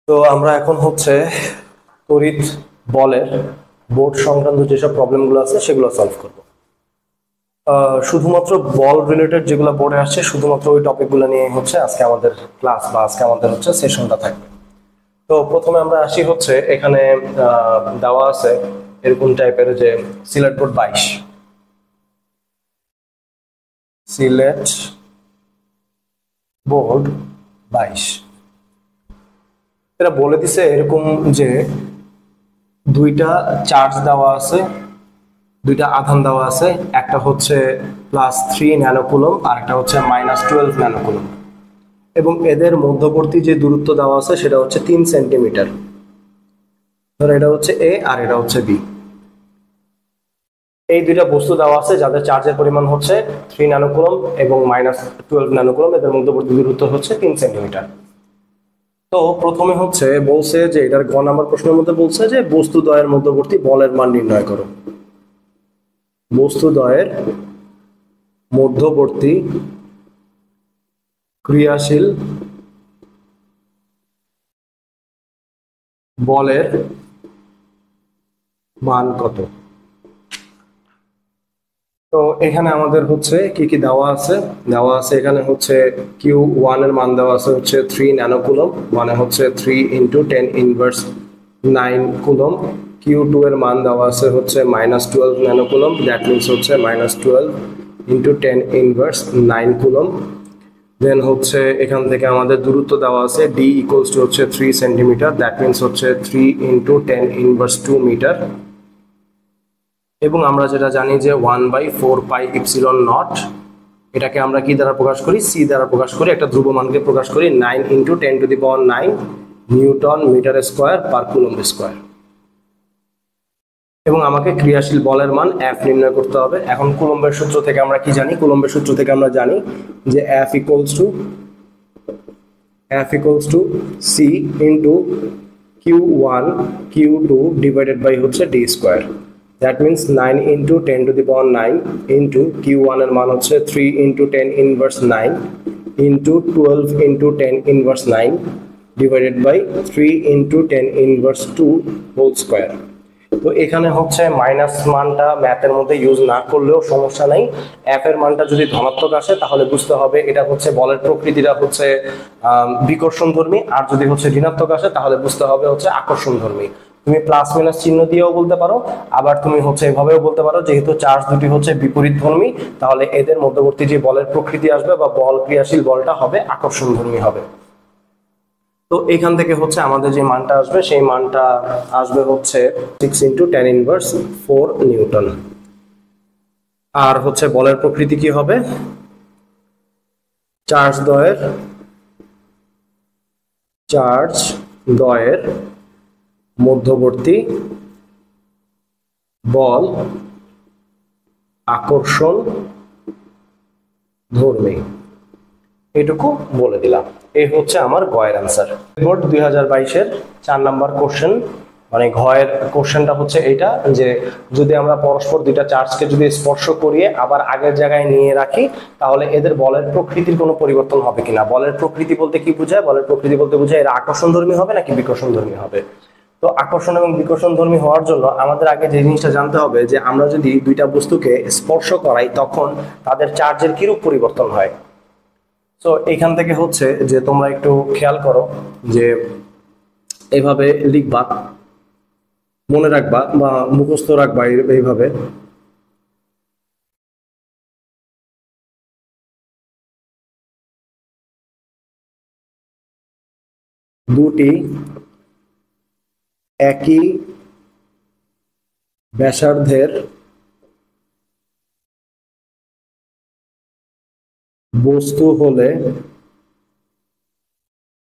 তো আমরা এখন হচ্ছে তড়িৎ বলের বোর্ড সংক্রান্ত যেসব প্রবলেমগুলো আছে সেগুলো সলভ করব। শুধুমাত্র বল রিলেটেড যেগুলো বোর্ডে আসছে শুধুমাত্র ওই টপিকগুলো নিয়ে হচ্ছে আজকে আমাদের ক্লাস বা আজকে আমাদের হচ্ছে সেশনটা থাকবে। তো প্রথমে আমরা আসি হচ্ছে এখানে দেওয়া আছে এরকম টাইপের যে সিলেট বোর্ড 22, সিলেট বোর্ড 22 এরা বলে দিছে এরকম যে দুইটা চার্জ দেওয়া আছে, দুইটা আধান দেওয়া আছে, একটা হচ্ছে +3 ন্যানোকুলম আর একটা হচ্ছে -12 ন্যানোকুলম, এবং এদের মধ্যবর্তী যে দূরত্ব দেওয়া আছে সেটা হচ্ছে 3 সেন্টিমিটার। ধর এটা হচ্ছে এ আর এটা হচ্ছে বি। এই দুইটা বস্তু দেওয়া আছে যাদের চার্জের পরিমাণ হচ্ছে 3 ন্যানোকুলম এবং -12 ন্যানোকুলম, এদের মধ্যবর্তী দূরত্ব হচ্ছে 3 সেন্টিমিটার। তো প্রথমে হচ্ছে বলছে যে এটার গ নাম্বার প্রশ্নের মধ্যে বলছে যে বস্তুদ্বয়ের মধ্যবর্তী বলের মান নির্ণয় করো। বস্তুদ্বয়ের মধ্যবর্তী ক্রিয়াশীল বলের মান কত। তো এখানে আমাদের হচ্ছে কি কি দেওয়া আছে, এখানে হচ্ছে Q1 এর মান দেওয়া আছে হচ্ছে 3 ন্যানোকুলম, মানে হচ্ছে 3 × 10⁻9 কুলম। Q2 এর মান দেওয়া আছে হচ্ছে -12 ন্যানোকুলম, দ্যাট মিনস হচ্ছে -12 × 10⁻9 কুলম। দেন হচ্ছে এখান থেকে আমাদের দূরত্ব দেওয়া আছে D = হচ্ছে 3 সেন্টিমিটার, দ্যাট মিনস হচ্ছে 3 × 10⁻2 মিটার। এবং আমরা যেটা জানি যে 1/4πε0, এটাকে আমরা কি দ্বারা প্রকাশ করি, সি দ্বারা প্রকাশ করি, একটা ধ্রুবমানকে প্রকাশ করি 9 × 10⁹ newton metre square per coulomb square. এবং আমাকে ক্রিয়াশীল বলের মান F নির্ণয় করতে হবে। এখন কুলম্বের সূত্র থেকে আমরা কি জানি, কুলম্বের সূত্র থেকে আমরা জানি যে F = C × Q1 Q2 divided by হচ্ছে D square. That means 9 × 10⁹ into Q1 এর মান হচ্ছে 3 × 10⁻9 into 12 × 10⁻9 divided by 3 × 10⁻2 whole square. তো এখানে হচ্ছে মাইনাস মানটা ম্যাথের মধ্যে ইউজ না করলেও সমস্যা নাই। এফ এর মানটা যদি ধনাত্মক আসে তাহলে বুঝতে হবে এটা হচ্ছে বলের প্রকৃতিটা হচ্ছে বিকর্ষণধর্মী, আর যদি হচ্ছে ঋণাত্মক আসে তাহলে বুঝতে হবে হচ্ছে আকর্ষণধর্মী। তুমি প্লাস মাইনাস চিহ্ন দিয়েও বলতে পারো, আবার তুমি হচ্ছে এভাবেও বলতে পারো যেহেতু চার্জ দুটি হচ্ছে বিপরীতধর্মী তাহলে এদের মধ্যবর্তী যে বলের প্রকৃতি আসবে বা বল ক্রিয়াশীল বলটা হবে আকর্ষণধর্মী হবে। তো এখান থেকে হচ্ছে আমাদের যে মানটা আসবে সেই মানটা আসবে হচ্ছে 6 × 10⁻4 নিউটন। আর হচ্ছে বলের প্রকৃতি কি হবে, চার্জ দ্বয়ের মধ্যবর্তী বল আকর্ষণ ধর্মী, এটুকু বলে দিলাম। এই হচ্ছে আমার গয়ের অ্যান্সার। বোর্ড 2022-এর 4 নাম্বার কোশ্চেন, মানে ঘয়ের কোশ্চেনটা হচ্ছে এইটা যে যদি আমরা পরস্পর দুইটা চার্জকে যদি স্পর্শ করিয়ে আবার আগের জায়গায় নিয়ে রাখি তাহলে এদের বলের প্রকৃতির কোনো পরিবর্তন হবে কিনা। বলের প্রকৃতি বলতে কি বোঝায়, বলের প্রকৃতি বলতে বোঝায় এরা আকর্ষণধর্মী হবে নাকি বিকর্ষণধর্মী হবে। তো আকর্ষণ এবং বিকর্ষণধর্মী হওয়ার জন্য আমাদের আগে যে জিনিসটা জানতে হবে যে আমরা যদি দুইটা বস্তুকে স্পর্শ করাই তখন তাদের চার্জের কিরূপ পরিবর্তন হয়। তো এখান থেকে হচ্ছে যে তোমরা একটু খেয়াল করো যে এইভাবে লিখবা, মনে রাখবা বা মুখস্থ রাখবা এইভাবে। দুটি একই ব্যাসার্ধের বস্তু হলে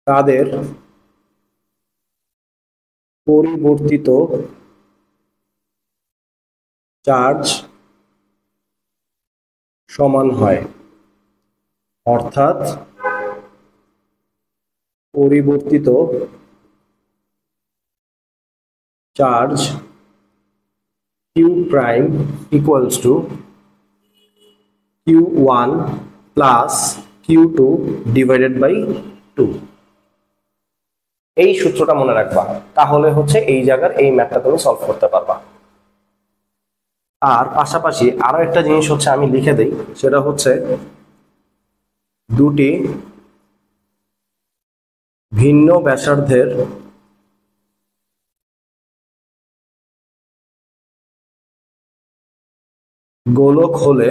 তাদের পরিবর্তিত চার্জ সমান হয়, অর্থাৎ পরিবর্তিত charge Q prime equals to Q1 plus Q2 divided by 2। এই সূত্রটা মনে রাখবা, তাহলে হচ্ছে এই জায়গার এই ম্যাথটা তুমি সলভ করতে পারবা। আর পাশাপাশি আরো একটা জিনিস হচ্ছে আমি লিখে দেই, সেটা হচ্ছে দুটি ভিন্ন ব্যাসার্ধের গোলক হলে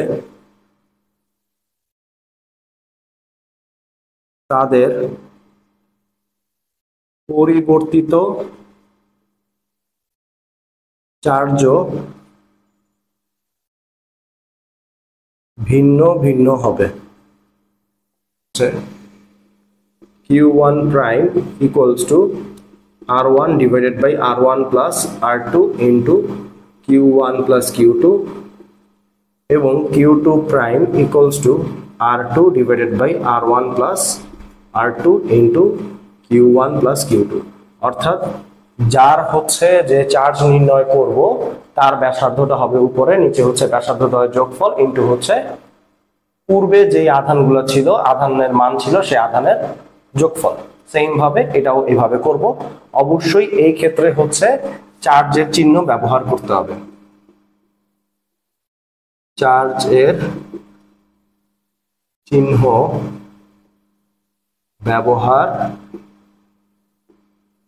তাদের পরিবর্তিত চার্জ ভিন্ন ভিন্ন হবে। Q1 prime equals to R1 divided by R1 plus R2 into Q1 plus Q2 এবং Q2 prime equals to R2 divided by R1 plus R2 into Q1 plus Q2। অর্থাৎ যার হচ্ছে যে চার্জ নির্ণয় করব তার ব্যাসার্ধটা হবে উপরে, নিচে হচ্ছে ব্যাসার্ধদ্বয়ের যোগফল ইনটু হচ্ছে পূর্বে যে আধানগুলো ছিল, আধানের মান ছিল সে আধানের যোগফল। সেম ভাবে এটাও এইভাবে করব। অবশ্যই এই ক্ষেত্রে হচ্ছে চার্জের চিহ্ন ব্যবহার করতে হবে, চার্জের চিহ্ন ব্যবহার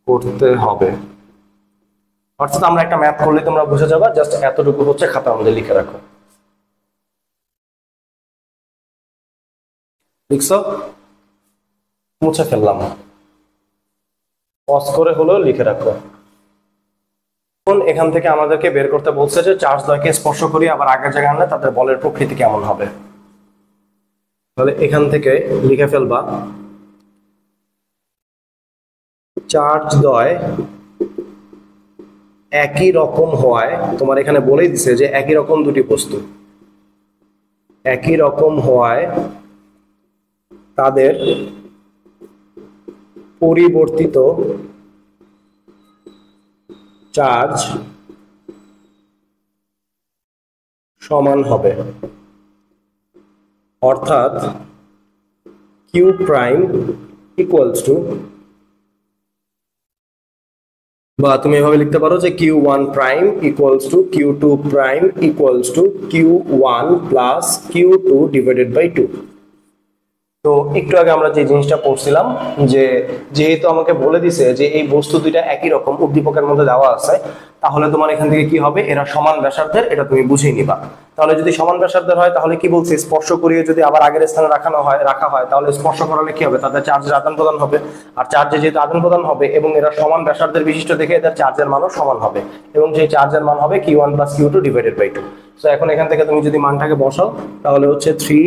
করতে হবে। অর্থাৎ আমরা একটা ম্যাথ করলে তোমরা বুঝে যাবা, জাস্ট এতটুকু হচ্ছে খাতার মধ্যে লিখে রাখো। লিখছো? মুছে ফেললাম, পজ করে হলেও লিখে রাখো। এখন এখান থেকে আমাদেরকে বের করতে বলছে যে চার্জ দ্বয়কে স্পর্শ করি আবার আগের জায়গায় আনলে তাদের বলের প্রকৃতি কেমন হবে। তাহলে এখান থেকে লিখে ফেলবা, চার্জ দ্বয় একই রকম হওয়ায়, তোমার এখানে বলেই দিছে যে একই রকম দুটি বস্তু, একই রকম হওয়ায় তাদের পরিবর্তিত চার্জ সমান হবে। অর্থাৎ কিউ প্রাইম ইকুয়ালস টু, বা তুমি এভাবে লিখতে পারো যে Q1 prime equals to Q2 prime equals to Q1 plus Q2 divided by 2। তো একটু আগে আমরা যে জিনিসটা পড়ছিলাম যে যেহেতু আমাকে বলে দিছে যে এই বস্তু দুইটা একই রকম উদ্দীপকের মধ্যে দেওয়া আছে, তাহলে তোমার এখান থেকে কি হবে, এরা সমান ব্যাসার্ধের, এটা তুমি বুঝেই নিবা। তাহলে যদি সমান ব্যাসার্ধের হয় তাহলে কি বলছে, স্পর্শ করিয়ে যদি আবার আগের স্থানে রাখা হয় তাহলে স্পর্শ করালে কি হবে, তাদের চার্জের আদান প্রদান হবে। আর চার্জে যেহেতু আদান প্রদান হবে এবং এরা সমান ব্যাসার্ধের বিশিষ্ট দেখে এদের চার্জের মানও সমান হবে, এবং সেই চার্জের মান হবে Q1 plus Q2 divided by 2। So এখন এখান থেকে তুমি যদি মানটাকে বসাও তাহলে হচ্ছে 3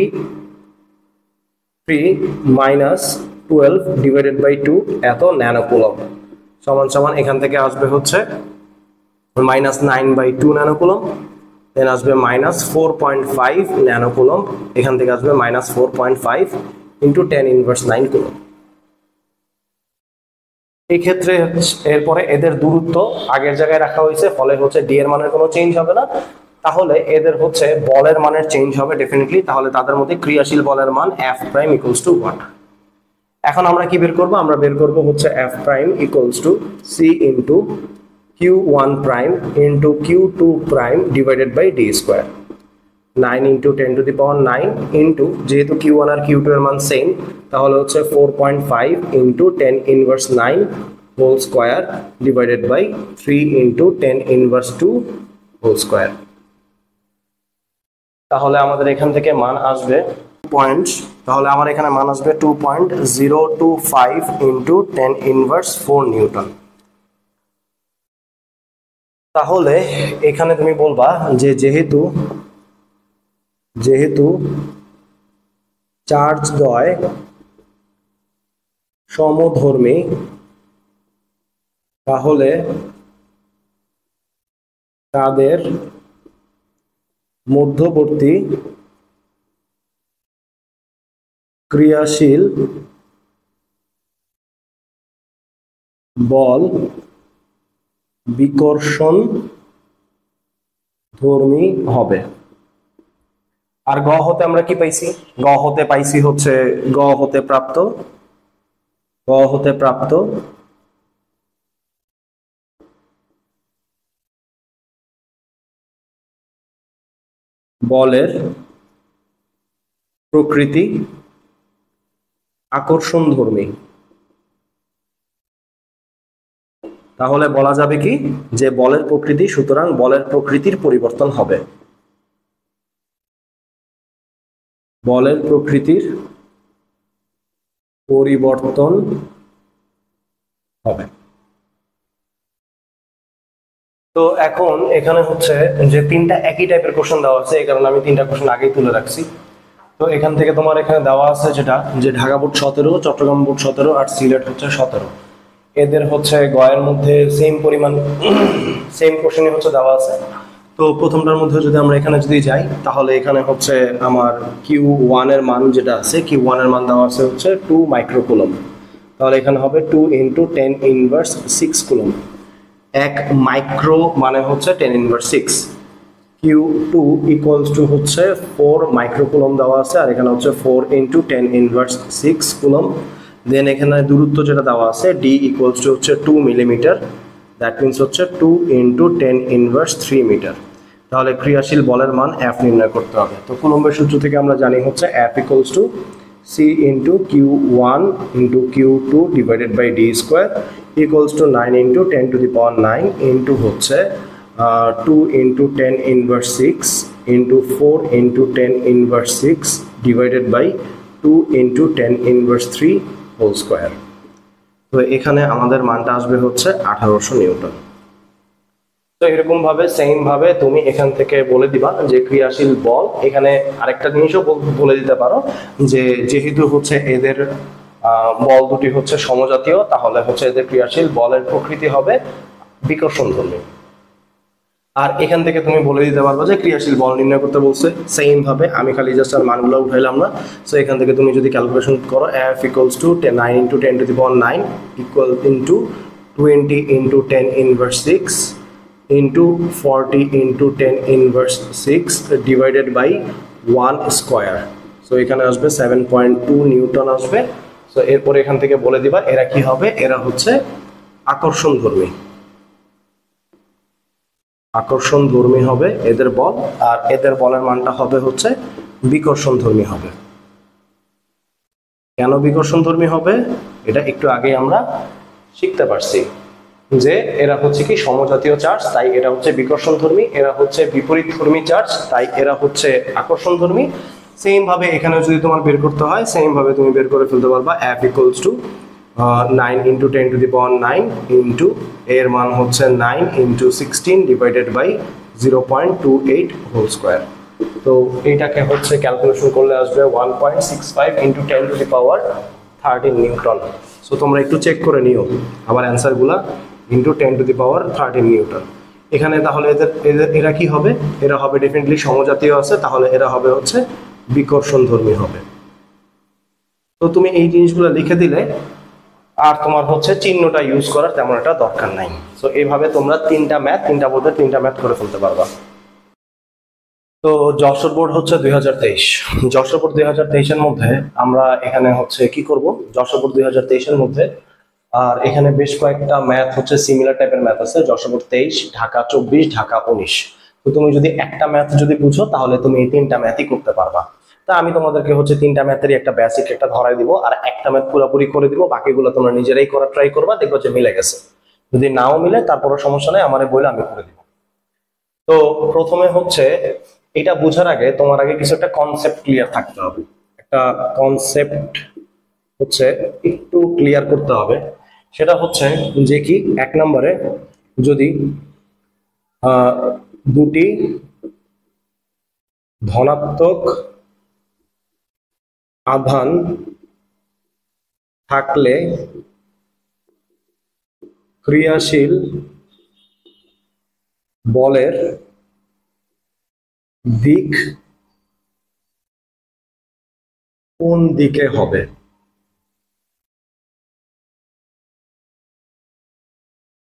মাইনাস 12 ডিভাইডেড বাই 2 এত ন্যানোকুলম সমান সমান এখান থেকে আসবে হচ্ছে মাইনাস 9 বাই 2 ন্যানোকুলম, দেন আসবে মাইনাস 4.5 ন্যানোকুলম, এখান থেকে আসবে মাইনাস 4.5 ইন্টু 10 ইনভার্স 9 কুলম। এই ক্ষেত্রে এরপরে এদের দূরত্ব আগের জায়গায় রাখা হয়েছে, ফলে হচ্ছে ডি এর মানের কোনো চেঞ্জ হবে না। তাহলে এদের হচ্ছে বলের মানের চেঞ্জ হবে ডেফিনেটলি, তাহলে তাদের মধ্যে ক্রিয়াশীল বলের মান F প্রাইম ইকুয়ালস টু 1। এখন আমরা কি বের করব, আমরা বের করব হচ্ছে F prime equals to C into Q1 prime into Q2 prime divided by d square, 9 into 10 to the power 9 into যেহেতু Q1 আর Q2 এর মান সেম, তাহলে হচ্ছে 4.5 into 10 inverse 9 whole square divided by 3 into 10 inverse 2 whole square। তাহলে আমাদের এখান থেকে মান আসবে তাহলে আমার এখানে মান আসবে 2.025 into 10 inverse 4 নিউটন। তাহলে এখানে তুমি বলবা যে যেহেতু চার্জ দ্বয় সমধর্মী, তাহলে তাদের মধ্যবর্তী ক্রিয়াশীল বল বিকর্ষণ ধর্মী হবে। আর গ হতে আমরা কি পাইছি, গ হতে পাইছি হচ্ছে গ হতে প্রাপ্ত বলের প্রকৃতি আকর্ষণধর্মী। তাহলে বলা যাবে কি যে বলের প্রকৃতি, সুতরাং বলের প্রকৃতির পরিবর্তন হবে, বলের প্রকৃতির পরিবর্তন হবে। তো এখন এখানে হচ্ছে যে তিনটা একই টাইপের কোশ্চেন দেওয়া আছে, এই কারণে আমি তিনটা কোশ্চেন আগেই তুলে রাখছি। তো এখান থেকে তোমার এখানে দেওয়া আছে যেটা, যে ঢাকা বোর্ড 17, চট্টগ্রাম বোর্ড 17 আর সিলেট হচ্ছে 17, এদের হচ্ছে গয়ের মধ্যে সেম পরিমাণ সেম কোশ্চেনই হচ্ছে দেওয়া আছে। তো প্রথমটার মধ্যে যদি আমরা এখানে যদি যাই, তাহলে এখানে হচ্ছে আমার Q1 এর মান যেটা আছে, Q1 এর মান দেওয়া আছে হচ্ছে 2 মাইক্রোকুলম। তাহলে এখানে হবে 2 × 10⁻6 কুলম। 1 মাইক্রো মানে হচ্ছে 10⁻6। Q2 ইকুয়ালস টু হচ্ছে 4 মাইক্রোকুলম দেওয়া আছে, আর এখানে হচ্ছে 4 × 10⁻6 কুলম। দেন এখানে দূরত্ব যেটা দেওয়া আছে D ইকুয়ালস টু হচ্ছে 2 মিলিমিটার, দ্যাট মিনস হচ্ছে 2 × 10⁻3 মিটার। তাহলে ক্রিয়াশীল বলের মান F নির্ণয় করতে হবে। তো কুলম্বের সূত্র থেকে আমরা জানি হচ্ছে F equals to C × Q1 × Q2 divided by D square equals to 9 × 10⁹ into হচ্ছে 2 × 10⁻6 into 4 × 10⁻6 divided by 2 × 10⁻3 whole square. তো এখানে আমাদের মানটা আসবে হচ্ছে 1800 নিউটন। তো এরকম ভাবে সেম ভাবে তুমি এখান থেকে বলে দিবা যে ক্রিয়াশীল বল। এখানে আরেকটা জিনিসও বলে দিতে পারো যে যেহেতু হচ্ছে এদের বল দুটি হচ্ছে সমজাতীয়, তাহলে হচ্ছে এদের ক্রিয়াশীল বলের প্রকৃতি হবে বিকর্ষণধর্মী। আর এখান থেকে তুমি বলে দিতে পারবে যে ক্রিয়াশীল বল নির্ণয় করতে বলছে, সেম ভাবে আমি খালি জাস্ট আর মানগুলো উঠাইলাম না। সো এখান থেকে তুমি যদি ক্যালকুলেশন করো, F equals to 9 × 10⁹ equal into 20 × 10⁻6 into 40 × 10⁻6 divided by 1 square. So এখানে আসবে 7.2 নিউটন আসবে। সো এরপর এখান থেকে বলে দিবা এরা কি হবে, এরা হচ্ছে আকর্ষণধর্মী, আকর্ষণধর্মী হবে এদের বল, আর এদের বলের মানটা হবে হচ্ছে বিকর্ষণধর্মী হবে। কেন বিকর্ষণধর্মী হবে এটা একটু আগে আমরা শিখতে পারছি, যে এরা হচ্ছে কি সমজাতীয় চার্জ, তাই এরা হচ্ছে বিকর্ষণধর্মী, এরা হচ্ছে বিপরীতধর্মী চার্জ, তাই এরা হচ্ছে আকর্ষণধর্মী। সেম ভাবে এখানে যদি তোমার বের করতে হয়, সেম ভাবে তুমি বের করে ফেলতে পারবা। F ইকুয়ালস টু 9 × 10⁹ ইন্টু এর মান হচ্ছে 9 × 16 ডিভাইডেড বাই 0.28 হোল স্কোয়ার। তো এইটাকে হচ্ছে ক্যালকুলেশন করলে আসবে 1.65 × 10⁻13 নিউটন। সো তোমরা একটু চেক করে নিও আমার অ্যান্সারগুলা, × 10⁻13 নিউটন। এখানে তাহলে এরা কি হবে, এরা হবে ডেফিনেটলি সমজাতীয় আছে, তাহলে এরা হবে হচ্ছে বিকর্ষণধর্মী হবে। তো তুমি এই জিনিসগুলো লিখে দিলে আর তোমার হচ্ছে চিহ্নটা ইউজ করার তেমন একটা দরকার নাই। সো এইভাবে তোমরা তিনটা বোর্ডের তিনটা ম্যাথ করে ফেলতে পারবা। তো যশোর বোর্ড হচ্ছে 2023, যশোর বোর্ড 2023 এর মধ্যে আমরা এখানে হচ্ছে কি করব, যশোর বোর্ড 2023 এর মধ্যে আর এখানে বেশ কয়েকটা ম্যাথ হচ্ছে সিমিলার টাইপের ম্যাথ আছে, যশোর বোর্ড 23, ঢাকা 24, ঢাকা 19। তো তুমি যদি একটা ম্যাথ যদি বুঝো তাহলে তুমি এই তিনটা ম্যাথই করতে পারবা। তা আমি তোমাদেরকে হচ্ছে তিনটা ম্যাথেরই একটা বেসিক একটা ধরাই দিব, আর একটা ম্যাথ পুরোপুরি করে দিব, বাকিগুলো তোমরা নিজেরাই করার ট্রাই করবা, দেখবো যে মিলে গেছে। যদি নাও মিলে তারপরে সমস্যা নাই, আমারে বলে আমি করে দিব। তো প্রথমে হচ্ছে এটা বোঝার আগে তোমার আগে কিছু একটা কনসেপ্ট ক্লিয়ার থাকতে হবে, একটা কনসেপ্ট হচ্ছে একটু ক্লিয়ার করতে হবে। সেটা হচ্ছে যে কি, এক নম্বরে যদি দুটি ধনাত্মক আধান থাকলে ক্রিয়াশীল বলের দিক কোন দিকে হবে।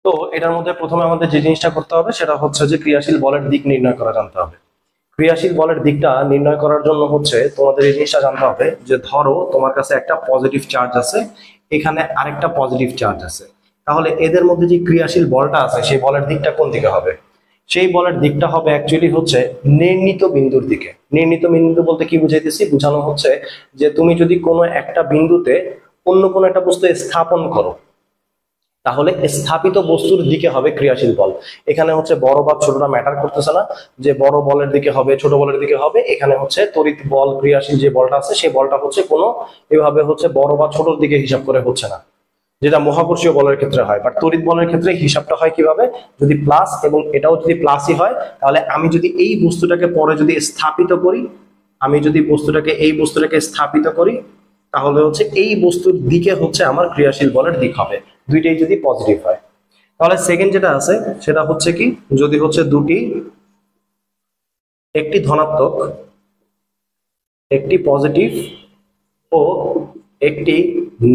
তো এটার মধ্যে প্রথমে আমাদের যে জিনিসটা করতে হবে সেটা হচ্ছে যে ক্রিয়াশীল বলের দিক নির্ণয় করা জানতে হবে। ক্রিয়াশীল বলের দিকটা নির্ণয় করার জন্য হচ্ছে তোমাদের এই জিনিসটা জানতে হবে যে ধরো তোমার কাছে একটা পজিটিভ চার্জ আছে, এখানে আরেকটা পজিটিভ চার্জ আছে, তাহলে এদের মধ্যে যে ক্রিয়াশীল বলটা আছে সেই বলের দিকটা কোন দিকে হবে। সেই বলের দিকটা হবে অ্যাকচুয়ালি হচ্ছে নির্ণীত বিন্দুর দিকে। নির্ণীত বিন্দু বলতে কি বুঝাইতেছি, বোঝানো হচ্ছে যে তুমি যদি কোনো একটা বিন্দুতে অন্য কোনো একটা বস্তু স্থাপন করো, তাহলে স্থাপিত বস্তুর দিকে হবে ক্রিয়াশীল বল। এখানে হচ্ছে বড় বা ছোটটা ম্যাটার করতেছে না, যে বড় বলের দিকে হবে ছোট বলের দিকে হবে। এখানে হচ্ছে তড়িৎ বল ক্রিয়াশীল যে বলটা আছে সেই বলটা হচ্ছে কোনো এভাবে হচ্ছে বড় বা ছোটর দিকে হিসাব করে হচ্ছে না, যেটা মহাকর্ষীয় বলের ক্ষেত্রে হয়। বাট তড়িৎ বলের ক্ষেত্রে হিসাবটা হয় কিভাবে, যদি প্লাস এবং এটাও যদি প্লাসই হয়, তাহলে আমি যদি এই বস্তুটাকে পরে যদি স্থাপিত করি, আমি যদি এই বস্তুটাকে স্থাপিত করি, তাহলে হচ্ছে এই বস্তুর দিকে হচ্ছে আমার ক্রিয়াশীল বলের দিক হবে, দুইটাই যদি পজিটিভ হয়। তাহলে সেকেন্ড যেটা আছে সেটা হচ্ছে কি, যদি হচ্ছে দুটি, একটি ধনাত্মক, একটি পজিটিভ ও একটি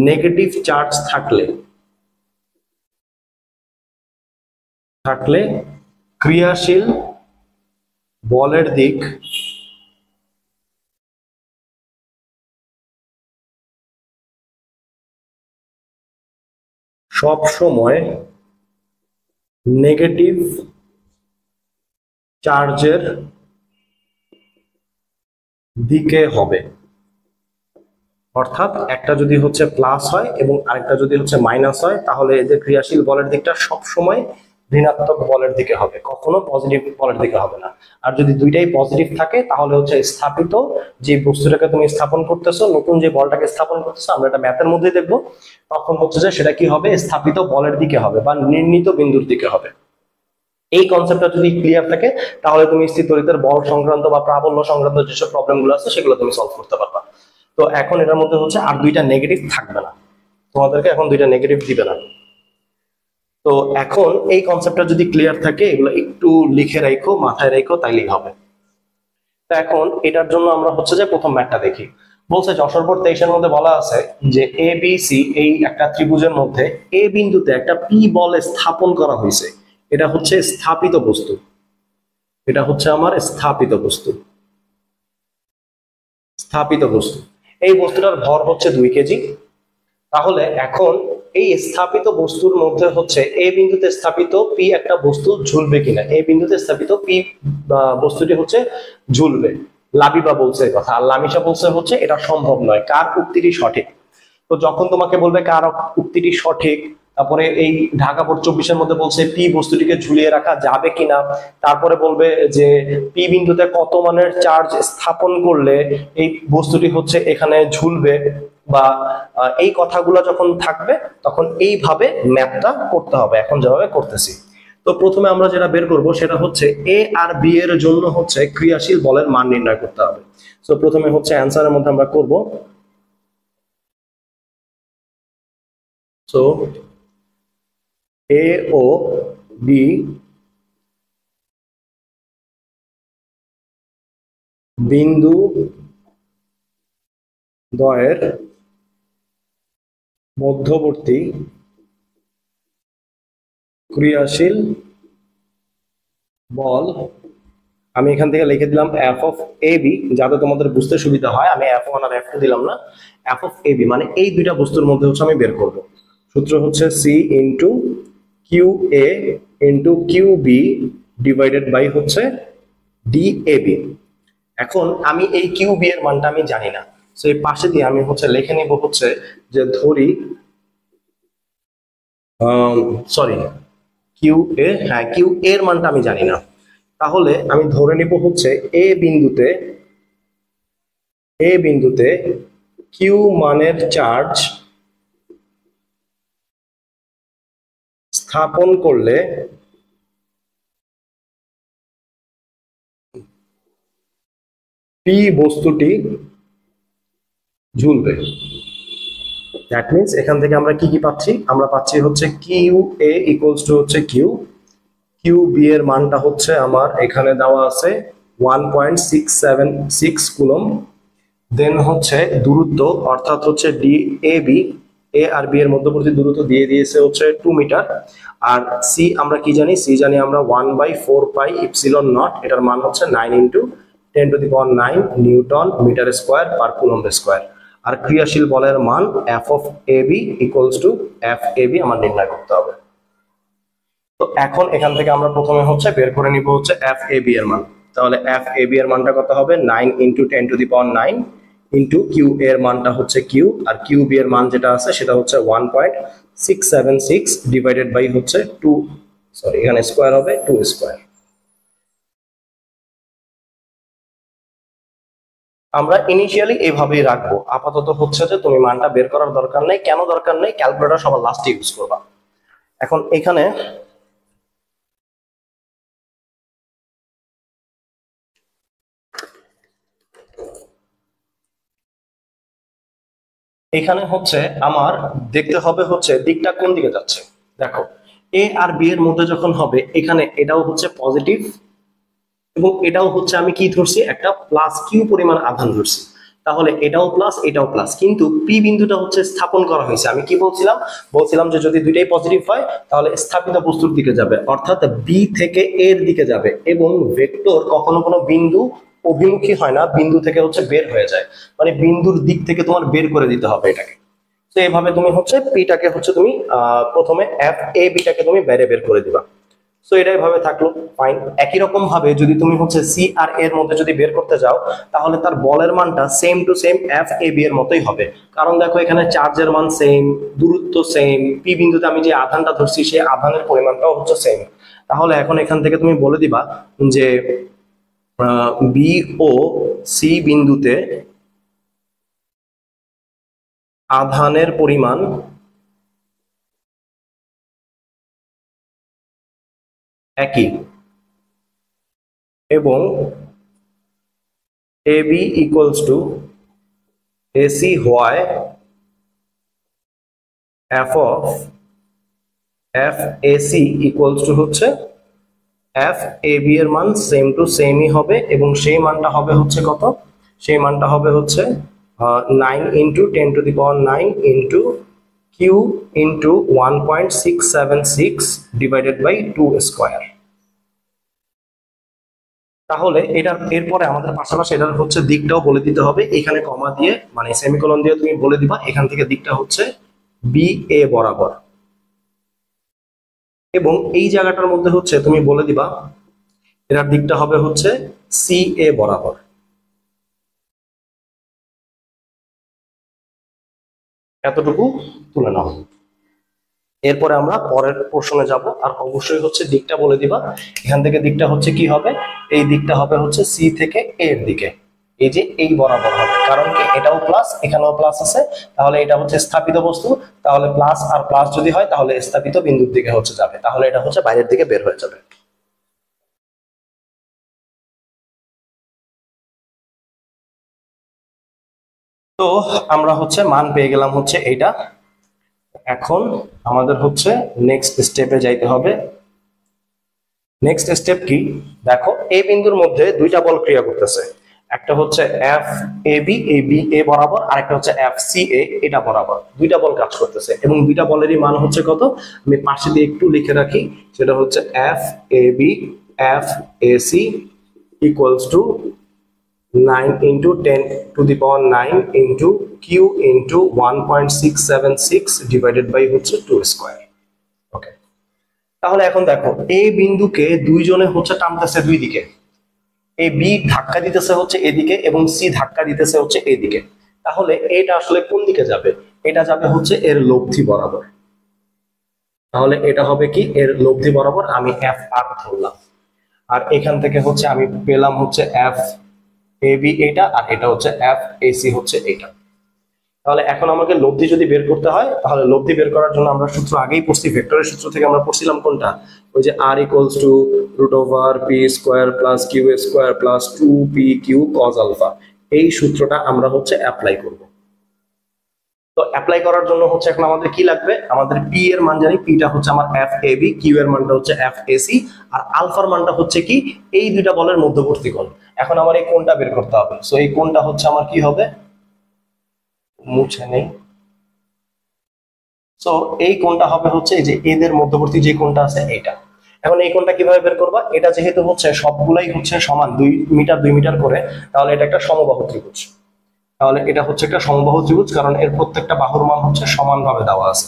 নেগেটিভ চার্জ থাকলে ক্রিয়াশীল বলের দিক সব সময় নেগেটিভ চার্জের দিকে হবে। অর্থাৎ একটা যদি হচ্ছে প্লাস হয় এবং আরেকটা যদি হচ্ছে মাইনাস হয়, তাহলে এদের ক্রিয়াশীল বলের দিকটা সব সময় ঋণাত্মক বলের দিকে হবে, কখনো পজিটিভ বলের দিকে হবে না। আর যদি দুইটাই পজিটিভ থাকে, তাহলে হচ্ছে স্থাপিত যে বস্তুটাকে তুমি স্থাপন করতেছো, নতুন যে বলটাকে স্থাপন করতেছো, আমরা এটা ম্যাথের মধ্যেই দেখবো, তখন হচ্ছে যে সেটা কি হবে, স্থাপিত বলের দিকে হবে বা নির্ণীত বিন্দুর দিকে হবে। এই কনসেপ্টটা যদি ক্লিয়ার থাকে, তাহলে তুমি স্থির তড়িতের বল সংক্রান্ত বা প্রাবল্য সংক্রান্ত যেসব প্রবলেম গুলো আছে সেগুলো তুমি সলভ করতে পারবা। তো এখন এটার মধ্যে হচ্ছে আর দুইটা নেগেটিভ থাকবে না, তোমাদেরকে এখন দুইটা নেগেটিভ দিবে না। তো এখন এই কনসেপ্টটা যদি ক্লিয়ার থাকে, এগুলো একটু লিখে রাখো, মাথায় রাখো, তাইলেই হবে। তো এখন এটার জন্য আমরা হচ্ছে যে প্রথম ম্যাথটা দেখি। বলছে যশোর বোর্ড 23-এর মধ্যে বলা আছে যে এ বি সি এই একটা ত্রিভুজের মধ্যে এ বিন্দুতে একটা পি বল স্থাপন করা হয়েছে। এটা হচ্ছে স্থাপিত বস্তু, এটা হচ্ছে আমার স্থাপিত বস্তু। এই বস্তুটার ভর হচ্ছে 2 কেজি। তাহলে এখন এই স্থাপিত বস্তুর মধ্যে হচ্ছে এ বিন্দুতে স্থাপিত পি একটা বস্তু ঝুলবে কিনা, এই বিন্দুতে স্থাপিত পি বস্তুটি হচ্ছে ঝুলবে। লাবিবা বলছে কথা, আর লামিশা বলছে হচ্ছে এটা সম্ভব নয়। কার উক্তিটি সঠিক? তো যখন তোমাকে বলবে কার উক্তিটি সঠিক, তারপরে এই ঢাকা বোর্ড 24-এর মধ্যে বলছে পি বস্তুটিকে ঝুলিয়ে রাখা যাবে কিনা, তারপরে বলবে যে পি বিন্দুতে কত মানের চার্জ স্থাপন করলে এই বস্তুটি হচ্ছে এখানে ঝুলবে, বা এই কথাগুলো যখন থাকবে, তখন এইভাবে ম্যাথটা করতে হবে, এখন যেভাবে করতেছি। তো প্রথমে আমরা যেটা বের করব সেটা হচ্ছে এ আর বি এর জন্য হচ্ছে ক্রিয়াশীল বলের মান নির্ণয় করতে হবে। তো প্রথমে হচ্ছে অ্যান্সারের মধ্যে আমরা করব, সো এ ও বি বিন্দু দ্বয়ের মধ্যবর্তী ক্রিয়াশীল বল, আমি এখান থেকে লিখে দিলাম এফ অফ এ বি, যাতে তোমাদের বুঝতে সুবিধা হয়। আমি এফ ওয়ান আর এফ টু দিলাম না, এফ অফ এ বি মানে এই দুইটা বস্তুর মধ্যে হচ্ছে আমি বের করব। সূত্র হচ্ছে C into Q A into Q B divided by হচ্ছে ডি এ বি। এখন আমি এই কিউ বি এর মানটা আমি জানি না, তো এই পাশে দিয়ে আমি হচ্ছে লিখে নিব হচ্ছে যে ধরি সরি কিউ এ, হ্যাঁ কিউ এর মানটা আমি জানি না, তাহলে আমি ধরে নিব হচ্ছে এ বিন্দুতে কিউ মানের চার্জ স্থাপন করলে পি বস্তুটি ঝুলবে। দ্যাট মিন্স এখান থেকে আমরা কি কি পাচ্ছি, আমরা পাচ্ছি হচ্ছে কিউ এ ইকুয়ালস টু হচ্ছে কিউ বি এর মানটা হচ্ছে আমার এখানে দেওয়া আছে 1.676 কুলম। দেন হচ্ছে দূরত্ব, অর্থাৎ হচ্ছে ডি এ বি, এ আর বি এর মধ্যবর্তী দূরত্ব দিয়ে দিয়েছে হচ্ছে 2 মিটার। আর সি আমরা কি জানি, সি জানি আমরা 1/4 পাই ইপসিলন নট, এটার মান হচ্ছে 9 × 10⁹ newton metre square per coulomb square. আর ক্রিয়াশীল বলের মান F of A B equals to F A B আমার নির্ণয় করতে হবে। তো এখন এখান থেকে আমরা প্রথমে হচ্ছে বের করে নিব হচ্ছে এফ এ বি এর মান। তাহলে এফ এ বি এর মানটা কত হবে, 9 ইন্টু 10⁻9 ইন্টু কিউ এর মানটা হচ্ছে কিউ, আর কিউ বি এর মান যেটা আছে সেটা হচ্ছে 1.676 ডিভাইডেড বাই হচ্ছে 2, সরি এখানে স্কোয়ার হবে 2 স্কোয়ার। আমরা ইনিশিয়ালি এইভাবেই রাখবো, আপাতত হচ্ছে যে তুমি মানটা বের করার দরকার নেই। কেন দরকার নেই, ক্যালকুলেটর সবার লাস্টে ইউজ করবা। এখন এখানে এখানে হচ্ছে আমার দেখতে হবে হচ্ছে দিকটা কোন দিকে যাচ্ছে। দেখো এ আর বি এর মধ্যে যখন হবে, এখানে এটাও হচ্ছে পজিটিভ এবং এটাও হচ্ছে আমি কি ধরছি, একটা প্লাস কিউ পরিমাণ আধান ধরছি। তাহলে এটাও প্লাস এটাও প্লাস, কিন্তু পি বিন্দুটা হচ্ছে স্থাপন করা হয়েছে। আমি কি বলছিলাম, বলছিলাম যে যদি দুইটাই পজিটিভ হয় তাহলে স্থাপিত বস্তুর দিকে যাবে, অর্থাৎ বি থেকে এর দিকে যাবে। এবং ভেক্টর কখনো কোনো বিন্দু অভিমুখী হয় না, বিন্দু থেকে হচ্ছে বের হয়ে যায়, মানে বিন্দুর দিক থেকে তোমার বের করে দিতে হবে এটাকে। তো এইভাবে তুমি হচ্ছে পিটাকে হচ্ছে তুমি প্রথমে এফ এ বিটাকে তুমি বাইরে বের করে দিবা। সো এটাই ভাবে থাকলো, ফাইন। একই রকম ভাবে যদি তুমি হচ্ছে সি আর এর মধ্যে যদি বের করতে যাও, তাহলে তার বলের মানটা same to same F A B এর মতোই হবে। কারণ দেখো এখানে চার্জের মান সেম, দূরত্ব সেম, পি বিন্দুতে আমি যে আধানটা ধরছি সেই আধানের পরিমাণটাও হচ্ছে সেম। তাহলে এখন এখান থেকে তুমি বলে দিবা যে বি ও সি বিন্দুতে আধানের পরিমাণ একই এবং AB equals to AC হয় F of FAC equals to হচ্ছে FAB এর মান সেম টু সেমই হবে, এবং সেই মানটা হবে হচ্ছে কত, সেই মানটা হবে হচ্ছে 9 into 10⁻9 into Q into 1.676 divided by 2 square. তাহলে এটার এরপরে আমাদের পাশাপাশি এটার হচ্ছে দিকটাও বলে দিতে হবে, এখানে কমা দিয়ে মানে সেমিকোলন দিয়ে তুমি বলে দিবা এখান থেকে দিকটা হচ্ছে বি এ বরাবর, এবং এই জায়গাটার মধ্যে হচ্ছে তুমি বলে দিবা এটার দিকটা হবে হচ্ছে সি এ বরাবর। এতটুকু তুলে নাও। এরপরে আমরা পরের প্রশ্নে যাব, আর অবশ্যই হচ্ছে দিকটা বলে দিবা। এখান থেকে দিকটা হচ্ছে কি হবে, এই দিকটা হবে হচ্ছে সি থেকে এর দিকে, এই যে এই বরাবর হবে। কারণ কি, এটাও প্লাস এখানেও প্লাস আছে, তাহলে এটা হচ্ছে স্থাপিত বস্তু, তাহলে প্লাস আর প্লাস যদি হয় তাহলে স্থাপিত বিন্দুর দিকে হচ্ছে যাবে, তাহলে এটা হচ্ছে বাইরের দিকে বের হয়ে যাবে। তো আমরা হচ্ছে মান পেয়ে গেলাম হচ্ছে এইটা। এখন আমাদের হচ্ছে নেক্সট স্টেপে যাইতে হবে। নেক্সট স্টেপ কি, দেখো এই বিন্দুর মধ্যে দুইটা বল ক্রিয়া করতেছে, একটা হচ্ছে F A B, A B A বরাবর, আর একটা হচ্ছে এফ সি এ এটা বরাবর। দুইটা বল কাজ করতেছে এবং দুইটা বলেরই মান হচ্ছে কত, আমি পাশে দিয়ে একটু লিখে রাখি, সেটা হচ্ছে F A B F A C equals to 9 into 10⁻9 into Q into 1.676 divided by হচ্ছে 2 স্কোয়ার। ওকে, তাহলে এখন দেখো এই বিন্দুকে দুইজনে হচ্ছে টানতেছে দুই দিকে, এই বি ধাক্কা দিতেছে হচ্ছে এদিকে এবং সি ধাক্কা দিতেছে হচ্ছে এদিকে। তাহলে এটা আসলে কোন দিকে যাবে, এটা যাবে হচ্ছে এর লব্ধি বরাবর। তাহলে এটা হবে কি, এর লব্ধি বরাবর আমি এফ আর ধরলাম, আর এখান থেকে হচ্ছে আমি পেলাম হচ্ছে এফ এ বি এটা, আর এটা হচ্ছে এফ এ সি হচ্ছে এটা। তাহলে এখন আমাকে লব্ধি যদি বের করতে হয়, তাহলে লব্ধি বের করার জন্য আমরা সূত্র আগেই পড়ছি, ভেক্টরের সূত্র থেকে আমরা পড়ছিলাম কোনটা, ওই যে R equals to root over P square plus Q square plus 2p Q cos alpha. এই সূত্রটা আমরা হচ্ছে অ্যাপ্লাই করব। তো অ্যাপ্লাই করার জন্য হচ্ছে এখন আমাদের কি লাগবে, আমাদের পি এর মান জানি, পিটা হচ্ছে আমার এফ এ বি, কিউ এর মানটা হচ্ছে এফ এ সি, আর আলফার মানটা হচ্ছে কি এই দুইটা বলের মধ্যবর্তী কোণ। এখন আমার এই কোণটা বের করতে হবে। সো এই কোণটা হচ্ছে আমার কি হবে, মুছে নেই। সো এই কোণটা হবে হচ্ছে এই যে এদের মধ্যবর্তী যে কোণটা আছে এটা। এখন এই কোণটা কিভাবে বের করবা, এটা যেহেতু হচ্ছে সবগুলাই হচ্ছে সমান 2 মিটার 2 মিটার করে, তাহলে এটা একটা সমবাহু ত্রিভুজ। তাহলে এটা হচ্ছে একটা সমবাহু ত্রিভুজ, কারণ এর প্রত্যেকটা বাহুর মান হচ্ছে সমানভাবে দেওয়া আছে।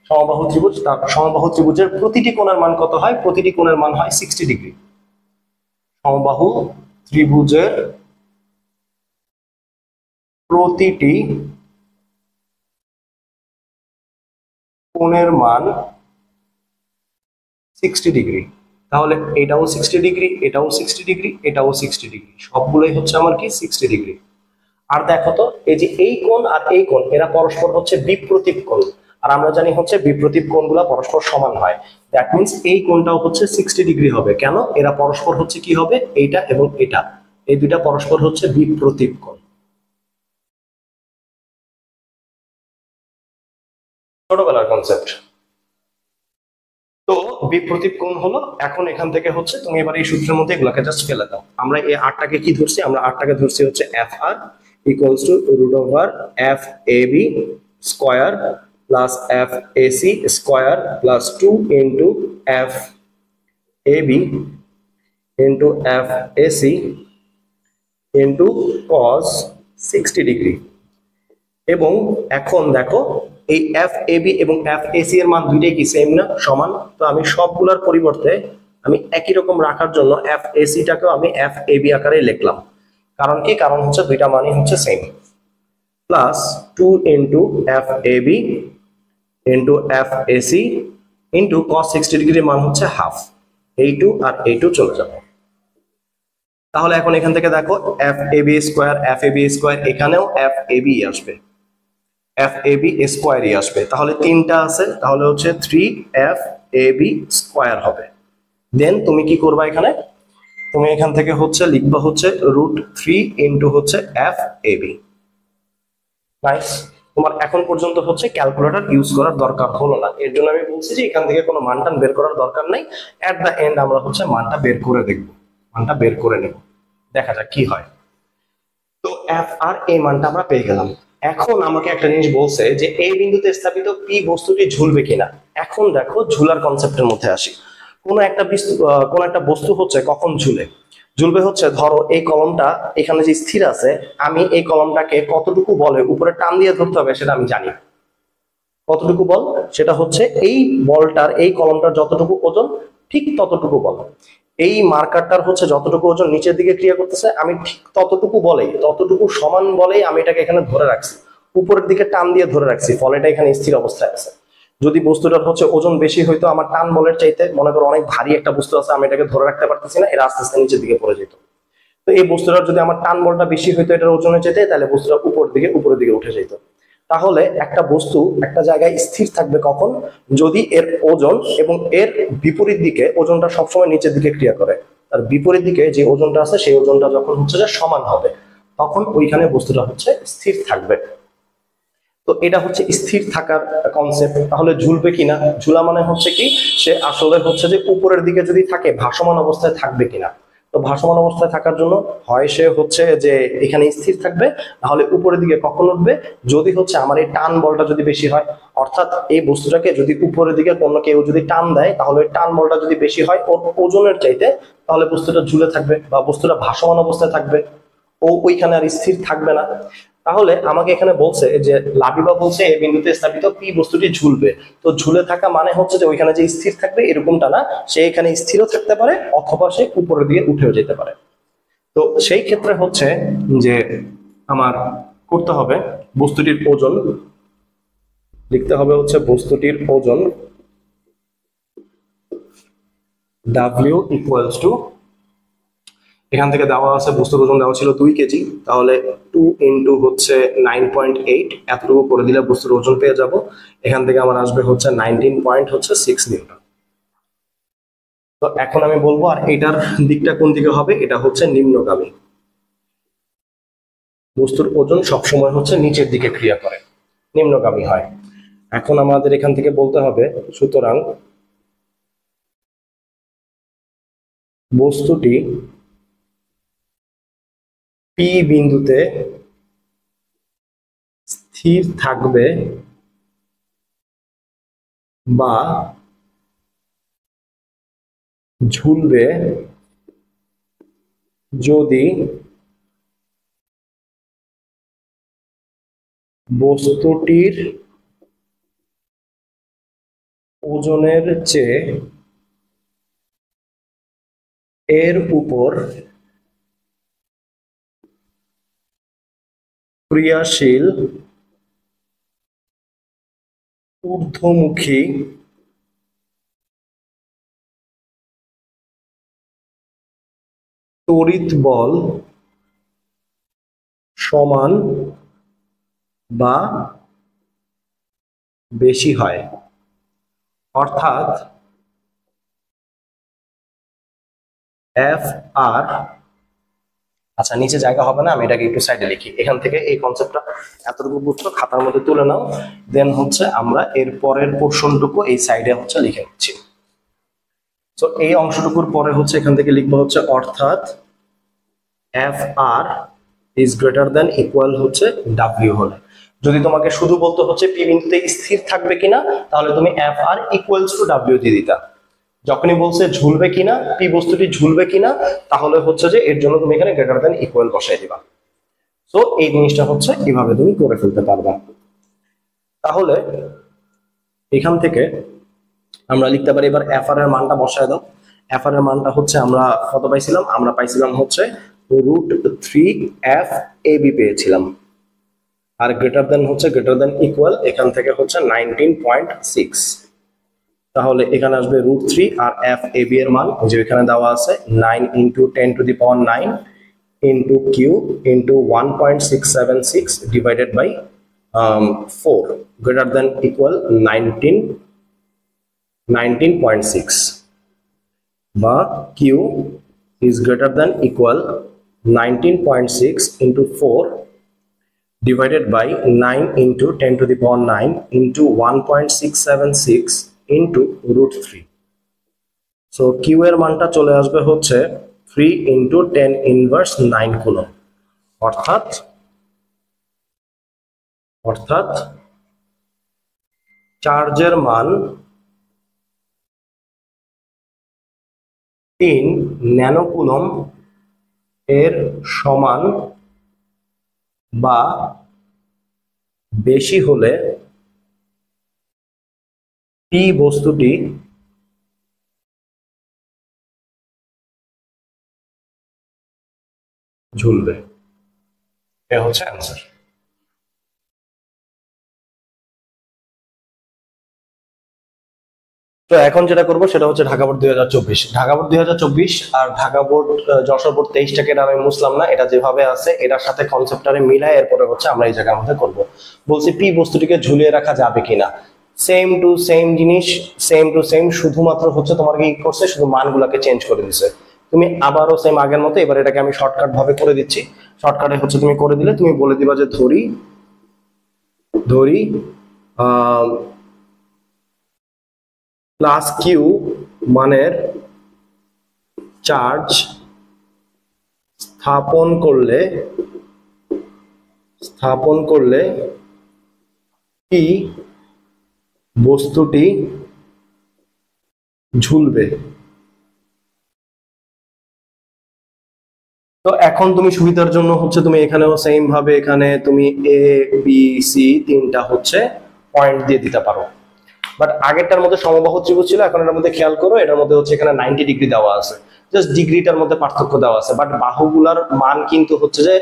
সমবাহু ত্রিভুজ, তার সমবাহু ত্রিভুজের প্রতিটি কোণের মান কত হয়? প্রতিটি কোণের মান হয় 60 ডিগ্রি। সমবাহু ত্রিভুজের প্রতিটি কোণের মান 60 ডিগ্রি। তাহলে এটাও 60 ডিগ্রি, এটাও 60 ডিগ্রি, এটাও 60 ডিগ্রি, সবগুলোই হচ্ছে আমার কি 60 ডিগ্রি। আর দেখো তো, এই যে এই কোণ আর এই কোণ এরা পরস্পর হচ্ছে বিপ্রতীপ কোণ, আর আমরা জানি হচ্ছে বিপ্রতীপ কোণগুলো পরস্পর সমান হয়। দ্যাট মিন্স এই কোণটাও হচ্ছে 60 ডিগ্রি হবে। কেন? এরা পরস্পর হচ্ছে কি হবে, এইটা এবং এটা, এই দুইটা পরস্পর হচ্ছে বিপ্রতীপ কোণ। ছোটবেলার কনসেপ্ট। তো বিপ্রতীপ কোণ হলো, এখন এখান থেকে হচ্ছে তুমি এবার এই সূত্রের মধ্যে এগুলোকে জাস্ট ফেলে দাও। আমরা এই আরটাকে কি ধরছি? আমরা আরটাকে ধরছি হচ্ছে F R equals to root over F A B square plus F A C square plus 2 into F A B into F A C into cos 60 degree. এবং এখন দেখো, এই এফ এ বি এবং এফ এ সি এর মান দুইটাই কি same না, সমান? তো আমি সবগুলোর পরিবর্তে আমি একই রকম রাখার জন্য এফ এ সিটাকেও আমি এফ এ বি আকারে লিখলাম। কারণ কি? কারণ হচ্ছে দুইটা মানই হচ্ছে same. Plus 2 into F A B into F A C into cos 60 ডিগ্রির মান হচ্ছে হাফ। এই টু আর এই টু চলে যাবে। তাহলে এখন এখান থেকে দেখো, F A B square, F A B square, এখানেও এফ এ বি আসবে, এফ এ বি স্কোয়ারই আসবে। তাহলে তিনটা আছে, তাহলে হচ্ছে 3 এফ এ বি স্কোয়ার হবে। দেন তুমি কি করবা? এখানে তুমি এখান থেকে হচ্ছে লিখবা হচ্ছে √3 ইন্টু হচ্ছে এফ এ বি। নাইস। তোমার এখন পর্যন্ত হচ্ছে ক্যালকুলেটর ইউজ করার দরকার হলো না, এর জন্য আমি বলছি যে এখান থেকে কোনো মানটান বের করার দরকার নাই। এট দ্য এন্ড আমরা হচ্ছে মানটা বের করে দেখব, মানটা বের করে নেব, দেখা যাক কি হয়। তো এফ আর এই মানটা আমরা পেয়ে গেলাম। এখন আমাকে একটা জিনিস বলছে যে এই বিন্দুতে স্থাপিত পি বস্তুটি ঝুলবে কিনা। এখন দেখো, ঝুলার কনসেপ্টের মধ্যে আসি। কোন একটা বস্তু হচ্ছে কখন ঝুলে? ঝুলবে হচ্ছে, ধরো এই কলমটা এখানে যে স্থির আছে, আমি এই কলমটাকে কতটুকু বলে উপরে টান দিয়ে ধরতে হবে সেটা আমি জানি। কতটুকু বল? সেটা হচ্ছে এই বলটার, এই কলমটার যতটুকু ওজন ঠিক ততটুকু বল। এই মার্কারটার হচ্ছে যতটুকু ওজন নিচের দিকে ক্রিয়া করতেছে, আমি ঠিক ততটুকু বলেই, ততটুকু সমান বলেই আমি এটাকে এখানে ধরে রাখছি, উপরের দিকে টান দিয়ে ধরে রাখছি, ফলে এটা এখানে স্থির অবস্থায় আছে। যদি বস্তুটার হচ্ছে ওজন বেশি হইতো আমার টান বলের চাইতে, মনে করো অনেক ভারী একটা বস্তু আছে, আমি এটাকে ধরে রাখতে পারতেছি না, এরা আস্তে আস্তে নিচের দিকে পড়ে যেত। তো এই বস্তুটার যদি আমার টান বলটা বেশি হইতো এটার ওজনের চাইতে, তাহলে বস্তুটা উপরের দিকে উঠে যেত। তাহলে একটা বস্তু একটা জায়গায় স্থির থাকবে কখন? যদি এর ওজন এবং এর বিপরীত দিকে ওজনটা সবসময় নিচের দিকে ক্রিয়া করে। তার বিপরীত দিকে যে ওজনটা আছে সেই ওজনটা যখন হচ্ছে যে সমান হবে, তখন ওইখানে বস্তুটা হচ্ছে স্থির থাকবে। তো এটা হচ্ছে স্থির থাকার কনসেপ্ট। তাহলে ঝুলবে কিনা, ঝুলা মানে হচ্ছে কি, সে আসলে হচ্ছে যে উপরের দিকে যদি থাকে ভাসমান অবস্থায় থাকবে কিনা। তো ভাসমান অবস্থায় থাকার জন্য হয় সে হচ্ছে যে এখানে স্থির থাকবে, তাহলে উপরের দিকে কখন উঠবে? যদি হচ্ছে আমার এই টান বলটা যদি বেশি হয়, অর্থাৎ এই বস্তুটাকে যদি উপরের দিকে কোনো কেউ যদি টান দেয়, তাহলে ওই টান বলটা যদি বেশি হয় ওর ওজনের চাইতে, তাহলে বস্তুটা ঝুলে থাকবে বা বস্তুটা ভাসমান অবস্থায় থাকবে, ও ওইখানে আর স্থির থাকবে না। তাহলে আমাকে এখানে বলছে যে লাবিবা বলছে এই বিন্দুতে স্থাপিত পি বস্তুটি ঝুলবে। তো ঝুলে থাকা মানে হচ্ছে যে ওইখানে যে স্থির থাকবে এরকমটা না, সে এখানে স্থিরও থাকতে পারে অথবা সে উপরের দিকে উঠেও যেতে পারে। তো সেই ক্ষেত্রে হচ্ছে যে আমার করতে হবে বস্তুটির ওজন, লিখতে হবে হচ্ছে বস্তুটির ওজন ডাব্লিউ ইকুয়ালস টু, এখান থেকে দেওয়া আছে বস্তুর ওজন দেওয়া ছিল 2 কেজি, তাহলে 2 ইন্টু হচ্ছে 9.8 এতটুকু করে দিলে বস্তুর ওজন পেয়ে যাব। এখান থেকে আমার আসবে হচ্ছে 19.6 নিউটন। তো এখন আমি বলবো আর এটার দিকটা কোন দিকে হবে, এটা হচ্ছে নিম্নগামী। বস্তুর ওজন সবসময় হচ্ছে নিচের দিকে ক্রিয়া করে, নিম্নগামী হয়। এখন আমাদের এখান থেকে বলতে হবে, সুতরাং বস্তুটি পি বিন্দুতে স্থির থাকবে বা ঝুলবে যদি বস্তুটির ওজনের চেয়ে এর উপর ক্রিয়াশীল ঊর্ধ্বমুখী তড়িৎ বল সমান বা বেশি হয়। অর্থাৎ এফ আর, আচ্ছা নিচে জায়গা হবে না, আমি এটাকে একটু সাইডে লিখি। এখান থেকে এই কনসেপ্টটা এতটুকু বুঝছো, খাতার মধ্যে তুলে নাও। দেন হচ্ছে আমরা এর পরের পোর্শনটুকু এই সাইডে হচ্ছে লিখে নিচ্ছি। তো এই অংশটুকুর পরে হচ্ছে এখান থেকে লিখবো হচ্ছে অর্থাৎ F R is greater than equal হচ্ছে ডাব্লিউ হলে। যদি তোমাকে শুধু বলতে হচ্ছে পি বিন্দুতে স্থির থাকবে কিনা, তাহলে তুমি F R equals to W দিয়ে দিতা। যখনই বলছে ঝুলবে কিনা, পি বস্তুটি ঝুলবে কিনা, তাহলে হচ্ছে যে এর জন্য তুমি এখানে গ্রেটার দেন ইকুয়াল বসাই দিবা। তো এই জিনিসটা হচ্ছে কিভাবে তুমি করে ফেলতে পারবা। তাহলে এখান থেকে আমরা লিখতে পারি, এবার এফ আর এর মানটা বসায় দাও। এফ আর এর মানটা হচ্ছে আমরা কত পাইছিলাম, আমরা পাইছিলাম হচ্ছে √3 FAB পেয়েছিলাম। আর গ্রেটার দেন হচ্ছে গ্রেটার দেন ইকুয়াল এখান থেকে হচ্ছে 19.6। তাহলে এখানে আসবে √3 আর FAB এর মান ওই যে এখানে দেওয়া আছে 9 × 10⁹ into Q into 1.676 divided by 4 greater than equal 19.6 বা Q is greater than equal 19.6 into 4 divided by 9 into 10⁹ into 1.676 into √3। So Q এর মানটা চলে আসবে হচ্ছে 3 into 10⁻9 কুলম। অর্থাৎ চার্জের মান 3 ন্যানোকুলম এর সমান বা বেশি হলে পি বস্তুটি ঝুলবে। এ হচ্ছে অ্যান্সার। তো এখন যেটা করবো সেটা হচ্ছে ঢাকা বোর্ড 2024। ঢাকা বোর্ড 2024 আর ঢাকা বোর্ড যশোর বোর্ড 23টাকে আমি মুছলাম না, এটা যেভাবে আছে এটার সাথে কনসেপ্টটারে মিলায় এরপরে হচ্ছে আমরা এই জায়গার মধ্যে করবো। বলছি পি বস্তুটিকে ঝুলিয়ে রাখা যাবে কিনা, সেম টু সেম জিনিস, সেম টু সেম, শুধুমাত্র হচ্ছে তোমার কি করছে, শুধু মানগুলোকে চেঞ্জ করে দিছে। তুমি আবারও সেম আগের মতো, এবার এটাকে আমি শর্টকাট ভাবে করে দিচ্ছি। শর্টকাটে হচ্ছে তুমি করে দিলে তুমি বলে দিবা যে ধরি প্লাস কিউ মানের চার্জ স্থাপন করলে পি বস্তুটি ঝুলবে। তো এখন তুমি সুবিধার জন্য হচ্ছে তুমি এখানেও সেম ভাবে এখানে তুমি এ বি সি তিনটা হচ্ছে পয়েন্ট দিয়ে দিতে পারো। বাট আগেরটার মধ্যে সমবাহু ত্রিভুজ ছিল, এখন এটার মধ্যে খেয়াল করো এটার মধ্যে হচ্ছে এখানে 90 ডিগ্রি দেওয়া আছে, জাস্ট ডিগ্রিটার মধ্যে পার্থক্য দেওয়া আছে। বাট বাহুগুলার মান কিন্তু হচ্ছে যে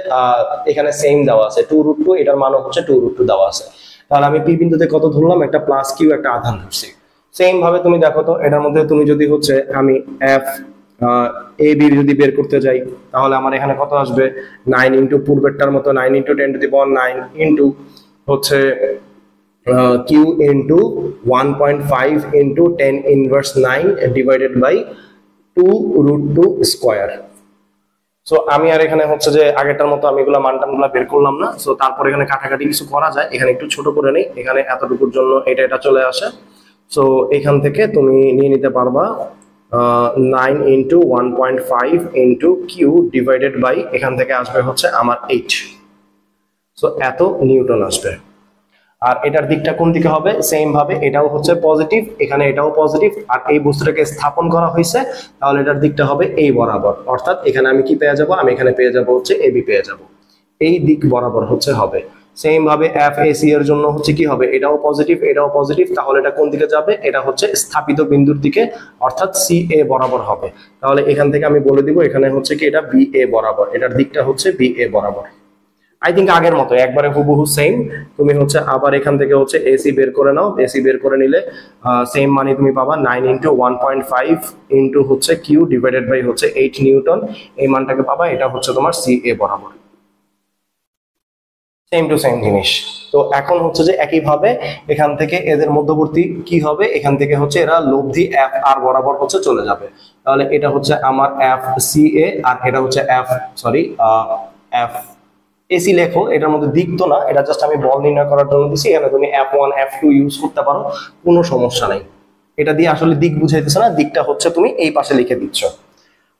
এখানে সেম দেওয়া আছে 2√2, এটার মানও হচ্ছে 2√2 দেওয়া আছে। তাহলে আমি পি বিন্দুতে কত ধরলাম, একটা প্লাস কিউ একটা আধান ধরছি। সেম ভাবে তুমি দেখো তো এটার মধ্যে তুমি যদি হচ্ছে আমি এফ এ বি যদি বের করতে যাই, তাহলে আমার এখানে কত আসবে 9 ইন্টু পূর্বেরটার মতো 9 × 10⁹ ইন্টু হচ্ছে Q into 1.5 into 10⁻9 divided by 2√2 square. So আমি আর এখানে হচ্ছে যে আগেরটার মতো আমি এগুলা মানটানগুলা বের করলাম না। সো তারপর এখানে কাটাকাটি কিছু করা যায়, এখানে একটু ছোট করে নেই, এখানে এতটুকুর জন্য এটা চলে আসে। সো এখান থেকে তুমি নিয়ে নিতে পারবা 9 into 1.5 into Q divided by এখান থেকে আসবে হচ্ছে আমার 8। সো এত নিউটন আসবে। আর এটার দিকটা কোন দিকে হবে, সেম ভাবে এটাও হচ্ছে পজিটিভ, এখানে এটাও পজিটিভ, আর এই বস্তুটাকে স্থাপন করা হয়েছে, তাহলে এটার দিকটা হবে এই বরাবর। অর্থাৎ এখানে আমি কি পেয়ে যাব, আমি এখানে পেয়ে যাব হচ্ছে এবি পেয়ে যাব, এই দিক বরাবর হচ্ছে হবে। সেম ভাবে এফ এসি এর জন্য হচ্ছে কি হবে, এটাও পজিটিভ, তাহলে এটা কোন দিকে যাবে, এটা হচ্ছে স্থাপিত বিন্দুর দিকে অর্থাৎ সি এ বরাবর হবে। তাহলে এখান থেকে আমি বলে দিব এখানে হচ্ছে কি এটা বি এ বরাবর, এটার দিকটা হচ্ছে বি এ বরাবর। আই থিঙ্ক আগের মতো একবারে হুবহু সেম। তুমি হচ্ছে আবার এখান থেকে হচ্ছে এসি বের করে নাও, এসি বের করে নিলে সেম মানে তুমি পাবা 9 ইন্টু 1.5 ইন্টু হচ্ছে কিউ ডিভাইডেড বাই হচ্ছে 8 নিউটন, এই মানটাকে পাবা, এটা হচ্ছে তোমার সি এ বরাবর। সেম টু সেম জিনিস। তো এখন হচ্ছে যে একইভাবে এখান থেকে এদের মধ্যবর্তী কি হবে, এখান থেকে হচ্ছে এরা লব্ধি এফ আর বরাবর হচ্ছে চলে যাবে। তাহলে এটা হচ্ছে আমার এফ সি এ আর এটা হচ্ছে এফ এফ এসি লেখো, এটার মধ্যে দিক তো না, এটা জাস্ট আমি বল নির্ণয় করার জন্য দিছি। এখানে তুমি F1 F2 ইউজ করতে পারো, কোনো সমস্যা নাই। এটা দিয়ে আসলে দিক বুঝাইতেছে না, দিকটা হচ্ছে তুমি এই পাশে লিখে দিচ্ছ,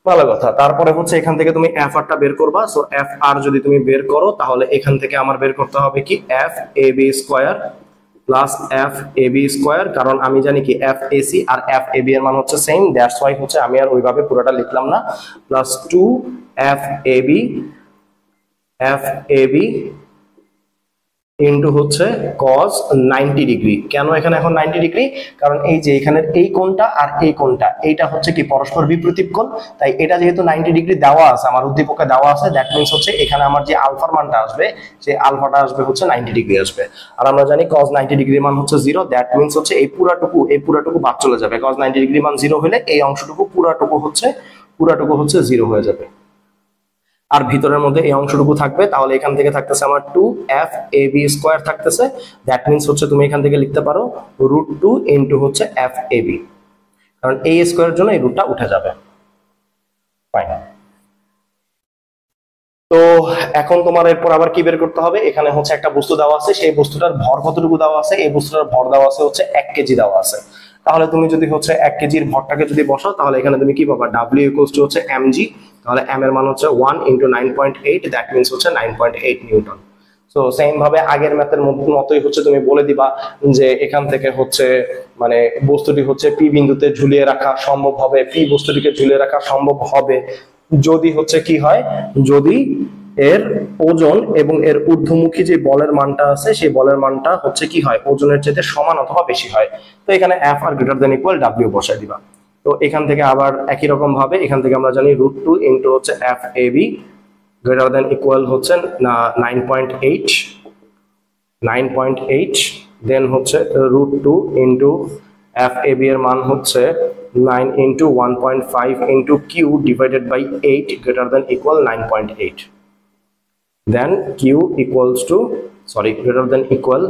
ভালো কথা। তারপরে হচ্ছে এখান থেকে তুমি এফ আরটা বের করবা। সো এফ আর যদি তুমি বের করো তাহলে এখান থেকে আমার বের করতে হবে কি F A B square plus F A B square, কারণ আমি জানি কি এফ এসি আর এফ এ বি এর মান হচ্ছে সেম, দ্যাটস ওয়াই হচ্ছে আমি আর ওইভাবে পুরোটা লিখলাম না, plus 2 F A B into হচ্ছে cos 90 ডিগ্রি। কেন এখানে এখন 90 ডিগ্রি, কারণ এই যে এখানের এই কোণটা আর এই কোণটা এইটা হচ্ছে কি পরস্পর বিপরীত কোণ, তাই এটা যেহেতু 90 ডিগ্রি দেওয়া আছে, আমার উদ্দীপকে দেওয়া আছে, দ্যাট মিন্স হচ্ছে এখানে আমার যে আলফার মানটা আসবে সেই আলফাটা আসবে হচ্ছে 90 ডিগ্রি আসবে। আর আমরা জানি cos 90 ডিগ্রির মান হচ্ছে 0, দ্যাট মিন্স হচ্ছে এই পুরাটুকু বাদ চলে যাবে। cos 90 ডিগ্রি মান 0 হলে এই অংশটুকু পুরাটুকু হচ্ছে 0 হয়ে যাবে, আর ভিতরের মধ্যে এই অংশটুকু থাকবে। তাহলে এখান থেকে থাকতেছে আমার 2 এফ এ বি স্কোয়ার থাকতেছে, দ্যাট মিন্স হচ্ছে তুমি এখান থেকে লিখতে পারো √2 ইন্টু হচ্ছে এফ এ বি, কারণ এই স্কোয়ারের জন্য এই রুটটা উঠে যাবে। ফাইন। তো এখন তোমার এরপর আবার কি বের করতে হবে, এখানে হচ্ছে একটা বস্তু দেওয়া আছে, সেই বস্তুটার ভর কতটুকু দেওয়া আছে, এই বস্তুটার ভর দেওয়া আছে হচ্ছে 1 কেজি দেওয়া আছে। তাহলে তুমি যদি হচ্ছে 1 কেজির ভরটাকে যদি বসাও তাহলে এখানে তুমি কি পাবা, W = হচ্ছে mg, তাহলে m এর মান হচ্ছে 1 ইন্টু 9.8, দ্যাট মিন্স হচ্ছে 9.8 নিউটন। সো সেম ভাবে আগের ম্যাথের মতোই হচ্ছে তুমি বলে দিবা যে এখান থেকে হচ্ছে মানে বস্তুটি হচ্ছে পি বিন্দুতে ঝুলিয়ে রাখা সম্ভব হবে, পি বস্তুটিকে ঝুলিয়ে রাখা সম্ভব হবে যদি হচ্ছে কি হয়, যদি এর ওজন এবং এর ঊর্ধ্বমুখী যে বলের মানটা আছে সেই বলের মানটা হচ্ছে কি হয়, ওজনের চাইতে সমান অথবা বেশি হয়। তো এখানে F R greater than equal W বসাই দিবা। তো এখান থেকে আবার একই রকম ভাবে এখান থেকে আমরা জানি √2 ইন্টু হচ্ছে F A B greater than equal হচ্ছে 9.8, দেন হচ্ছে √2 ইন্টু এফ এ বি এর মান হচ্ছে 9 into 1.5 into Q divided by 8 greater than equal 9.8, then q equals to greater than equal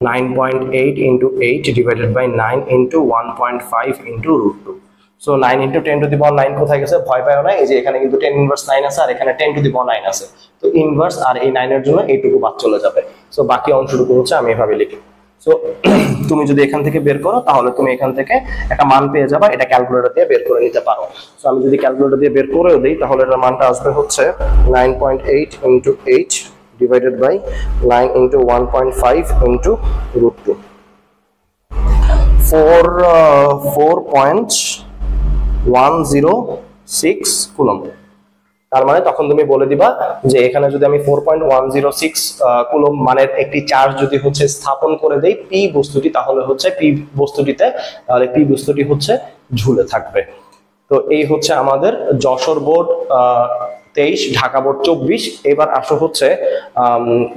9.8 into 8 divided by 9 into 1.5 into √2. So 9 into 10 to the power 9 কোথায় গেছে, ভয় পাও না, এই যে এখানে কিন্তু 10 ইনভার্স 9 আছে আর এখানে 10 to the power 9 আছে, তো ইনভার্স আর এই 9 এর জন্য এইটুকু বাদ চলে যাবে। সো বাকি অংশটুকু হচ্ছে আমি এভাবে লিখি। সো তুমি যদি এখান থেকে বের করো তাহলে তুমি এখান থেকে একটা মান পেয়ে যাবা, এটা ক্যালকুলেটর দিয়ে বের করে নিতে পারো। সো আমি যদি ক্যালকুলেটর দিয়ে বের করেও দেই তাহলে এটার মানটা আসবে হচ্ছে 9.8 into 8 divided by 9 into 1.5 into √2, 4.106 coulomb. তার মানে তখন তুমি বলে দিবা যে এখানে যদি আমি 4.106 কুলম্ব মানের একটি চার্জ যদি হচ্ছে স্থাপন করে দেই পি বস্তুটি, তাহলে হচ্ছে পি বস্তুটি হচ্ছে ঝুলে থাকবে। তো এই হচ্ছে আমাদের যশোর বোর্ড 23, ঢাকা বোর্ড 24। এবার আসো হচ্ছে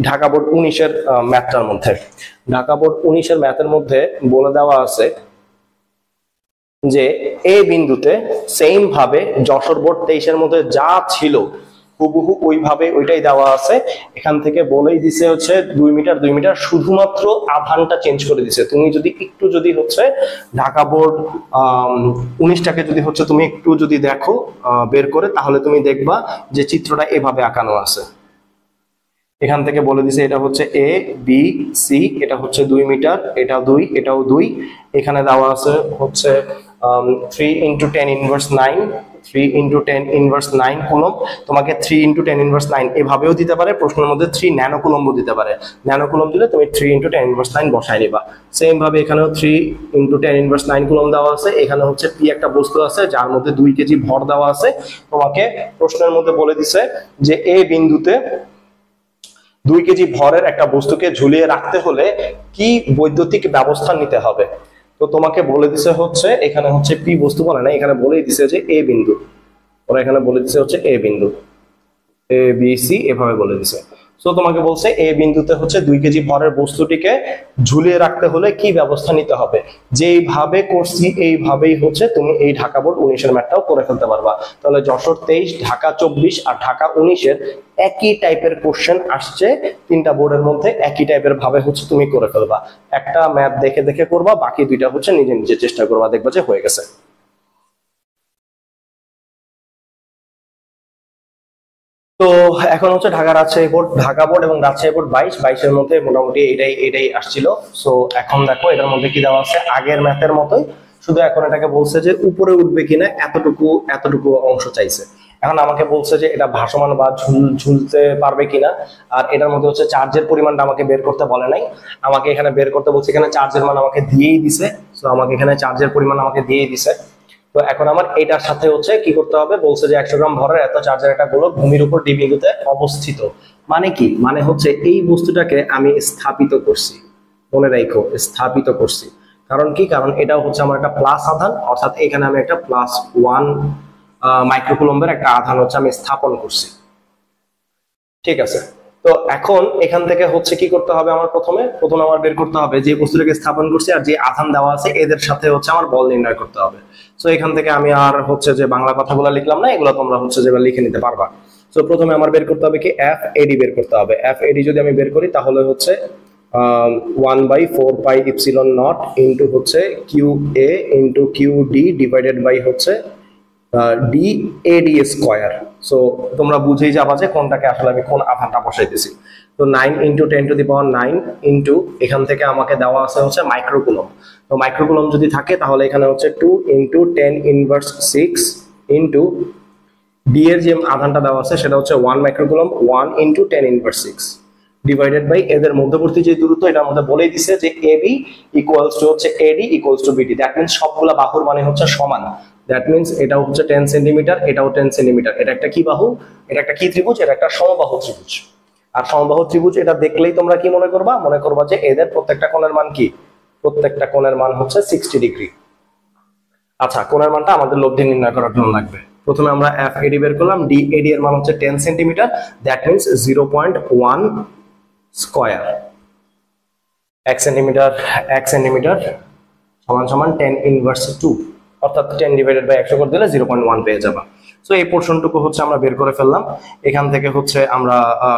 ঢাকা বোর্ড 19 এর ম্যাথটার মধ্যে। ঢাকা বোর্ড 19 এর ম্যাথের মধ্যে বলে দেওয়া আছে যে এ বিন্দুতে সেম ভাবে যশোর বোর্ড 23 এর মধ্যে যা ছিল হুবহু ওইভাবে ওইটাই দেওয়া আছে। এখান থেকে বলেই দিছে হচ্ছে 2 মিটার, শুধুমাত্র আধানটা চেঞ্জ করে দিছে। তুমি যদি একটু যদি হচ্ছে ঢাকা বোর্ড 19টাকে যদি হচ্ছে তুমি একটু যদি দেখো বের করে, তাহলে তুমি দেখবা যে চিত্রটা এভাবে আঁকানো আছে। এখান থেকে বলে দিছে এটা হচ্ছে এ বি সি, এটা হচ্ছে 2 মিটার, এটা 2, এটাও 2। এখানে দেওয়া আছে হচ্ছে 3 into 10 inverse 9, 3 into 10 inverse 9 coulomb. তোমাকে 3 into 10 inverse 9 এভাবেও দিতে পারে, প্রশ্নের মধ্যে 3 ন্যানো কুলম্ব দিতে পারে। ন্যানো কুলম্ব দিলে তুমি 3 into 10 inverse 9 বসাই নিবা। সেম ভাবে এখানেও 3 into 10 inverse 9 কুলম্ব দেওয়া আছে। এখানে হচ্ছে পি একটা বস্তু আছে যার মধ্যে 2 কেজি ভর দেওয়া আছে। তোমাকে প্রশ্নের মধ্যে বলে দিছে যে এ বিন্দুতে 2 কেজি ভরের একটা বস্তুকে ঝুলিয়ে রাখতে হলে কি বৈদ্যুতিক ব্যবস্থা নিতে হবে? তো তোমাকে বলে দিছে হচ্ছে এখানে হচ্ছে পি বস্তু বলে না, এখানে বলেই দিছে যে এ বিন্দু, ওরা এখানে বলে দিছে হচ্ছে এ বিন্দু, এ বি সি এভাবে বলে দিছে। সো তোমাকে বলছে এ বিন্দুতে হচ্ছে 2 কেজি ভরের বস্তুটিকে ঝুলিয়ে রাখতে হলে কি ব্যবস্থা নিতে হবে। যেইভাবে করছি এইভাবেই হচ্ছে তুমি এই ঢাকা বোর্ড 19 এর ম্যাথটাও করে ফেলতে পারবা। তাহলে যশোর 23, ঢাকা 24 আর ঢাকা 19 এর একই টাইপের কোশ্চেন আসছে, তিনটা বোর্ডের মধ্যে একই টাইপের ভাবে হচ্ছে তুমি করে ফেলবা। একটা ম্যাথ দেখে দেখে করবা, বাকি দুইটা হচ্ছে নিজে নিজে চেষ্টা করবা, দেখবা যে হয়ে গেছে। তো এখন হচ্ছে ঢাকা রাজশাহী বোর্ড, ঢাকা বোর্ড এবং রাজশাহী বোর্ড 22 এর মধ্যে মোটামুটি এটাই এটাই আসছিল। সো এখন দেখো এটার মধ্যে কি দেওয়া আছে, আগের ম্যাথের মতোই, শুধু এখন এটাকে বলছে যে উপরে উঠবে কিনা এতটুকু এতটুকু অংশ চাইছে। এখন আমাকে বলছে যে এটা ভাসমান বা ঝুলতে পারবে কিনা, আর এটার মধ্যে হচ্ছে চার্জের পরিমাণটা আমাকে বের করতে বলে নাই, আমাকে এখানে বের করতে বলছে, এখানে চার্জের মান আমাকে দিয়েই দিছে। সো আমাকে এখানে চার্জের পরিমাণ আমাকে দিয়েই দিছে। তো এখন আমার এটার সাথে হচ্ছে কি করতে হবে, বলছে যে 100 গ্রাম ভরের এত চার্জের একটা গোলক ভূমির উপর ডি বিন্দুতে অবস্থিত। মানে কি, মানে হচ্ছে এই বস্তুটাকে আমি স্থাপিত করছি, মনে রাখো স্থাপিত করছি। কারণ কি, কারণ এটা হচ্ছে আমার একটা প্লাস আধান, অর্থাৎ এখানে আমি একটা +1 মাইক্রোকুলম্বের একটা আধান হচ্ছে আমি স্থাপন করছি। ঠিক আছে, তো এখন এখান থেকে হচ্ছে কি করতে হবে, আমার প্রথমে আমার বের করতে হবে যে বস্তুটাকে স্থাপন করছি আর যে আধান দেওয়া আছে এদের সাথে হচ্ছে আমার বল নির্ণয় করতে হবে। সো এখান থেকে আমি আর হচ্ছে যে বাংলা কথাগুলো লিখলাম না, এগুলো তোমরা হচ্ছে যে লিখে নিতে পারবা। সো প্রথমে আমার বের করতে হবে কি, এফ এডি বের করতে হবে। এফ এডি যদি আমি বের করি তাহলে হচ্ছে 1/4πε0 ইন্টু হচ্ছে Q A into Q D divided by হচ্ছে ডি এডি স্কোয়ার। সো তোমরা বুঝেই যাবা যে কোনটাকে আসলে আমি কোন আধানটা বসাইতেছি। তো 9 ইন্টু 10⁹ ইন্টু এখান থেকে আমাকে দেওয়া আছে হচ্ছে মাইক্রোকুলম। তো মাইক্রোকুলম যদি থাকে তাহলে এখানে হচ্ছে 2 ইন্টু 10⁻6 ইন্টু ডি এর যে আধানটা দেওয়া আছে সেটা হচ্ছে 1 মাইক্রোকুলম, 1 ইন্টু 10⁻6 ডিভাইডেড বাই এদের মধ্যবর্তী যে দূরত্ব এটার মধ্যে বলেই দিছে যে এবি ইকুয়ালস টু হচ্ছে AD equals to BD. That means সবগুলা বাহুর মানে হচ্ছে সমান। দ্যাট মিন্স এটা হচ্ছে 10 সেন্টিমিটার, এটাও 10 সেন্টিমিটার। এটা একটা কি বাহু, এটা একটা কি ত্রিভুজ, এটা একটা সমবাহু ত্রিভুজ। আর সমবাহু ত্রিভুজ এটা দেখলেই তোমরা কি মনে করবা, মনে করবা যে এদের প্রত্যেকটা কোণের মান কি, প্রত্যেকটা কোণের মান হচ্ছে 60 ডিগ্রি। আচ্ছা, কোণের মানটা আমাদের লব্ধি নির্ণয় করার জন্য লাগবে। প্রথমে আমরা এফ এডি বের করলাম, ডি এডি এর মান হচ্ছে 10 centimetre, that means 0.1 square. 1 centimetre সমান সমান 10⁻², অর্থাৎ 10 ডিভাইডেড বাই 100 করে দিলে 0.1 পেয়ে যাবা। সো এই পোর্শনটুকু হচ্ছে আমরা বের করে ফেললাম। এখান থেকে হচ্ছে আমরা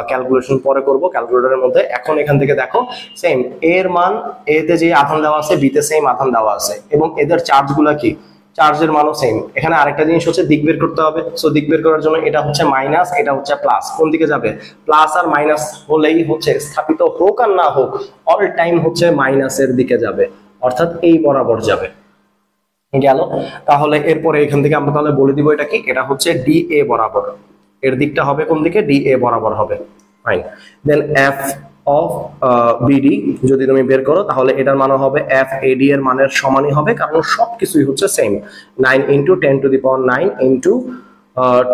ক্যালকুলেশন পরে করব ক্যালকুলেটরের মধ্যে। এখন এখান থেকে দেখো সেম এর মান, এ তে যে আধান দেওয়া আছে বি তে সেম আধান দেওয়া আছে এবং এদের চার্জগুলো কি, চার্জের মানও সেম। এখানে আরেকটা জিনিস হচ্ছে দিক বের করতে হবে। সো দিক বের করার জন্য এটা হচ্ছে মাইনাস, এটা হচ্ছে প্লাস। কোন দিকে যাবে, প্লাস আর মাইনাস হলেই হচ্ছে স্থাপিত হোক আর না হোক অল টাইম হচ্ছে মাইনাসের দিকে যাবে, অর্থাৎ এই বরাবর যাবে। গেল, তাহলে এরপরে এখান থেকে আমরা তাহলে বলে দিব এটা কি, এটা হচ্ছে ডি এ বরাবর, এর দিকটা হবে কোন দিকে, ডি এ বরাবর হবে। Fine, then F of BD যদি তুমি বের করো তাহলে এটার মান হবে এফ এডি এর মানের সমানই হবে, কারণ সবকিছুই হচ্ছে সেম। 9 ইন্টু 10⁹ ইন্টু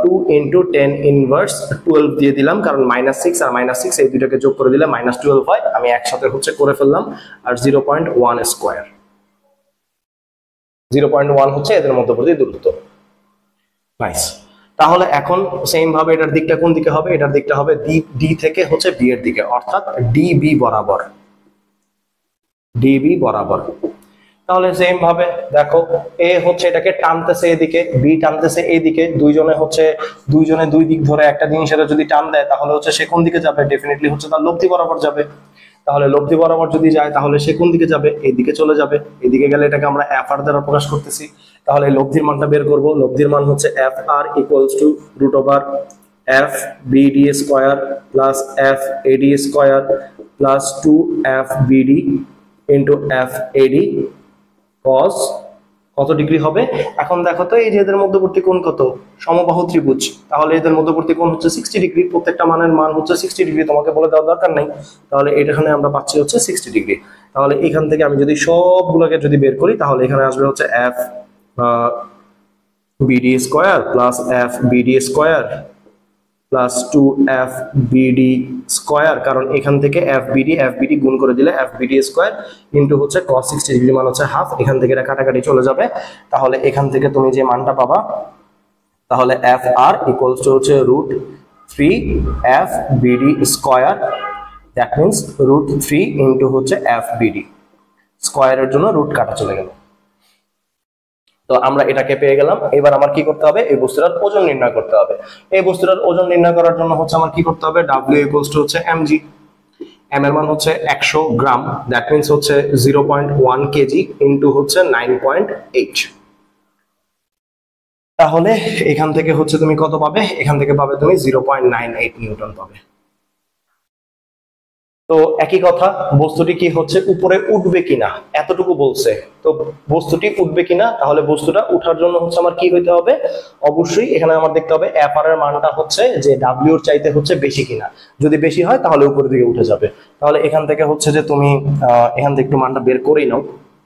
2 ইন্টু 10⁻12 দিয়ে দিলাম, কারণ -6 আর -6 এই দুইটাকে যোগ করে দিলে -12 হয়। আমি একসাথে হচ্ছে করে ফেললাম। আর 0.1 স্কয়ার, 0.1 হচ্ছে এদের মধ্যবর্তী দূরত্ব। নাইস, তাহলে এখন সেম ভাবে এটার দিকটা কোন দিকে হবে, এটার দিকটা হবে ডি থেকে হচ্ছে বি এর দিকে, অর্থাৎ ডিবি বরাবর, ডিবি বরাবর। তাহলে সেম ভাবে দেখো এ হচ্ছে এটাকে টানতেছে এদিকে, বি টানতেছে এইদিকে, দুইজনে দুই দিক ধরে একটা জিনিস এটা যদি টান দেয় তাহলে হচ্ছে সে কোন দিকে যাবে, ডেফিনেটলি হচ্ছে তার লব্ধি বরাবর যাবে। তাহলে লব্ধি বরাবর যদি যায় তাহলে সে কোন দিকে যাবে, এইদিকে চলে যাবে। এদিকে গেলে এটাকে আমরা এফ আর দ্বারা প্রকাশ করতেছি। তাহলে লব্ধির মানটা বের করব। লব্ধির মান হচ্ছে এফ আর ইকুয়ালস টু √এফ BD square plus F AD square plus 2f BD into F AD cos কত ডিগ্রি হবে। এখন দেখো তো এই যে এদের মধ্যবর্তী কোণ কত, সমবাহু ত্রিভুজ, তাহলে এদের মধ্যবর্তী কোণ হচ্ছে 60 ডিগ্রি। প্রত্যেকটা মানের মান হচ্ছে 60 ডিগ্রি, তোমাকে বলে দেওয়ার দরকার নাই। তাহলে এখানে আমরা পাচ্ছি হচ্ছে 60 ডিগ্রি। তাহলে এখান থেকে আমি যদি সবগুলোকে যদি বের করি তাহলে এখানে আসবে হচ্ছে F BD square plus F BD square plus 2FBD square, কারণ এখান থেকে FBD গুণ করে দিলে FBD স্কয়ার ইনটু হচ্ছে cos 60 ডিগ্রি মান হচ্ছে হাফ, এখান থেকে এটা কাটাকাটি চলে যাবে, তাহলে এখান থেকে তুমি যে মানটা পাবা তাহলে FR ইকুয়ালস টু হচ্ছে √3FBD square, that means √3 into হচ্ছে FBD স্কয়ারের জন্য রুট কাটা চলে গেল। তো আমরা এটাকে পেয়ে গেলাম। এবার আমার কি করতে হবে, এই বস্তুটার ওজন নির্ণয় করতে হবে। এই বস্তুটার ওজন নির্ণয় করার জন্য হচ্ছে আমার কি করতে হবে, W ইকুয়ালস টু হচ্ছে mg, m এর মান হচ্ছে 100 গ্রাম, দ্যাট মিন্স হচ্ছে 0.1 কেজি ইনটু হচ্ছে 9.8। তাহলে এখান থেকে হচ্ছে তুমি কত পাবে, এখান থেকে পাবে তুমি 0.98 নিউটন পাবে। তো একই কথা, বস্তুটি কি হচ্ছে উপরে উঠবে কিনা এতটুকু বলছে, তো বস্তুটি উঠবে কিনা, তাহলে বস্তুটা উঠার জন্য হচ্ছে আমার কি হইতে হবে, অবশ্যই এখানে আমার দেখতে হবে FR এর মানটা হচ্ছে যে W এর চাইতে হচ্ছে বেশি কিনা, যদি বেশি হয় তাহলে উপরের দিকে উঠে যাবে। তাহলে এখান থেকে হচ্ছে যে তুমি এখান থেকে একটু মানটা বের করেই নাও,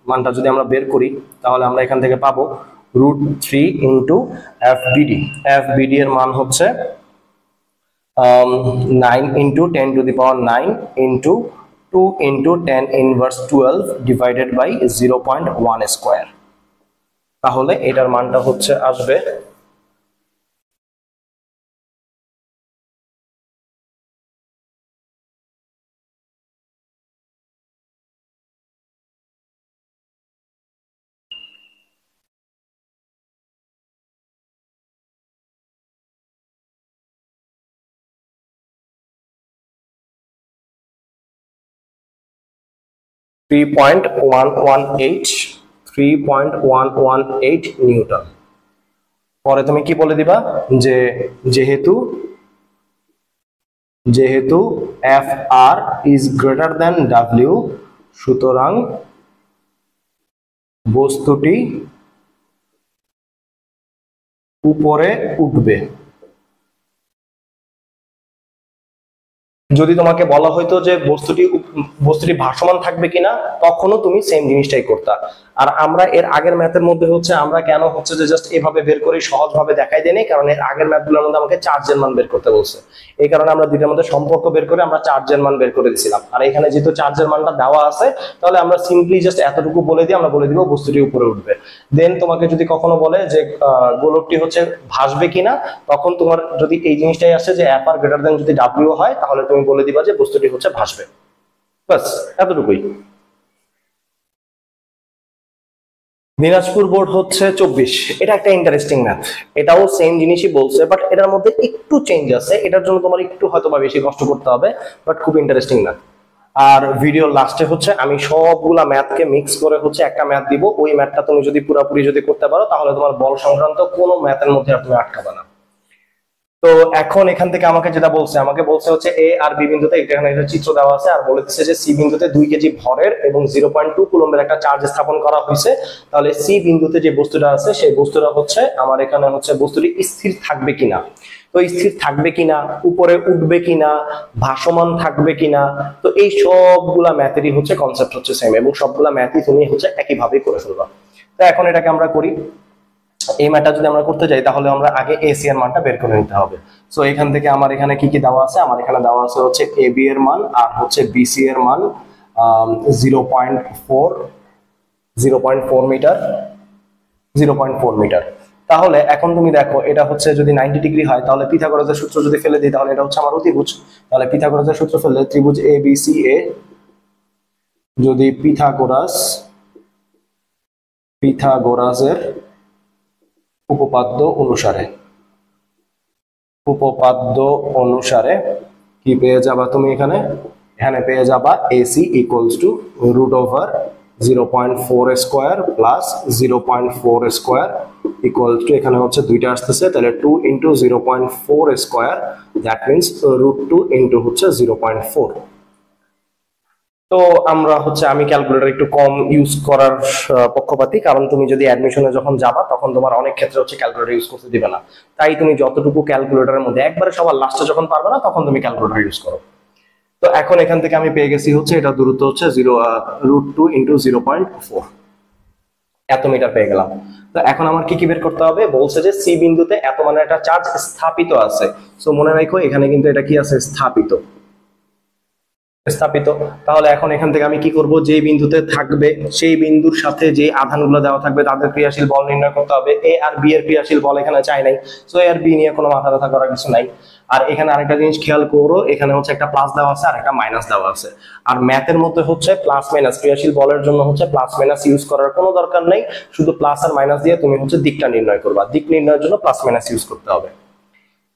মানটা যদি আমরা বের করি তাহলে আমরা এখান থেকে পাবো √3 ইনটু FBD এর মান হচ্ছে 9 into 10 to the power 9 into 2 into 10 inverse 12 divided by 0.1 square, তাহলে এটার মানটা হচ্ছে আসবে 3.118 নিউটন। পরে তুমি কি বলে দিবা যে যেহেতু FR is greater than W, সুতরাং বস্তুটি উপরে উঠবে। যদি তোমাকে বলা হয়তো যে বস্তুটি ভাসমান থাকবে কিনা, তখনও তুমি সেম জিনিসটাই করতা। আর আমরা এর আগের ম্যাথের মধ্যে হচ্ছে আমরা কেন হচ্ছে যে জাস্ট এভাবে বের করে সহজভাবে দেখাই দেয়নি, কারণ এর আগের ম্যাথগুলোর মধ্যে আমাকে চার্জের মান বের করতে বলছে, এই কারণে আমরা দুইটার মধ্যে সম্পর্ক বের করে আমরা চার্জের মান বের করে দিয়েছিলাম। আর এখানে যেহেতু চার্জের মানটা দেওয়া আছে, তাহলে আমরা সিম্পলি জাস্ট এতটুকু বলে দিই, আমরা বলে দিব বস্তুটি উপরে উঠবে। দেন তোমাকে যদি কখনো বলে যে গোলকটি হচ্ছে ভাসবে কিনা, তখন তোমার যদি এই জিনিসটাই আসে যে FR গ্রেটার দেন যদি W হয়, তাহলে তুমি বলে দিবা যে বস্তুটি হচ্ছে ভাসবে। বাস এতটুকুই। দিনাজপুর বোর্ড হচ্ছে 24, এটা একটা ইন্টারেস্টিং ম্যাথ, এটাও সেম জিনিসই বলছে, বাট এটার মধ্যে একটু চেঞ্জ আছে, এটার জন্য তোমার একটু হয়তো বা বেশি কষ্ট করতে হবে, বাট খুব ইন্টারেস্টিং ম্যাথ। আর ভিডিওর লাস্টে হচ্ছে আমি সবগুলা ম্যাথকে মিক্স করে হচ্ছে একটা ম্যাথ দিব, ওই ম্যাথটা তুমি যদি পুরোপুরি যদি করতে পারো, তাহলে তোমার বল সংক্রান্ত কোনো ম্যাথের মধ্যে আর তুমি আটকাবে না। তো এখন এখান থেকে আমাকে যেটা বলছে, আমাকে বলছে হচ্ছে A আর B বিন্দুতে, এখানে একটা চিত্র দেওয়া আছে, আর বলেছে যে C বিন্দুতে 2 কেজি ভরের এবং 0.2 কুলম্বের একটা চার্জ স্থাপন করা হয়েছে। তাহলে C বিন্দুতে যে বস্তুটা আছে সেই বস্তুটা হচ্ছে আমার এখানে হচ্ছে বস্তুটি স্থির থাকবে কিনা। তো স্থির থাকবে কিনা, উপরে উঠবে কিনা, ভাসমান থাকবে কিনা, তো এই সবগুলা ম্যাথেরই হচ্ছে কনসেপ্ট হচ্ছে সেম, এবং সবগুলা ম্যাথই তুমি হচ্ছে একইভাবেই করে ফেলবা। তো এখন এটাকে আমরা করি। এই ম্যাথটা যদি আমরা করতে যাই, তাহলে আমরা আগে AC এর মানটা বের করে নিতে হবে। সো এখান থেকে আমার এখানে কি কি দেওয়া আছে, আমার এখানে দেওয়া আছে হচ্ছে AB এর মান আর হচ্ছে BC এর মান 0.4 মিটার, 0.4 মিটার। তাহলে এখন তুমি দেখো, এটা হচ্ছে যদি 90 ডিগ্রি হয়, তাহলে পিথাগোরাসের সূত্র যদি ফেলে দিই, তাহলে এটা হচ্ছে আমার অতিভুজ। তাহলে পিথাগোরাসের সূত্র ফেললে ত্রিভুজ ABCA যদি পিথাগোরাসের উপপাদ্য অনুসারে কি পেয়ে যাবা তুমি, এখানে পেয়ে যাবা AC equals to √0.4 square plus 0.4 square equals to, এখানে হচ্ছে দুইটা আসতেছে, তাহলে 2 ইন্টু 0.4 স্কয়ার, দ্যাট মিনস √2 ইন্টু হচ্ছে 0.4। তো আমরা হচ্ছে আমি ক্যালকুলেটর একটু কম ইউজ করার পক্ষপাতী, কারণ তুমি যদি অ্যাডমিশনে যখন যাবা, তখন তোমার অনেক ক্ষেত্রে হচ্ছে ক্যালকুলেটর ইউজ করতে দিবে না। তাই তুমি যতটুকু ক্যালকুলেটরের মধ্যে একবারে সবার লাস্টে যখন পারবে না, তখন তুমি ক্যালকুলেটর ইউজ করো। তো এখন এখান থেকে আমি পেয়ে গেছি হচ্ছে এটা দূরত্ব হচ্ছে √2 ইন্টু 0.4, এত মিটার পেয়ে গেলাম। তো এখন আমার কি কি বের করতে হবে, বলছে যে C বিন্দুতে এত মানে একটা চার্জ স্থাপিত আছে। সো মনে রাখো এখানে কিন্তু এটা কি আছে, স্থাপিত। তাহলে এখন এখান থেকে আমি কি করব, যে বিন্দুতে থাকবে সেই বিন্দুর সাথে যে আধানগুলো দেওয়া থাকবে তাদের ক্রিয়াশীল বল নির্ণয় করতে হবে। এ আর বি এর ক্রিয়াশীল বল এখানে চাই নাই, সো এ আর বি নিয়ে কোনো মাথা ব্যথা করার কিছু নাই। আর এখানে আরেকটা জিনিস খেয়াল করো, এখানে হচ্ছে একটা প্লাস দেওয়া আছে আর একটা মাইনাস দেওয়া আছে। আর ম্যাথের মধ্যে হচ্ছে প্লাস মাইনাস, ক্রিয়াশীল বলের জন্য হচ্ছে প্লাস মাইনাস ইউজ করার কোনো দরকার নেই, শুধু প্লাস আর মাইনাস দিয়ে তুমি হচ্ছে দিকটা নির্ণয় করবা। দিক নির্ণয়ের জন্য প্লাস মাইনাস ইউজ করতে হবে।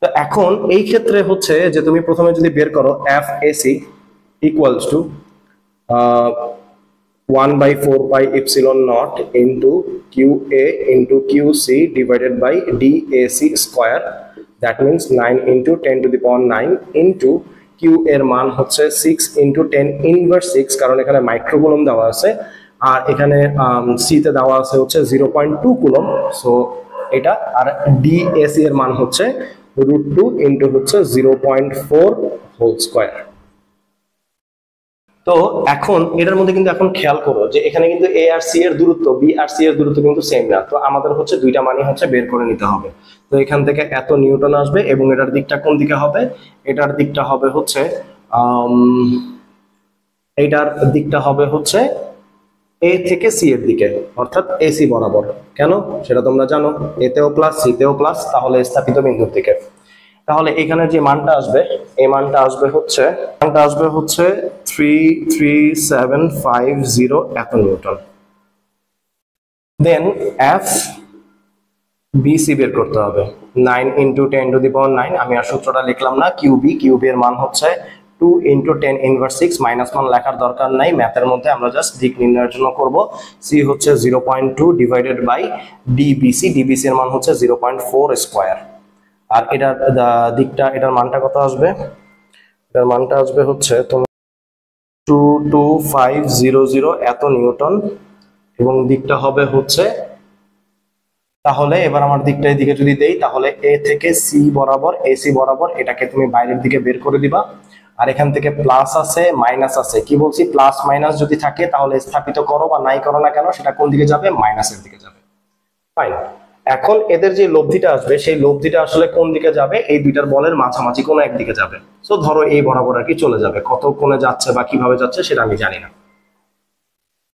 তো এখন এই ক্ষেত্রে হচ্ছে যে তুমি প্রথমে যদি বের করো F AC equals to 1 by 4 pi epsilon naught into QA into QC divided by DAC square, that means 9 into 10 to the power 9 into Q এর মান হচ্ছে 6 into 10 inverse 6, কারণ এখানে মাইক্রোকুলম দেওয়া আছে আর এখানে C তে দেওয়া আছে হচ্ছে 0.2 কুলম, সো এটা। আর DAC এর মান হচ্ছে √2 into হচ্ছে 0.4 হোল স্কয়ার। তো এখন এটার মধ্যে কিন্তু এখন খেয়াল করো যে এখানে কিন্তু এ আর সি এর দূরত্ব, বি আর সি এর দূরত্ব কিন্তু সেম না। তো আমাদের হচ্ছে দুইটা মানই হচ্ছে বের করে নিতে হবে। তো এখান থেকে এত নিউটন আসবে এবং এটার দিকটা কোন দিকে হবে, এটার দিকটা হবে হচ্ছে এইটার দিকটা হবে হচ্ছে এ থেকে সি এর দিকে, অর্থাৎ এসি বরাবর। কেন সেটা তোমরা জানো, এতেও প্লাস সিতেও প্লাস, তাহলে স্থাপিত বিন্দুর দিকে। তাহলে এখানে যে মানটা আসবে, এই মানটা আসবে হচ্ছে 33750 এত নিউটন। দেন এফ বিসি বের করতে হবে, 9 into 10 to the power 9, আমি আর সূত্রটা লিখলাম না। কিউবি এর মান হচ্ছে 2 into 10 inverse 6, মাইনাস মান লেখার দরকার নাই, ম্যাথের মধ্যে আমরা জাস্ট দিক নির্ণয়ের জন্য করব। সি হচ্ছে 0.2 ডিভাইডেড বাই ডিবিসি এর মান হচ্ছে 0.4 স্কয়ার। আর এটার দিকটা, এটার মানটা কত আসবে, এটার মানটা আসবে হচ্ছে তোমার 22500 এত নিউটন এবং দিকটা হবে হচ্ছে, তাহলে এবার আমার দিকটা এদিকে যদি দেই তাহলে এ থেকে সি বরাবর, এসি বরাবর এটাকে তুমি বাইরের দিকে বের করে দিবা। আর এখান থেকে প্লাস আছে মাইনাস আছে, কি বলছি, প্লাস মাইনাস যদি থাকে তাহলে স্থাপিত করো বা নাই করো না কেন সেটা কোন দিকে যাবে, মাইনাসের দিকে যাবে। ফাইন। এখন এদের যে লব্ধিটা আসবে সেই লব্ধিটা আসলে কোন দিকে যাবে, এই দুইটার বলের মাঝামাঝি কোনো একদিকে যাবে। সো ধরো এই বরাবর আর কি চলে যাবে, কত কোণে যাচ্ছে বা কিভাবে যাচ্ছে সেটা আমি জানি না।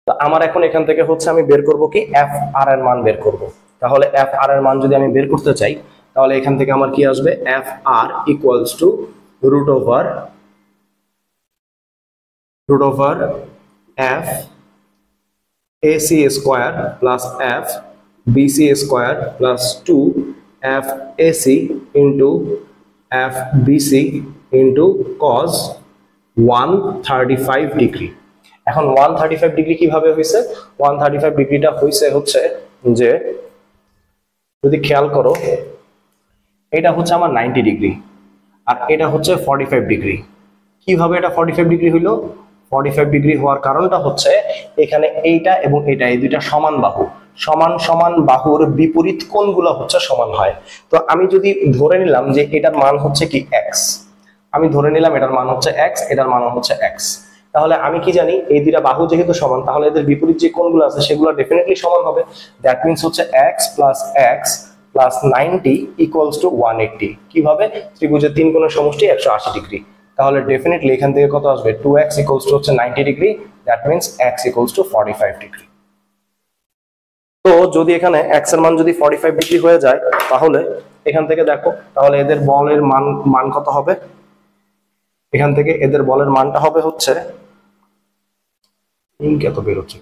তো আমার এখন এখান থেকে হচ্ছে আমি বের করব কি, এফ আর এর মান বের করব। তাহলে এফ আর এর মান যদি আমি বের করতে চাই তাহলে এখান থেকে আমার কি আসবে, F R equals to root over F AC square plus F BC square plus 2 F AC into F BC into cos 135 degree. এখন 135 ডিগ্রি কিভাবে হয়েছে, 135 ডিগ্রিটা হয়েছে হচ্ছে যে, যদি খেয়াল করো এটা হচ্ছে আমার 90 ডিগ্রি আর এটা হচ্ছে 45 ডিগ্রি। কিভাবে এটা 45 ডিগ্রি হইলো, 45 ডিগ্রি হওয়ার কারণটা হচ্ছে এখানে এইটা এবং এটা, এই দুইটা সমান বাহু, সমান বাহুর বিপরীত কোণগুলো হচ্ছে সমান হয়। তো আমি যদি ধরে নিলাম যে এটার মান হচ্ছে কি এক্স, আমি ধরে নিলাম এটার মান হচ্ছে এক্স, এটার মান হচ্ছে এক্স, তাহলে আমি কি জানি এই দুইটা বাহু যেহেতু সমান তাহলে এদের বিপরীত যে কোণগুলো আছে সেগুলো ডেফিনেটলি সমান হবে। দ্যাট মিন্স হচ্ছে এক্স প্লাস 90 ইকুয়ালস টু 180। কিভাবে, ত্রিভুজের তিন কোণের সমষ্টি 180 ডিগ্রি। তাহলে ডেফিনেটলি এখান থেকে কত আসবে, 2x ইকুয়ালস টু হচ্ছে 90 degree, that means x equals to 45 degree. তো যদি এখানে x এর মান যদি 45 ডিগ্রি হয়ে যায় তাহলে এখান থেকে দেখো, তাহলে এদের বলের মান কত হবে, এখান থেকে এদের বলের মানটা হবে হচ্ছে, কত বের হচ্ছে,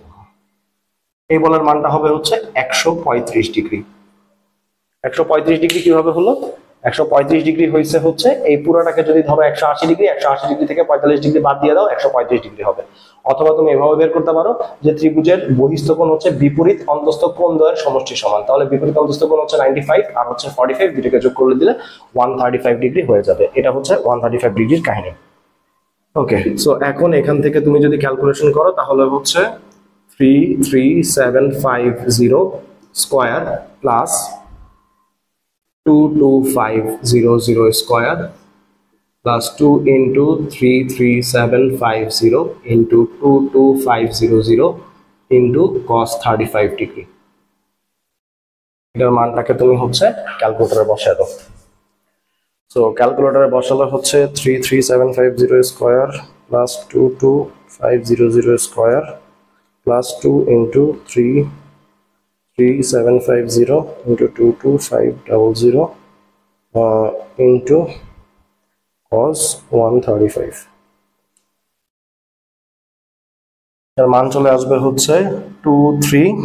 এই বলের মানটা হবে হচ্ছে 135 ডিগ্রি। 135 ডিগ্রি কিভাবে হলো, 135 ডিগ্রি হয়েছে হচ্ছে এই পুরোটাকে যদি ধরো 180 ডিগ্রি, 180 ডিগ্রি থেকে 45 ডিগ্রি বাদ দিয়ে দাও, 135 ডিগ্রি হবে। অথবা তুমি এভাবে বের করতে পারো যে ত্রিভুজের বহিস্থ কোণ হচ্ছে বিপরীত অন্তস্থ কোণ দ্বয়ের সমষ্টি সমান, তাহলে বিপরীত অন্তস্থ কোণ হচ্ছে 95 আর হচ্ছে 45, দুটোকে যোগ করে দিলে 135 ডিগ্রি হয়ে যাবে। এটা হচ্ছে 135 ডিগ্রির কাহিনী। ওকে, সো এখন এখান থেকে তুমি যদি ক্যালকুলেশন করো তাহলে হচ্ছে 33750 square plus 22500 square plus 2 into 33750 into 22500 into cos 35 degree. এটার মানটাকে তুমি হচ্ছে ক্যালকুলেটরে বসায় দাও। সো ক্যালকুলেটরে বসালে হচ্ছে 33750 square plus 22500 square plus 2 into 33750 into 22500 into cos 135, এর মান চলে আসবে হচ্ছে 23,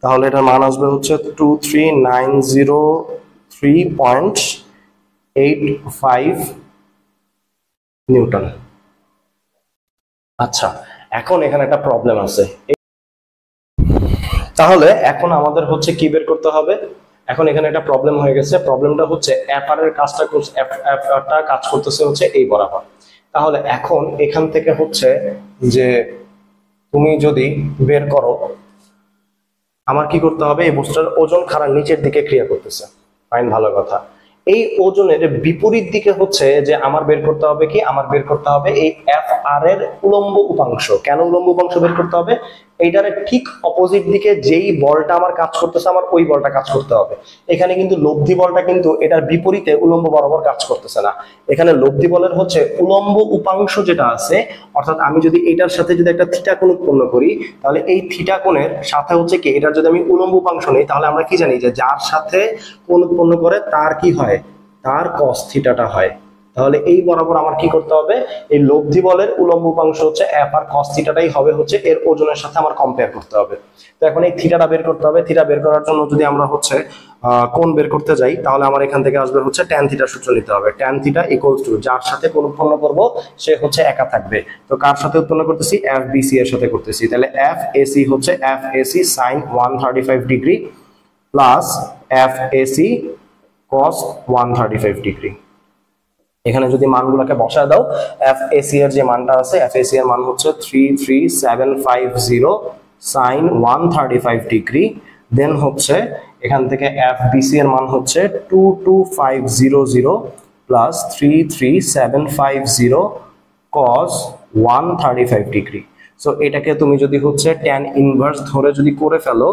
তাহলে এটার মান আসবে হচ্ছে 23903.85 নিউটন। আচ্ছা, এখন এখানে একটা প্রবলেম আছে, তাহলে এখন আমাদের হচ্ছে কি বের করতে হবে। এখন এখানে একটা প্রবলেম হয়ে গেছে, প্রবলেমটা হচ্ছে এফআর এর কাজটা এফআরটা কাজ করতেছে হচ্ছে এই বরাবর। তাহলে এখন এখান থেকে হচ্ছে যে তুমি যদি বের করো, আমার কি করতে হবে, এই বস্তুটার ওজন খাড়ার নিচের দিকে ক্রিয়া করতেছে, ফাইন, ভালো কথা। এই ওজনের বিপরীত দিকে হচ্ছে যে আমার বের করতে হবে কি, আমার বের করতে হবে এই এফ আর এর উলম্ব উপাংশ। কেন উলম্ব উপাংশ বের করতে হবে? এইটার ঠিক অপোজিট দিকে যেই বলটা আমার কাজ করতেছে, আমার ওই বলটা কাজ করতে হবে। এখানে কিন্তু লব্ধি বলটা কিন্তু এটার বিপরীতে উলম্ব বরাবর কাজ করতেছে না, এখানে লব্ধি বলের হচ্ছে উলম্ব উপাংশ যেটা আছে, অর্থাৎ আমি যদি এটার সাথে যদি একটা থিটা কোণ উৎপন্ন করি, তাহলে এই থিটা কোণের সাথে হচ্ছে কি, এটার যদি আমি উলম্ব উপাংশ নেই, তাহলে আমরা কি জানি যে যার সাথে কোণ উৎপন্ন করে তার কি হয়, তার cos থিটাটা হয়। তাহলে এই বরাবর আমার কি করতে হবে, এই লব্ধি বলের উলম্ব উপাংশ হচ্ছে এফ আর cos থিটাটাই হবে হচ্ছে এর ওজনের সাথে আমার কম্পেয়ার করতে হবে। তো এখন এই থিটাটা বের করতে হবে, থিটা বের করার জন্য যদি আমরা হচ্ছে কোণ বের করতে যাই, তাহলে আমার এখান থেকে আসবে হচ্ছে tan থিটার সূত্র নিতে হবে। tan থিটা ইকুয়ালস টু যার সাথে কোণ উৎপন্ন করব সে হচ্ছে একা থাকবে, তো কার সাথে উৎপন্ন করতেছি, এফ বিসি এর সাথে করতেছি, তাহলে এফ এসি হচ্ছে F AC sin 135 degree plus F AC cos 135 degree. এখানে যদি মানগুলোকে বসায় দাও, এফ এসি এর যে মানটা আছে, এফ এসি এর মান হচ্ছে 33750 sin 135 ডিগ্রি, দেন হচ্ছে এখান থেকে এফ বিসি এর মান হচ্ছে 22500 প্লাস 33750 cos 135 ডিগ্রি। সো এটাকে তুমি যদি হচ্ছে tan ইনভার্স ধরে যদি করে ফেলো,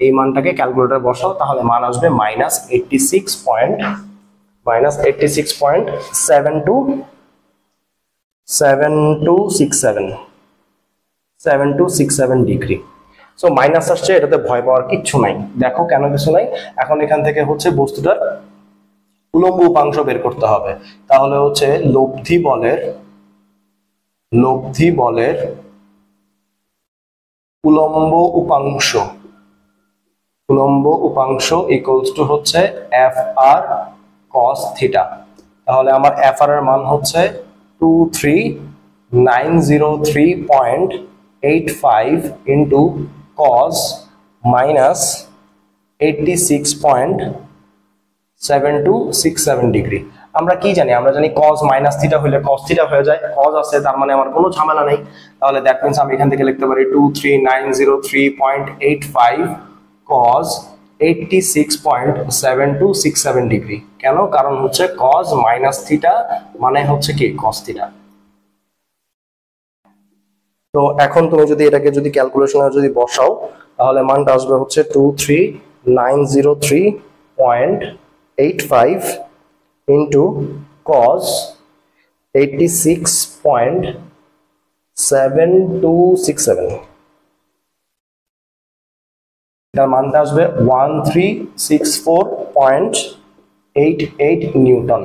এই মানটাকে ক্যালকুলেটর বসাও, তাহলে মান আসবে -86.7267 ডিগ্রি। সো মাইনাস আসছে, এটাতে ভয় পাওয়ার কিচ্ছু নাই, দেখো কেন কিছু নাই। এখন এখান থেকে হচ্ছে বস্তুটার উলম্ব উপাংশ বের করতে হবে, তাহলে হচ্ছে লব্ধি বলের উলম্ব উপাংশ ইকুয়ালস টু হচ্ছে এফ আর cos থিটা। তাহলে আমার এফ আর এর মান হচ্ছে 23903.85 ইন্টু cos -86.7267 ডিগ্রি। আমরা কি জানি, আমরা জানি cos মাইনাস থিটা হলে cos থিটা হয়ে যায়, cos আছে তার মানে আমার কোনো ঝামেলা নেই। তাহলে দ্যাট মিন্স আমি এখান থেকে লিখতে পারি 23903.85 cos 86.7267 ডিগ্রি। কেন? কারণ হচ্ছে cos মাইনাস থিটা মানে হচ্ছে কি cos থিটা। তো এখন তুমি যদি এটাকে যদি ক্যালকুলেশনে যদি বসাও, তাহলে মানটা আসবে হচ্ছে 23903.85 ইন্টু cos 86.7267, এটার মানটা আসবে 1364.88 নিউটন।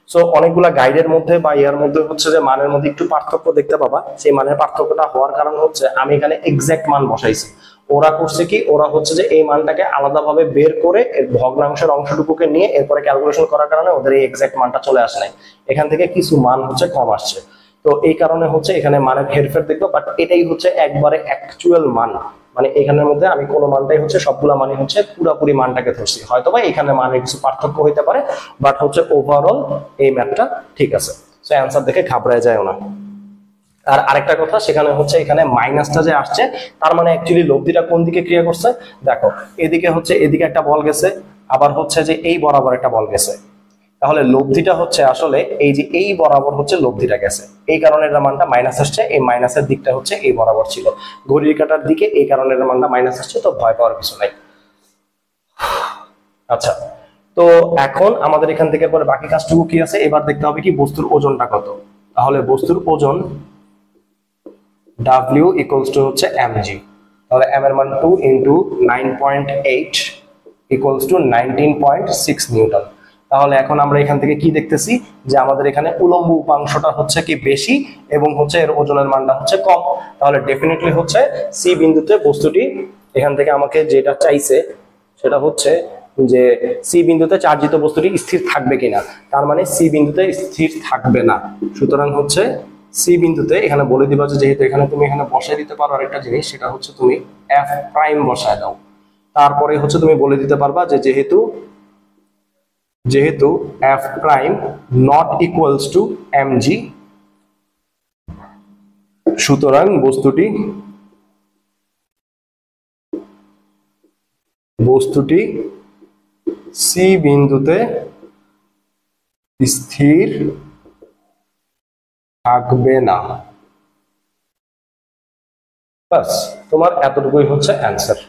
সো অনেকগুলা গাইডের মধ্যে বা ইয়ার মধ্যে হচ্ছে যে মানের মধ্যে একটু পার্থক্য দেখতে পাবা, সেই মানের পার্থক্যটা হওয়ার কারণ হচ্ছে আমি এখানে এক্সাক্ট মান বসাইছি, ওরা করছে কি, ওরা হচ্ছে যে এই মানটাকে আলাদাভাবে বের করে এর ভগ্নাংশের অংশটুকুকে নিয়ে এরপরে ক্যালকুলেশন করার কারণে ওদের এই এক্সাক্ট মানটা চলে আসে নাই, এখান থেকে কিছু মান হচ্ছে কম আসছে। তো এই কারণে হচ্ছে এখানে মানের হেরফের দেখবো, বাট এটাই হচ্ছে একবারে অ্যাকচুয়াল মান, মানে এখানের মধ্যে আমি কোনো মানটাই হচ্ছে সবগুলা মানে হচ্ছে পুরোপুরি মানটাকে ধরছি, হয়তোবা এখানে মানে কিছু পার্থক্য হইতে পারে, বাট হচ্ছে ওভারঅল এই ম্যাথটা ঠিক আছে। সো অ্যান্সার দেখে ঘাবড়ায় যায় না। আর আরেকটা কথা, সেখানে হচ্ছে এখানে মাইনাসটা যে আসছে তার মানে অ্যাকচুয়ালি লব্ধিটা কোন দিকে ক্রিয়া করছে, দেখো এদিকে হচ্ছে এদিকে একটা বল গেছে, আবার হচ্ছে যে এই বরাবর একটা বল গেছে, তাহলে লব্ধিটা হচ্ছে আসলে এই যে এই বরাবর হচ্ছে লব্ধিটা গেছে, এই কারণে এর মানটা মাইনাস আসছে, এই মাইনাসের দিকটা হচ্ছে এই বরাবর ছিল, ঘড়ির কাঁটার দিকে, এই কারণে এর মানটা মাইনাস আসছে, তো ভয় পাওয়ার কিছু নাই। আচ্ছা, তো এখন আমাদের এখান থেকে পরে বাকি কাজটুকু কি আছে, এবার দেখতে হবে কি বস্তুর ওজনটা কত। তাহলে বস্তুর ওজন W ইকুয়ালস টু হচ্ছে mg। তাহলে m এর মান 2 ইনটু 9.8 ইকুয়ালস টু 19.6 নিউটন। তাহলে এখন আমরা এখান থেকে কি দেখতেছি যে আমাদের এখানে উলম্ব উপাংশটা হচ্ছে কি বেশি এবং হচ্ছে এর ওজনের মানটা হচ্ছে কম। তাহলে ডেফিনেটলি হচ্ছে সি বিন্দুতে বস্তুটি এখান থেকে আমাকে যেটা চাইছে সেটা হচ্ছে যে সি বিন্দুতে চার্জিত বস্তুটি স্থির থাকবে কিনা। তার মানে সি বিন্দুতে স্থির থাকবে না। সুতরাং হচ্ছে সি বিন্দুতে এখানে বলে দিবা যে যেহেতু এখানে তুমি এখানে বসায় দিতে পারো আরেকটা জিনিস, সেটা হচ্ছে তুমি এফ প্রাইম বসায় দাও। তারপরে হচ্ছে তুমি বলে দিতে পারবা যে যেহেতু F prime not equals to MG, সুতরাং বস্তুটি সি বিন্দুতে স্থির থাকবে না। বাস, তোমার এতটুকুই হচ্ছে অ্যান্সার।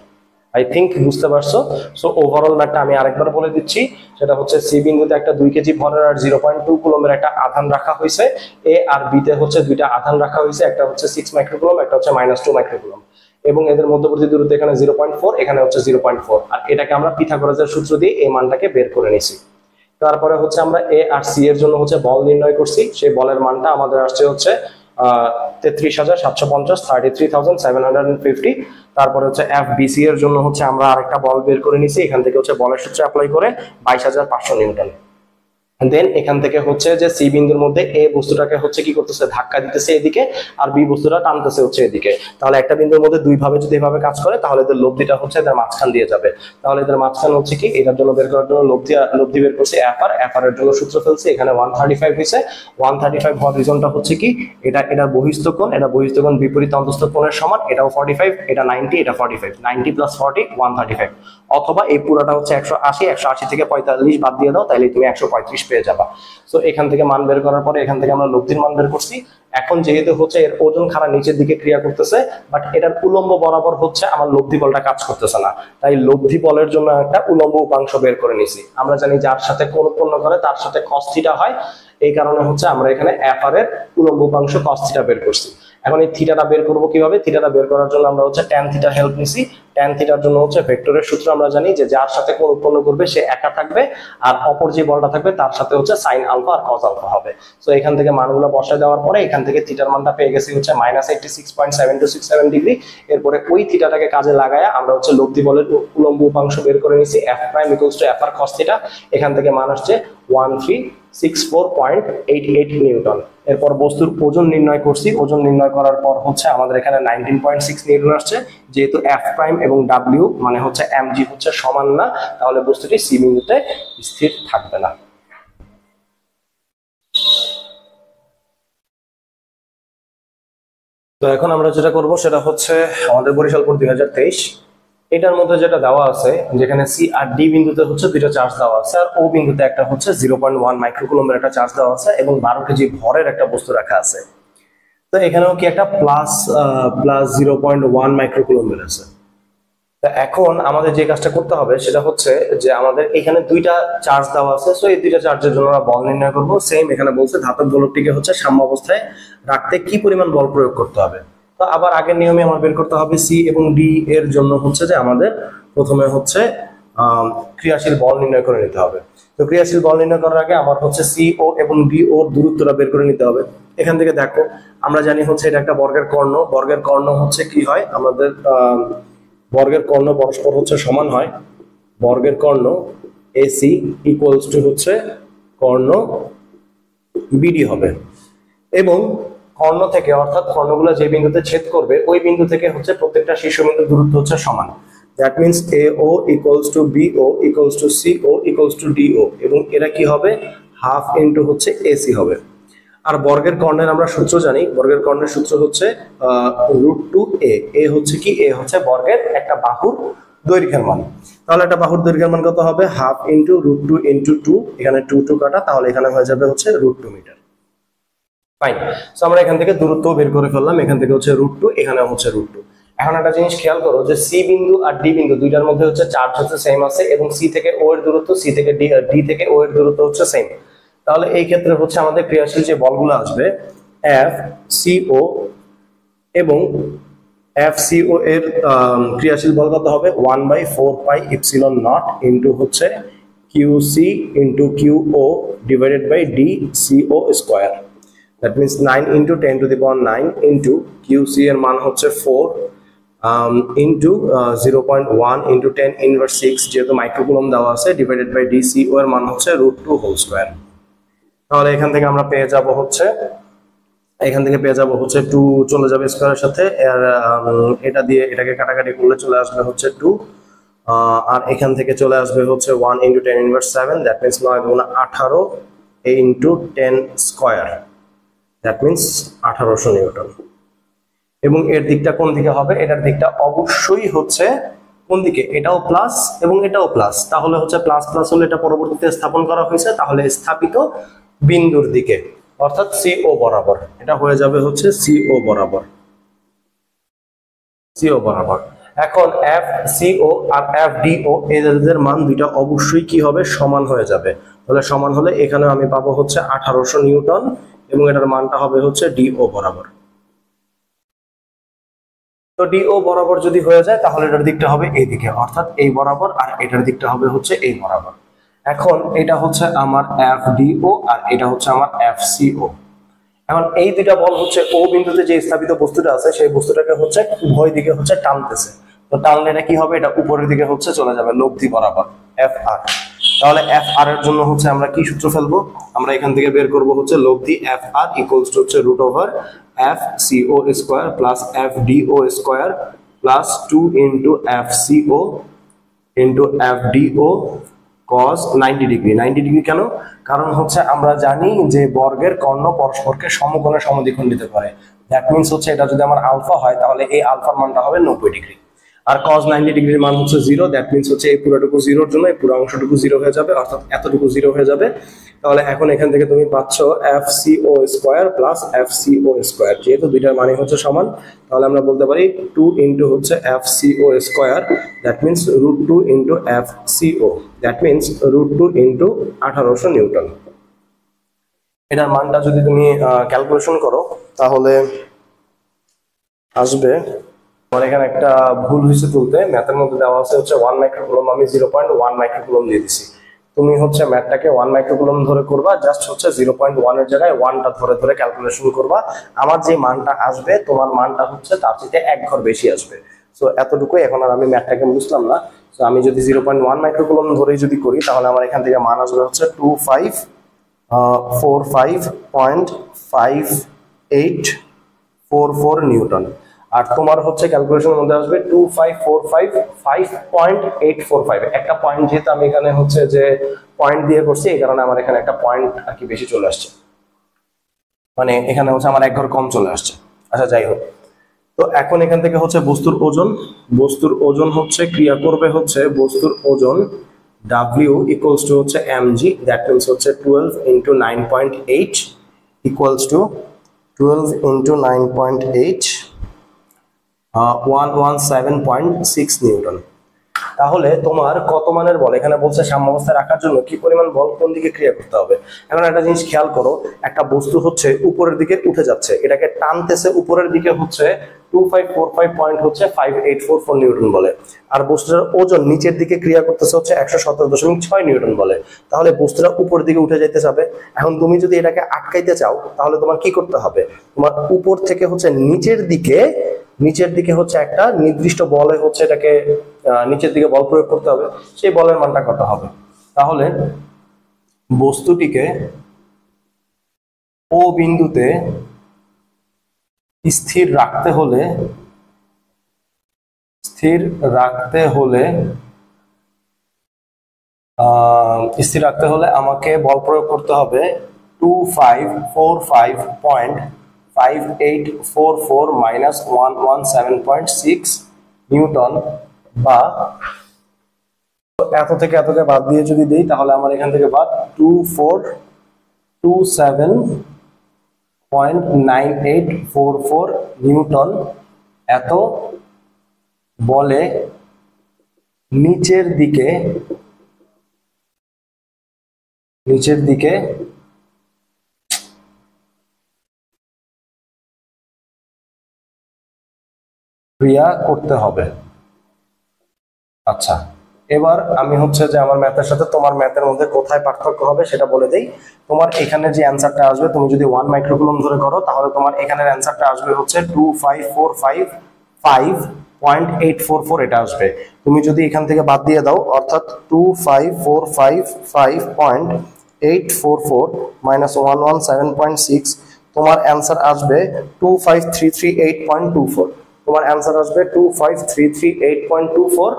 আই থিঙ্ক বুঝতে পারছো। সো ওভারঅল ম্যাথটা আমি আরেকবার বলে দিচ্ছি, সেটা হচ্ছে সি বিন্দুতে একটা 2 কেজি ভরের আর 0.2 কুলম্বের একটা আধান রাখা হয়েছে। এ আর বি তে হচ্ছে দুইটা আধান রাখা হয়েছে, একটা হচ্ছে 6 মাইক্রোকুলম্ব, একটা হচ্ছে -2 মাইক্রোকুলম্ব, এবং এদের মধ্যবর্তী দূরত্ব এখানে 0.4, এখানে হচ্ছে 0.4। আর এটাকে আমরা পিথাগোরাসের সূত্র দিয়ে এই মানটাকে বের করে নিছি। তারপরে হচ্ছে আমরা এ আর সি এর জন্য হচ্ছে বল নির্ণয় করছি। সেই বলের মানটা আমাদের আসছে হচ্ছে 33,750, 33,750। তারপরে হচ্ছে এফ বিসি এর জন্য হচ্ছে আমরা আরেকটা বল বের করে নিছি, এখান থেকে হচ্ছে বলের সূত্র অ্যাপ্লাই করে 22,500 নিউটন। দেন এখান থেকে হচ্ছে যে সি বিন্দুর মধ্যে এ বস্তুটাকে হচ্ছে কি করতেছে, ধাক্কা দিতেছে এদিকে, আর বি বস্তুটা টানতেছে হচ্ছে এদিকে। তাহলে একটা বিন্দুর মধ্যে দুই ভাবে যদি এভাবে কাজ করে তাহলে এদের লব্ধিটা হচ্ছে এদের মাঝখান দিয়ে যাবে। তাহলে এদের মাঝখান হচ্ছে কি, এটার জন্য বের করার জন্য লব্ধি বের করছে এফ আর এর জন্য সূত্র ফেলছে, এখানে 135 হয়েছে। 135 হওয়ার রিজনটা হচ্ছে কি, এটার বহিস্থ কোণ, এটা বহিস্থ কোণ বিপরীত অন্তস্থ কোণের সমান, এটাও 45, এটা 90, এটা 45, 90 প্লাস 40 135। অথবা এই পুরোটা হচ্ছে 180, 180 থেকে 45 বাদ দিয়ে দাও, তাহলে তুমি 135 পেয়ে যাবা। সো এখান থেকে মান বের করার পরে এখান থেকে আমরা লব্ধির মান বের করছি। এখন যেহেতু হচ্ছে এর ওজন খাড়া নিচের দিকে ক্রিয়া করতেছে, বাট এটার উলম্ব বরাবর হচ্ছে আমার লব্ধি বলটা কাজ করতেছে না, তাই লব্ধি বলের জন্য একটা উলম্ব উপাংশ বের করে নিছি। আমরা জানি যার সাথে কোণ উৎপন্ন করে তার সাথে cos থিটা হয়, এই কারণে হচ্ছে আমরা এখানে এফ আর এর উলম্ব উপাংশ cos থিটা বের করছি। এখন এই থিটাটা বের করবো কিভাবে, থিটাটা বের করার জন্য আমরা হচ্ছে ট্যান থিটার হেল্প নিছি। ট্যান থিটার জন্য হচ্ছে ভেক্টরের সূত্র আমরা জানি যে যার সাথে কোণ উৎপন্ন করবে সে একা থাকবে, আর অপর যে বলটা থাকবে তার সাথে হচ্ছে সাইন আলফা আর কস আলফা হবে। সো এখান থেকে মানগুলো বসায় দেওয়ার পরে এখান থেকে থিটার মানটা পেয়ে গেছি হচ্ছে -86.7267 ডিগ্রি। এরপরে ওই থিটাটাকে কাজে লাগায় আমরা হচ্ছে লব্ধি বলের উলম্ব উপাংশ বের করে নিছি, F prime equals to F R cos theta. এখান থেকে মান আসছে 1364.88 নিউটন। এরপর বস্তুর ওজন নির্ণয় করছি, ওজন নির্ণয় করার পর হচ্ছে আমাদের এখানে 19.6 নিউটন আসছে। যেহেতু এফ প্রাইম এবং ডাব্লিউ মানে হচ্ছে এমজি হচ্ছে সমান না, তাহলে বস্তুটি সি বিন্দুতে স্থির থাকবে না। তো এখন আমরা যেটা করব সেটা হচ্ছে আমাদের বরিশাল বোর্ড 2023, এটার মধ্যে যেটা দেওয়া আছে, যেখানে সি আর ডি বিন্দুতে হচ্ছে দুইটা চার্জ দেওয়া আছে, আর ও বিন্দুতে একটা হচ্ছে 0.1 মাইক্রোকুলম্বের একটা চার্জ দেওয়া আছে এবং 12 কেজি ভরের একটা বস্তু রাখা আছে। তো এখানেও কি একটা প্লাস 0.1 মাইক্রোকুলম্বের আছে। তো এখন আমাদের যে কাজটা করতে হবে সেটা হচ্ছে যে আমাদের এখানে দুইটা চার্জ দেওয়া আছে, সো এই দুইটা চার্জের জন্য আমরা বল নির্ণয় করব। সেম এখানে বলছে ধাতব গোলকটিকে হচ্ছে সাম্য অবস্থায় রাখতে কি পরিমাণ বল প্রয়োগ করতে হবে। তো আবার আগের নিয়মে আমার বের করতে হবে সি এবং ডি এর জন্য হচ্ছে যে আমাদের প্রথমে হচ্ছে ক্রিয়াশীল বল নির্ণয় করে নিতে হবে। তো ক্রিয়াশীল বল নির্ণয় করার আগে আমার হচ্ছে সি ও এবং ডি ও দূরত্বটা বের করে নিতে হবে। এখান থেকে দেখো আমরা জানি হচ্ছে এটা একটা বর্গের কর্ণ, বর্গের কর্ণ হচ্ছে কি হয় আমাদের বর্গের কর্ণ পরস্পর হচ্ছে সমান হয়। বর্গের কর্ণ এসি ইকুয়ালস টু হচ্ছে কর্ণ বিডি হবে, এবং কর্ণ থেকে অর্থাৎ কর্ণগুলো যে বিন্দুতে ছেদ করবে ওই বিন্দু থেকে হচ্ছে প্রত্যেকটা শীর্ষবিন্দুর দূরত্ব হচ্ছে সমান। That means AO equals to BO equals to CO equals to DO, এবং এরা কি হবে হাফ ইনটু হচ্ছে AC হবে। আর বর্গের কর্ণের আমরা সূত্র জানি, বর্গের কর্ণের সূত্র হচ্ছে √2a। এ হচ্ছে কি, এ হচ্ছে বর্গের একটা বাহুর দৈর্ঘ্যের মান। তাহলে একটা বাহুর দৈর্ঘ্যের মান কত হবে, হাফ ইনটু √2 ইনটু 2, এখানে 2 কাটা, তাহলে এখানে হয়ে যাবে হচ্ছে √2 মিটার। ফাইন। সো আমরা এখান থেকে দূরত্ব বের করে ফেললাম, এখান থেকে হচ্ছে √2, এখানে হচ্ছে √2। এখন একটা জিনিস খেয়াল করো যে সি বিন্দু আর ডি বিন্দু দুইটার মধ্যে হচ্ছে চার্জ হচ্ছে সেম আছে এবং সি থেকে ও এর দূরত্ব সি থেকে ডি থেকে ও এর দূরত্ব হচ্ছে সেম। তাহলে এই ক্ষেত্রে হচ্ছে আমাদের ক্রিয়াশীল যে বলগুলো আসবে এফ সিও এবং এফ সিও এর ক্রিয়াশীল বল কত হবে 1/4 পাই ইপসিলন নট ইনটু হচ্ছে QC into QO divided by DCO square. That means 9 into 10 to the power 9 into QC এর মান হচ্ছে 4 into 0.1 into 10 inverse 6 যেহেতু মাইক্রোকুলম দেওয়া আছে divided by DCO এর মান হচ্ছে √2 whole square. তাহলে এখান থেকে আমরা পেয়ে যাব হচ্ছে 2 চলে যাবে স্কয়ারের সাথে আর এটা দিয়ে এটাকে কাটাকাটি করলে চলে আসবে হচ্ছে 2 আর এখান থেকে চলে আসবে হচ্ছে 1 into 10 inverse 7 that means 9 গুণা 18 into 10 square that means 1800 Newton. এবং এর দিকটা কোন দিকে হবে? এটার দিকটা অবশ্যই হচ্ছে কোন দিকে? এটাও প্লাস এবং এটাও প্লাস, তাহলে হচ্ছে প্লাস প্লাস হলে এটা পরবর্তীতে স্থাপন করা হয়েছে, তাহলে স্থাপিত বিন্দুর দিকে অর্থাৎ সিও বরাবর এটা হয়ে যাবে হচ্ছে সিও বরাবর। এখন এফ সিও আর এফ ডিও এদের মান দুইটা অবশ্যই কি হবে? সমান হয়ে যাবে। তাহলে সমান হলে এখানে আমি পাবো হচ্ছে 1800 নিউটন এবং এটার মানটা হবে হচ্ছে ডিও বরাবর। তো ডিও বরাবর যদি হয়ে যায় তাহলে এটার দিকটা হবে এই দিকে অর্থাৎ এই বরাবর আর এটার দিকটা হবে হচ্ছে এই বরাবর। এখন এটা হচ্ছে আমার এফ ডিও আর এটা হচ্ছে আমার এফ সিও। এখন এই দুইটা বল হচ্ছে ও বিন্দুতে যে স্থাপিত বস্তুটা আছে সেই বস্তুটাকে হচ্ছে উভয় দিকে হচ্ছে টানতেছে। তো টানলে এটা কি হবে? এটা উপরের দিকে হচ্ছে চলে যাবে লব্ধি বরাবর এফ আর। তাহলে এফ আর এর জন্য হচ্ছে আমরা কি সূত্র ফেলবো? আমরা এখান থেকে বের করব হচ্ছে লব্ধি এফ আর ইকুয়ালস টু হচ্ছে √ওভার F CO square plus F DO square plus 2 into F CO into F DO cos 90 degree. 90 degree কেন? কারণ হচ্ছে আমরা জানি যে বর্গের কর্ণ পরস্পরকে সমকোণে সমদ্বিখণ্ডিত করে। দ্যাট মিন্স হচ্ছে এটা যদি আমার আলফা হয় তাহলে এই আলফার মানটা হবে 90 ডিগ্রি আর cos 90 ডিগ্রির মান হচ্ছে 0। দ্যাট মিন্স হচ্ছে এই পুরোটুকু 0 এর জন্য এই পুরো অংশটুকু 0 হয়ে যাবে অর্থাৎ এতটুকু 0 হয়ে যাবে। তাহলে এখন এখান থেকে তুমি পাচ্ছ FCO square plus FCO square, যেহেতু দুইটার মানে হচ্ছে সমান তাহলে আমরা বলতে পারি 2 ইনটু হচ্ছে FCO square that means √2 into FCO that means √2 into 1800 Newton. এটার মানটা যদি তুমি ক্যালকুলেশন করো তাহলে আসবে, আমার এখানে একটা ভুল হয়েছে তুলতে, ম্যাথের মধ্যে দেওয়া আছে হচ্ছে 1 মাইক্রোকুলম, আমি 0.1 মাইক্রোকুলম দিয়ে দিছি। তুমি হচ্ছে ম্যাথটাকে 1 মাইক্রোকুলম ধরে করবা, জাস্ট হচ্ছে 0.1 এর জায়গায় 1টা ধরে ধরে ক্যালকুলেশন করবা। আমার যে মানটা আসবে তোমার মানটা হচ্ছে তার চেয়ে এক ঘর বেশি আসবে। সো এতটুকুই। এখন আর আমি ম্যাথটাকে বুঝলাম না। সো আমি যদি 0.1 মাইক্রোকুলম ধরেই যদি করি তাহলে আমার এখান থেকে মান আসবে হচ্ছে 2545.5844 নিউটন। আর তোমার হচ্ছে ক্যালকুলেশনের মধ্যে আসবে 2545.845। একটা পয়েন্ট যেহেতু আমি এখানে হচ্ছে যে পয়েন্ট দিয়ে করছি এই কারণে আমার এখানে একটা পয়েন্ট আর কি বেশি চলে আসছে, মানে এখানে হচ্ছে আমার এক ঘর কম চলে আসছে। আচ্ছা যাই হোক, তো এখন এখান থেকে হচ্ছে বস্তুর ওজন হচ্ছে ক্রিয়া করবে হচ্ছে বস্তুর ওজন W ইকুয়ালস টু হচ্ছে mg দ্যাট মিন্স হচ্ছে 12 into 9.8 equals to 12 into 9.8 117.6 Newton. তাহলে তোমার কত মানের বল এখানে বলছে সাম্যাবস্থায় রাখার জন্য কি পরিমাণ বল কোন দিকে ক্রিয়া করতে হবে। এখন একটা জিনিস খেয়াল করো, একটা বস্তু হচ্ছে উপরের দিকে উঠে যাচ্ছে, এটাকে টানতেছে উপরের দিকে হচ্ছে 2545 পয়েন্ট হচ্ছে 5844 নিউটন বলে, আর বস্তুর ওজন নিচের দিকে ক্রিয়া করতেছে হচ্ছে 117.6 নিউটন বলে। তাহলে বস্তুটা উপরের দিকে উঠে যাইতে যাবে। এখন তুমি যদি এটাকে আটকাইতে চাও তাহলে তোমার কি করতে হবে? তোমার উপর থেকে হচ্ছে নিচের দিকে হচ্ছে একটা নির্দিষ্ট বলে হচ্ছে এটাকে নিচের দিকে বল প্রয়োগ করতে হবে। সেই বলের মানটা কত হবে? তাহলে বস্তুটিকে ও বিন্দুতে স্থির রাখতে হলে আমাকে বল প্রয়োগ করতে হবে 2545.5844 মাইনাস 117.6 নিউটন, বা এত থেকে এতকে বাদ দিয়ে যদি দেই তাহলে আমার এখান থেকে বাদ 2427.9844 নিউটন এত বলে নিচের দিকে ক্রিয়া করতে হবে। আচ্ছা, এবার আমি হচ্ছে যে আমার ম্যাথের সাথে তোমার ম্যাথের মধ্যে কোথায় পার্থক্য হবে সেটা বলে দেই। তোমার এখানে যে অ্যান্সারটা আসবে, তুমি যদি 1 মাইক্রোকুলম ধরে করো তাহলে তোমার এখানের অ্যান্সারটা আসবে হচ্ছে 25455.844 এটা আসবে। তুমি যদি এখান থেকে বাদ দিয়ে দাও, অর্থাৎ 25455.844 মাইনাস 117.6, তোমার অ্যান্সার আসবে 25338.24। তোমার অ্যান্সার আসবে 25338.24।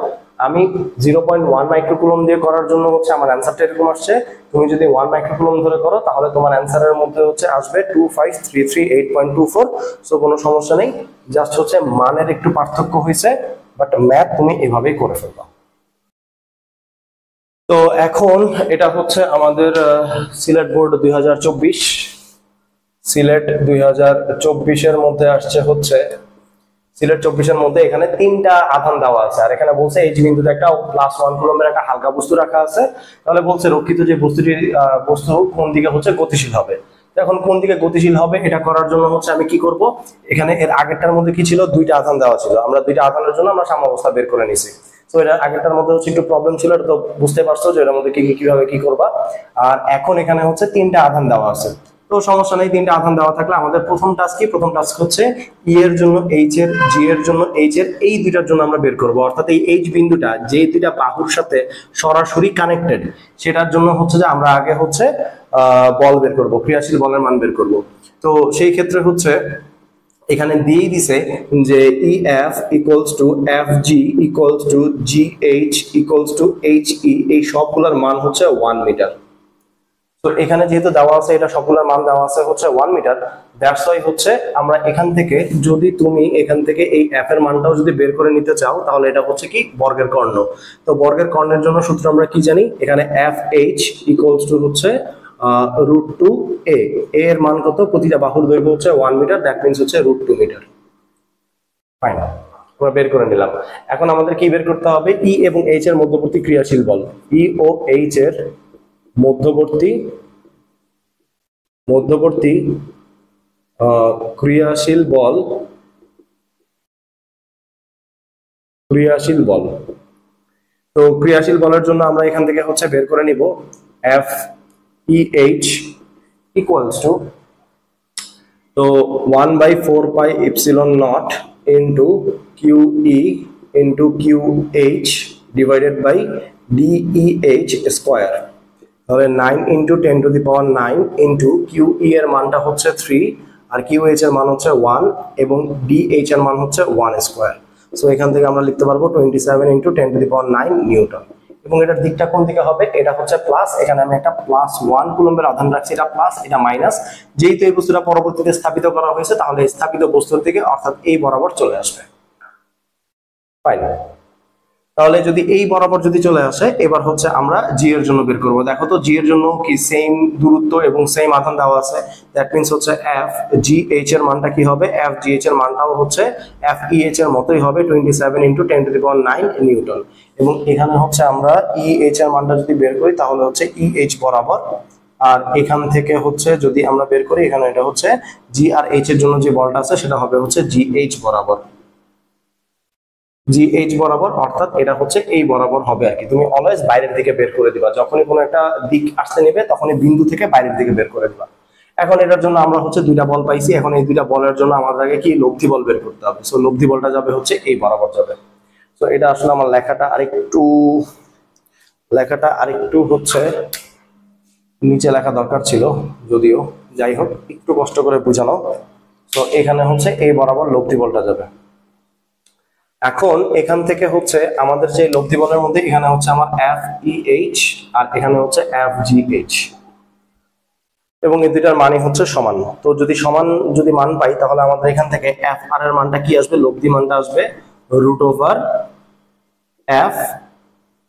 আমি 0.1 মাইক্রোকুলম দিয়ে করার জন্য হচ্ছে আমার অ্যান্সারটা এরকম আসছে। তুমি যদি 1 মাইক্রোকুলম ধরে করো তাহলে তোমার অ্যান্সারের মধ্যে হচ্ছে আসবে 25338.24। সো কোনো সমস্যা নেই, জাস্ট হচ্ছে মানের একটু পার্থক্য হয়েছে, বাট ম্যাথ তুমি এভাবেই করে ফেলবা। তো এখন এটা হচ্ছে আমাদের সিলেট বোর্ড 2024। সিলেট 2024-এর মধ্যে আসছে হচ্ছে সিলেট 24-এর মধ্যে এখানে 3টা আধান দেওয়া আছে, আর এখানে বলছে এই বিন্দুতে একটা +1 কুলম্বের একটা হালকা বস্তু রাখা আছে। তাহলে বলছে রক্ষিত যে বস্তু কোন দিকে হচ্ছে গতিশীল হবে। এখন কোন দিকে গতিশীল হবে এটা করার জন্য হচ্ছে আমি কি করব, এখানে এর আগেরটার মধ্যে কি ছিল, 2টা আধান দেওয়া ছিল, আমরা 2টা আধানের জন্য আমরা সাম্যাবস্থা বের করে নিছি। তো এটা আগেরটার মধ্যে হচ্ছে একটু প্রবলেম ছিল, এটা তো বুঝতে পারছো যে এর মধ্যে কিভাবে কি করবা। আর এখন এখানে হচ্ছে 3টা আধান দেওয়া আছে, তো সমস্যা নেই, 3টা আধান দেওয়া থাকলে আমাদের প্রথম টাস্ক কি, প্রথম টাস্ক হচ্ছে ই এর জন্য এইচ এর, জি এর জন্য এইচ এর, এই দুইটার জন্য আমরা বের করব। অর্থাৎ এই এইচ বিন্দুটা যে দুইটা বাহুর সাথে সরাসরি কানেক্টেড, সেটার জন্য হচ্ছে যে আমরা আগে হচ্ছে বল বের করব, ক্রিয়াশীল বলের মান বের করব। তো সেই ক্ষেত্রে হচ্ছে এখানে দিয়ে দিছে যে E F equals to F G equals to G H equals two H E, এই সবগুলোর মান হচ্ছে 1 মিটার। তো এখানে যেহেতু দেওয়া আছে এটা সবগুলোর মান দেওয়া আছে হচ্ছে 1 মিটার, দ্যাটস ওয়াই হচ্ছে আমরা এখান থেকে যদি তুমি এখান থেকে এই এফ এর মানটাও যদি বের করে নিতে চাও তাহলে এটা হচ্ছে কি বর্গের কর্ণ। তো বর্গের কর্ণের জন্য সূত্র আমরা কি জানি, এখানে এফ এইচ ইকুয়ালস টু হচ্ছে √2a, এর মান কত, প্রতিটা বাহুর দৈর্ঘ্য হচ্ছে 1 মিটার, দ্যাট মিন্স হচ্ছে √2 মিটার। ফাইন, আমরা বের করে নিলাম। এখন আমাদের কি বের করতে হবে, ই এবং এইচ এর মধ্যবর্তী ক্রিয়াশীল বল, ই ও এইচ এর মধ্যবর্তী ক্রিয়াশীল বল তো ক্রিয়াশীল বলের জন্য আমরা এখান থেকে হচ্ছে বের করে নিব F E H equals to, তো 1/4πε0 into Q E into Q H divided by DEH square. তাহলে 9 ইন্টু 10⁹9 ইন্টু কিউ ই এর মানটা হচ্ছে 3 আর কিউ এইচ এর মান হচ্ছে 1 এবং ডিএইচ এর মান হচ্ছে 1 স্কোয়ার। সো এখান থেকে আমরা লিখতে পারবো 27 ইন্টু 10⁹9 নিউটন। এবং এটার দিকটা কোন দিকে হবে, এটা হচ্ছে প্লাস, এখানে আমি একটা +1 কুলম্বের আধান রাখছি, এটা প্লাস এটা মাইনাস। যেহেতু এই বস্তুটা পরবর্তীতে স্থাপিত করা হয়েছে তাহলে স্থাপিত বস্তুর দিকে অর্থাৎ এই বরাবর চলে আসবে। ফাইন, তাহলে যদি এই বরাবর যদি চলে আসে, এবার হচ্ছে আমরা জি এর জন্য বের করব। দেখো তো জি এর জন্য কি সেম দূরত্ব এবং সেম আধান দেওয়া আছে, দ্যাট মিন্স হচ্ছে এফ জি এইচ এর মানটা কি হবে, এফ জি এইচ এর মানটাও হচ্ছে এফ ই এইচ এর মতোই হবে 27 ইন্টু 10⁹9 নিউটন। এবং এখানে হচ্ছে আমরা ই এইচ এর মানটা যদি বের করি তাহলে হচ্ছে ই এইচ বরাবর, আর এখান থেকে হচ্ছে যদি আমরা বের করি এখানে এটা হচ্ছে জি আর এইচ এর জন্য যে বলটা আছে সেটা হবে হচ্ছে জি এইচ বরাবর, জিএইচ বরাবর, অর্থাৎ এটা হচ্ছে এই বরাবর হবে আর কি। তুমি অলওয়েজ বাইরের দিকে বের করে দিবা, যখনই কোনো একটা দিক আসতে নেবে তখনই বিন্দু থেকে বাইরের দিকে বের করে দিবা। এখন এটার জন্য আমরা হচ্ছে 2টা বল পাইছি, এখন এই 2টা বলের জন্য আমাদের আগে কি লব্ধি বল বের করতে হবে। সো লব্ধি বলটা যাবে হচ্ছে এই বরাবর যাবে। সো এটা আসলে আমার লেখাটা আরেকটু হচ্ছে নিচে লেখা দরকার ছিল, যদিও যাই হোক একটু কষ্ট করে বোঝানো। তো এখানে হচ্ছে এই বরাবর লব্ধি বলটা যাবে। এখন এখান থেকে হচ্ছে আমাদের যে লব্ধি বলের মধ্যে এখানে হচ্ছে আমার এফ ই এইচ আর এখানে হচ্ছে এফ জি এইচ, এবং এই দুইটার মানই হচ্ছে সমান। তো যদি সমান মান পাই তাহলে আমাদের এখান থেকে এফ আর এর মানটা কি আসবে, লব্ধি মানটা আসবে √f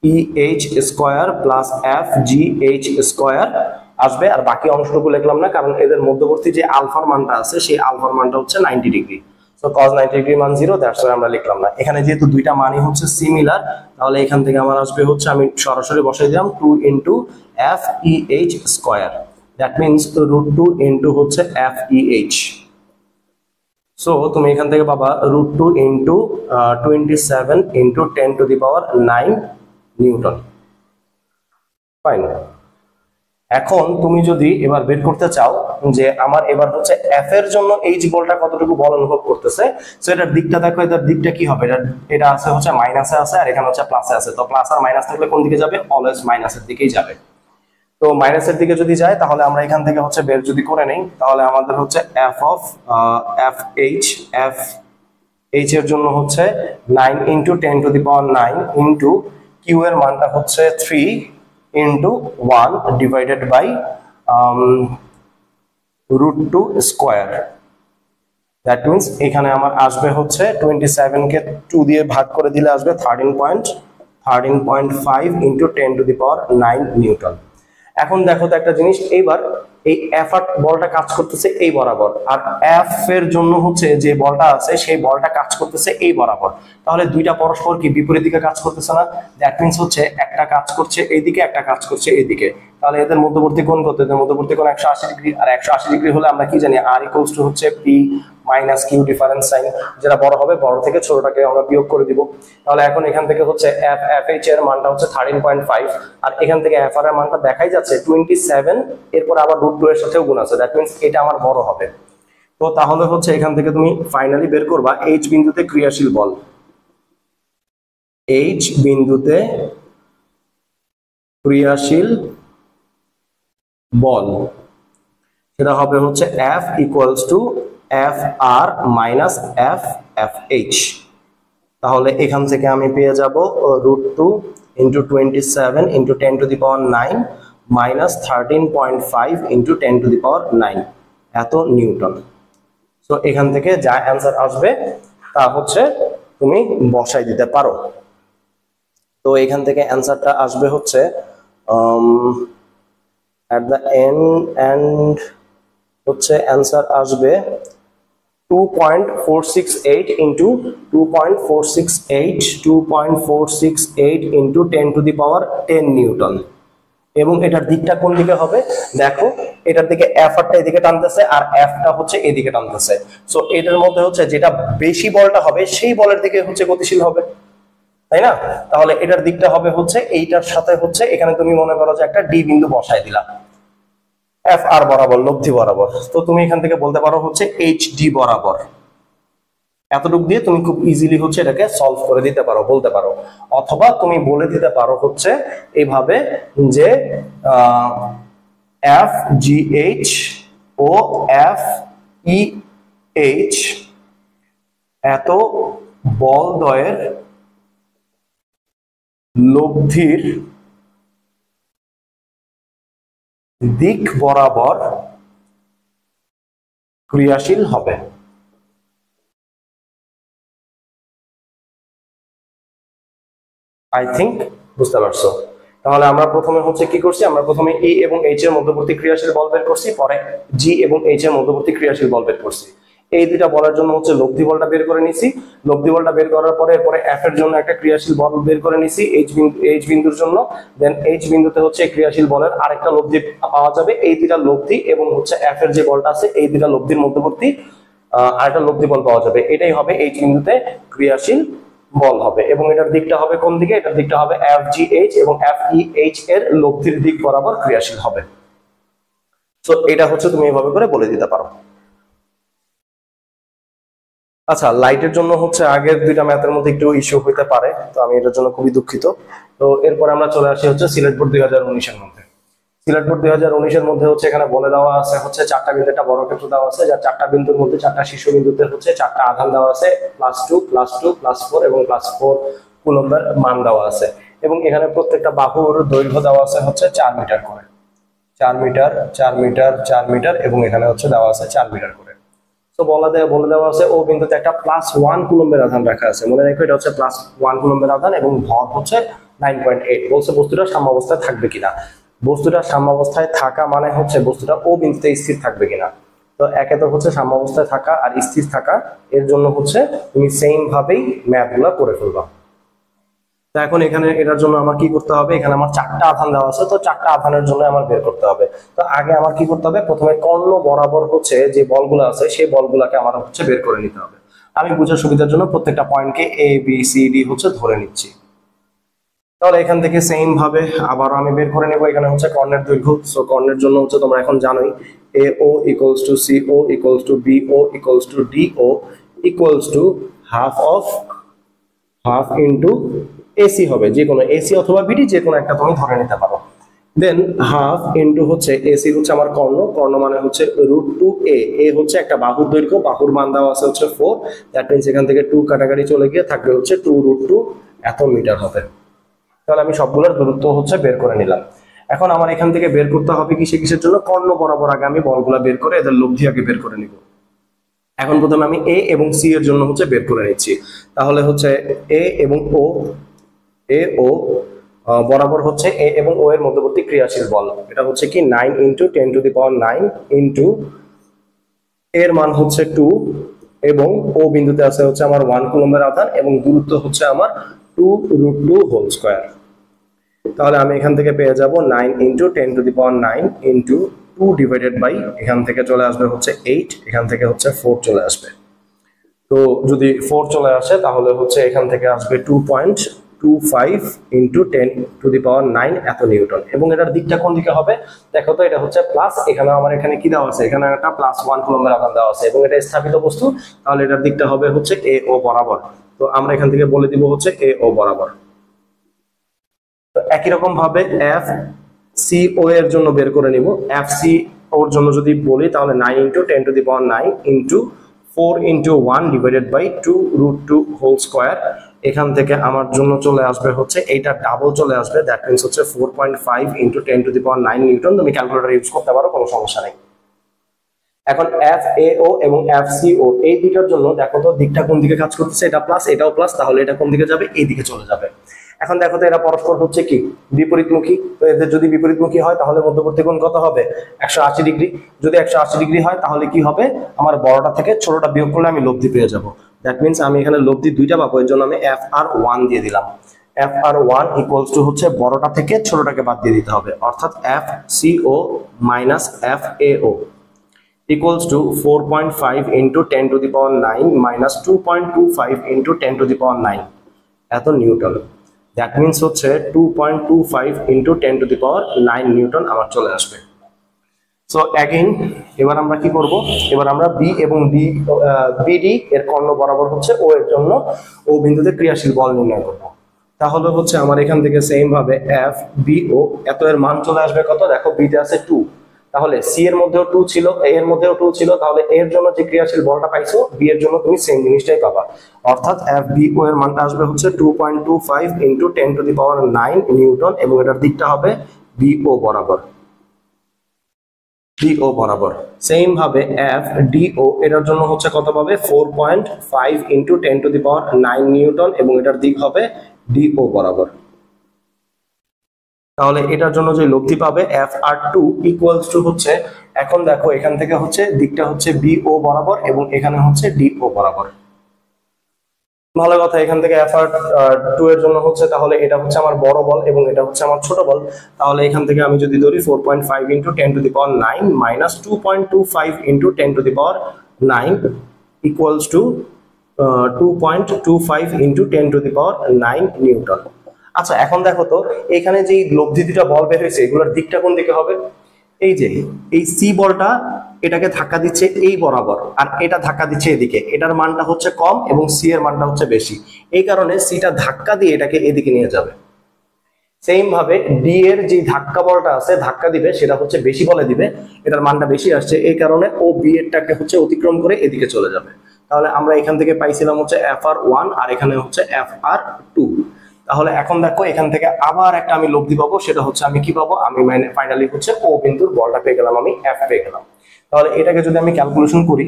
E H square plus F G H square আসবে। আর বাকি অংশটুকু লিখলাম না, কারণ এদের মধ্যবর্তী যে আলফার মানটা আছে সেই আলফার মানটা হচ্ছে 90 ডিগ্রি। তো সো cos 90 ডিগ্রি মান 0, দ্যাটস ওয়াই আমরা লিখলাম না। এখানে যেহেতু দুইটা মানই হচ্ছে সিমিলার, তাহলে এখান থেকে আমার আসবে হচ্ছে, আমি সরাসরি বসাই দিলাম 2 into FEH square, that means √2 into হচ্ছে FEH। সো তুমি এখান থেকে পাবা √2 into 27 into 10 to the power 9 Newton. Fine. এখন তুমি যদি এবার বের করতে চাও যে আমার এবার হচ্ছে এফ এর জন্য এইচ বলটা কতটুকু বল অনুভব করতেছে, সো এটার দিকটা দেখো, এটার দিকটা কি হবে, এটা আছে হচ্ছে মাইনাসে আছে আর এখানে হচ্ছে প্লাসে আছে। তো প্লাস আর মাইনাস থাকলে কোন দিকে যাবে? অলওয়েজ মাইনাসের দিকেই যাবে। তো মাইনাসের দিকে যদি যায় তাহলে আমরা এখান থেকে হচ্ছে বের যদি করে নেই, তাহলে আমাদের হচ্ছে এফ অফ এফ এইচ এর জন্য হচ্ছে 9 into 10 to the power 9 into Q এর মানটা হচ্ছে 3 into 1 divided by √2 square. That means এখানে আমার আসবে হচ্ছে 27 কে 2 দিয়ে ভাগ করে দিলে আসবে 13.5 into 10 to the power 9 Newton. এখন দেখো তো একটা জিনিস, এইবার এই এফ আর বলটা কাজ করতেছে এই বরাবর, আর এফ এর জন্য হচ্ছে যে বলটা আছে সেই বলটা কাজ করতেছে এই বরাবর। তাহলে দুইটা পরস্পর কি বিপরীত দিকে কাজ করতেছে না? দ্যাট মিন্স হচ্ছে একটা কাজ করছে এইদিকে, একটা কাজ করছে এইদিকে। তাহলে এদের মধ্যবর্তী কোণ কত? এদের মধ্যবর্তী কোণ 180 ডিগ্রি, আর 180 ডিগ্রি হলে আমরা কি জানি? আর ইকুয়ালস টু হচ্ছে P minus Q difference sign, যেটা বড় হবে বড় থেকে ছোটটাকে আমরা বিয়োগ করে দিব। তাহলে এখন এখান থেকে হচ্ছে এফ এইচ এর মানটা হচ্ছে 13.5, আর এখান থেকে এফ আর এর মানটা দেখাই যাচ্ছে 27, এরপর আবার √2 এর সাথেও গুণ আছে, দ্যাট মিন্স এটা আমার বড় হবে। তো তাহলে হচ্ছে এখান থেকে তুমি ফাইনালি বের করবা এইচ বিন্দুতে ক্রিয়াশীল বল, এইচ বিন্দুতে ক্রিয়াশীল বল, সেটা হবে হচ্ছে F equals to F R minus F H. তাহলে এখান থেকে আমি পেয়ে যাব √2 into 27 into 10 to the power 9 minus 13.5 into 10 to the power 9 এত নিউটন। সো এখান থেকে যা অ্যান্সার আসবে তা হচ্ছে তুমি বসাই দিতে পারো। তো এখান থেকে অ্যান্সারটা আসবে হচ্ছে at the end হচ্ছে অ্যান্সার আসবে 2.468 into 2.468 into 10 to the power 10 Newton. এবং এটার দিকটা কোন দিকে হবে? দেখো এটার দিকে এফ আরটা এদিকে টানতেছে আর এফটা হচ্ছে এদিকে টানতেছে। সো এটার মধ্যে হচ্ছে যেটা বেশি বলটা হবে সেই বলের দিকে হচ্ছে গতিশীল হবে, তাই না? তাহলে এটার দিকটা হবে হচ্ছে এইটার সাথে হচ্ছে, এখানে তুমি মনে করো যে একটা ডি বিন্দু বসাই দিলা এফ আর বরাবর, লব্ধি বরাবর। তো তুমি এখান থেকে বলতে পারো হচ্ছে এইচ ডি বরাবর। এতটুকু দিয়ে তুমি খুব ইজিলি হচ্ছে এটাকে সলভ করে দিতে পারো, বলতে পারো। অথবা তুমি বলে দিতে পারো হচ্ছে এইভাবে যে এফ জি এইচ ও এফ ই এইচ এত বলদ্বয়ের লব্ধির দিক বরাবর ক্রিয়াশীল হবে। আই থিঙ্ক বুঝতে পারছো। তাহলে আমরা প্রথমে হচ্ছে কি করছি, আমরা প্রথমে ই এবং এইচ এর মধ্যবর্তী ক্রিয়াশীল বল বের করছি, পরে জি এবং এইচ এর মধ্যবর্তী ক্রিয়াশীল বল বের করছি। এই দুইটা বলের জন্য হচ্ছে লব্ধি বলটা বের করে নিছি, লব্ধি বলটা বের করার পরে এরপরে এফ এর জন্য একটা ক্রিয়াশীল বল বের করে নিছি এইচ বিন্দুর জন্য। দেন এইচ বিন্দুতে হচ্ছে ক্রিয়াশীল বলের আরেকটা লব্ধি পাওয়া যাবে। এই দুইটা লব্ধি এবং হচ্ছে এফ এর যে বলটা আছে এই দুইটা লব্ধির মধ্যবর্তী আরেকটা লব্ধি বল পাওয়া যাবে। এটাই হবে এইচ বিন্দুতে ক্রিয়াশীল বল হবে। এবং এটার দিকটা হবে কোন দিকে? এটার দিকটা হবে এফ জি এইচ এবং এফ ই এইচ এর লব্ধির দিক বরাবর ক্রিয়াশীল হবে। সো এটা হচ্ছে তুমি এভাবে করে বলে দিতে পারো। আচ্ছা, লাইটের জন্য হচ্ছে আগের দুইটা ম্যাথের মধ্যে একটু ইস্যু হইতে পারে, তো আমি এটার জন্য খুবই দুঃখিত। তো এরপর আমরা চলে আসি হচ্ছে সিলেট বোর্ড 2019 এর মধ্যে। সিলেট বোর্ড 2019 এর মধ্যে হচ্ছে এখানে বলে দেওয়া আছে হচ্ছে চারটা বিন্দু, একটা বড় ক্ষেত্র দেওয়া আছে, যার চারটা বিন্দুর মধ্যে চারটা শীর্ষ বিন্দুতে হচ্ছে চারটা আধান দেওয়া আছে, +2 +2 +4 এবং +4 কুলম্বের মান দেওয়া আছে। এবং এখানে প্রত্যেকটা বাহুর দৈর্ঘ্য দেওয়া আছে হচ্ছে 4 মিটার করে, 4 মিটার 4 মিটার 4 মিটার এবং এখানে হচ্ছে দেওয়া আছে 4 মিটার করে। তো বলে দেওয়া আছে ও বিন্দুতে একটা +1 কুলম্বের আধান রাখা আছে। মনে রাখো এটা হচ্ছে +1 কুলম্বের আধান এবং ভর হচ্ছে 9.8। বলছে বস্তুটা সাম্যাবস্থায় থাকবে কিনা। বস্তুটা সাম্যাবস্থায় থাকা মানে হচ্ছে বস্তুটা ও বিন্দুতে স্থির থাকবে কিনা। তো একে তো হচ্ছে সাম্যাবস্থায় থাকা আর স্থির থাকা, এর জন্য হচ্ছে তুমি সেম ভাবেই ম্যাথগুলো করে ফেলবা। তো এখন এখানে এটার জন্য আমার কি করতে হবে, এখানে আমার 4টা আধান দেওয়া আছে, তো 4টা আধানের জন্য আমার বের করতে হবে। তো আগে আমার কি করতে হবে, প্রথমে কর্ণ বরাবর হচ্ছে যে বলগুলো আছে সেই বলগুলোকে আমার হচ্ছে বের করে নিতে হবে। আমি বুঝার সুবিধার জন্য প্রত্যেকটা পয়েন্টকে এ বি সি ডি হচ্ছে ধরে নিচ্ছি। তাহলে এখান থেকে সেম ভাবে আবার আমি বের করে নেব, এখানে হচ্ছে কর্ণের দৈর্ঘ্য। সো কর্ণের জন্য হচ্ছে তোমরা এখন জানোই A O equals to C O equals to B O equals to D O equals to half into AC হবে, যে কোনো এসি অথবা বিডি যে কোনো একটা তুমি ধরে নিতে পারো। দেন হাফ ইন্টু হচ্ছে এসি হচ্ছে আমার কর্ণ, কর্ণ মানে হচ্ছে √2a, এ হচ্ছে একটা বাহুর দৈর্ঘ্য, বাহুর মান দেওয়া আছে হচ্ছে 4, দ্যাট মিনস এখান থেকে 2 কাটাকাটি চলে গিয়ে থাকবে হচ্ছে 2√2 এত মিটার হবে। তাহলে আমি সবগুলোর দূরত্ব হচ্ছে বের করে নিলাম। এখন আমার এখান থেকে বের করতে হবে কিসের জন্য, কর্ণ বরাবর আগে আমি বলগুলা বের করে এদের লব্ধি আগে বের করে নিব। এখন প্রথমে আমি এ এবং সি এর জন্য হচ্ছে বের করে নিচ্ছি। তাহলে হচ্ছে এ ও বরাবর হচ্ছে এ এবং ও এর মধ্যবর্তী ক্রিয়াশীল বল, এটা হচ্ছে কি 9 × 10⁹ ইন্টু এর মান হচ্ছে 2 এবং ও বিন্দুতে আছে হচ্ছে আমার 1 কুলম্বের আধান এবং দূরত্ব হচ্ছে আমার 2√2 হোল স্কয়ার। তাহলে আমি এখান থেকে পেয়ে যাব 9 × 10⁹ ইন্টু 2 ডিভাইডেড বাই এখান থেকে চলে আসবে হচ্ছে 8, এখান থেকে হচ্ছে 4 চলে আসবে। তো যদি 4 চলে আসে তাহলে হচ্ছে এখান থেকে আসবে 2.25 × 10⁹ এত নিউটন। এবং এটার দিকটা কোন দিকে হবে দেখো তো, এটা হচ্ছে প্লাস, এখানে আমার এখানে কি দেওয়া আছে, এখানে একটা +1 কুলম্বের আধান দেওয়া আছে এবং এটা স্থাপিত বস্তু, তাহলে এটার দিকটা হবে হচ্ছে এ ও বরাবর। তো আমরা এখান থেকে বলে দিব হচ্ছে এ ও বরাবর। তো একই রকম ভাবে এফ সি ও এর জন্য বের করে নিব। এফ সি ওর জন্য যদি বলি তাহলে 9 × 10⁹ into 4 × 1 divided by 2√2 whole square. এখান থেকে আমার জন্য চলে আসবে হচ্ছে এইটা ডাবল চলে আসবে, দ্যাট মিন্স হচ্ছে 4.5 × 10⁹ নিউটন। তুমি ক্যালকুলেটর ইউজ করতে পারো, কোনো সমস্যা নেই। এখন এফ এ ও এবং এফ সি ও এই দুইটার জন্য দেখো তো দিকটা কোন দিকে কাজ করতেছে, এটা প্লাস এটাও প্লাস, তাহলে এটা কোন দিকে যাবে, এই দিকে চলে যাবে। এখন দেখো তো এরা পরস্পর হচ্ছে কি বিপরীতমুখী, তো এদের যদি বিপরীতমুখী হয় তাহলে মধ্যবর্তী কোণ কত হবে 180 ডিগ্রি। যদি 180 ডিগ্রি হয় তাহলে কি হবে, আমার বড়টা থেকে ছোটটা বিয়োগ করলে আমি লব্ধি পেয়ে যাব। দ্যাট মিন্স আমি এখানে লব্ধি দুইটা পাবো, এর জন্য আমি FR1 দিয়ে দিলাম। FR1 ইকুয়ালস টু হচ্ছে বড়টা থেকে ছোটটাকে বাদ দিয়ে দিতে হবে, অর্থাৎ FCO minus FAO equals to 4.5 × 10⁹ minus 2.25 × 10⁹ এত নিউটন। দ্যাট মিন্স হচ্ছে 2.25 × 10⁹ নিউটন আমার চলে আসবে। সো অ্যাগেইন এবার আমরা কি করব, এবার আমরা বি এবং বিডি এর কর্ণ বরাবর হচ্ছে ও এর জন্য ও বিন্দুতে ক্রিয়াশীল বল নির্ণয় করব। তাহলে হচ্ছে আমার এখান থেকে সেম ভাবে এফ বি ও এত এর মান চলে আসবে কত, দেখো বিতে আছে 2, তাহলে সি এর মধ্যেও 2 ছিল, এ এর মধ্যেও 2 ছিল, তাহলে এর জন্য যে ক্রিয়াশীল বলটা পাইছো বি এর জন্য তুমি সেম জিনিসটাই পাবা, অর্থাৎ এফ বি ও এর মানটা আসবে হচ্ছে 2.25 × 10⁹ নিউটন এবং এটার দিকটা হবে বি ও বরাবর। ডিও বরাবর সেম ভাবে এফ ডিও এটার জন্য হচ্ছে কত পাবে 4.5 × 10⁹ নিউটন এবং এটার দিক হবে ডিও বরাবর। তাহলে এটার জন্য যে লব্ধি পাবে FR2 ইকুয়ালস টু হচ্ছে, এখন দেখো এখান থেকে হচ্ছে দিকটা হচ্ছে BO বরাবর এবং এখানে হচ্ছে DO বরাবর। ভালো কথা, এখান থেকে FR2 এর জন্য হচ্ছে তাহলে এটা হচ্ছে আমার বড় বল এবং এটা হচ্ছে আমার ছোট বল। তাহলে এখান থেকে আমি যদি ধরি 4.5 × 10⁹ মাইনাস 2.25 × 10⁹ ইকুয়ালস টু 2.25 × 10⁹ নিউটন। আচ্ছা এখন দেখো তো এখানে যে লব্ধি দুটা বল বের হয়েছে এগুলোর দিকটা কোন দিকে হবে, এই যে এই সি বলটা এটাকে ধাক্কা দিচ্ছে এই বরাবর আর এটা ধাক্কা দিচ্ছে এদিকে, এটার মানটা হচ্ছে কম এবং সি এর মানটা হচ্ছে বেশি, এই কারণে সিটা ধাক্কা দিয়ে এটাকে এদিকে নিয়ে যাবে। সেম ভাবে ডি এর যে ধাক্কা বলটা আছে ধাক্কা দিবে সেটা হচ্ছে বেশি বলে দিবে, এটার মানটা বেশি আসছে এই কারণে ও বি এরটাকে হচ্ছে অতিক্রম করে এদিকে চলে যাবে। তাহলে আমরা এখান থেকে পাইছিলাম হচ্ছে FR1 আর এখানে হচ্ছে FR2। তাহলে এখন দেখো এখান থেকে আবার একটা আমি লব্ধি পাবো, সেটা হচ্ছে আমি কি পাবো, আমি ফাইনালি হচ্ছে ও বিন্দুর বলটা পেয়ে গেলাম, আমি এফ পেয়ে গেলাম। তাহলে এটাকে যদি আমি ক্যালকুলেশন করি,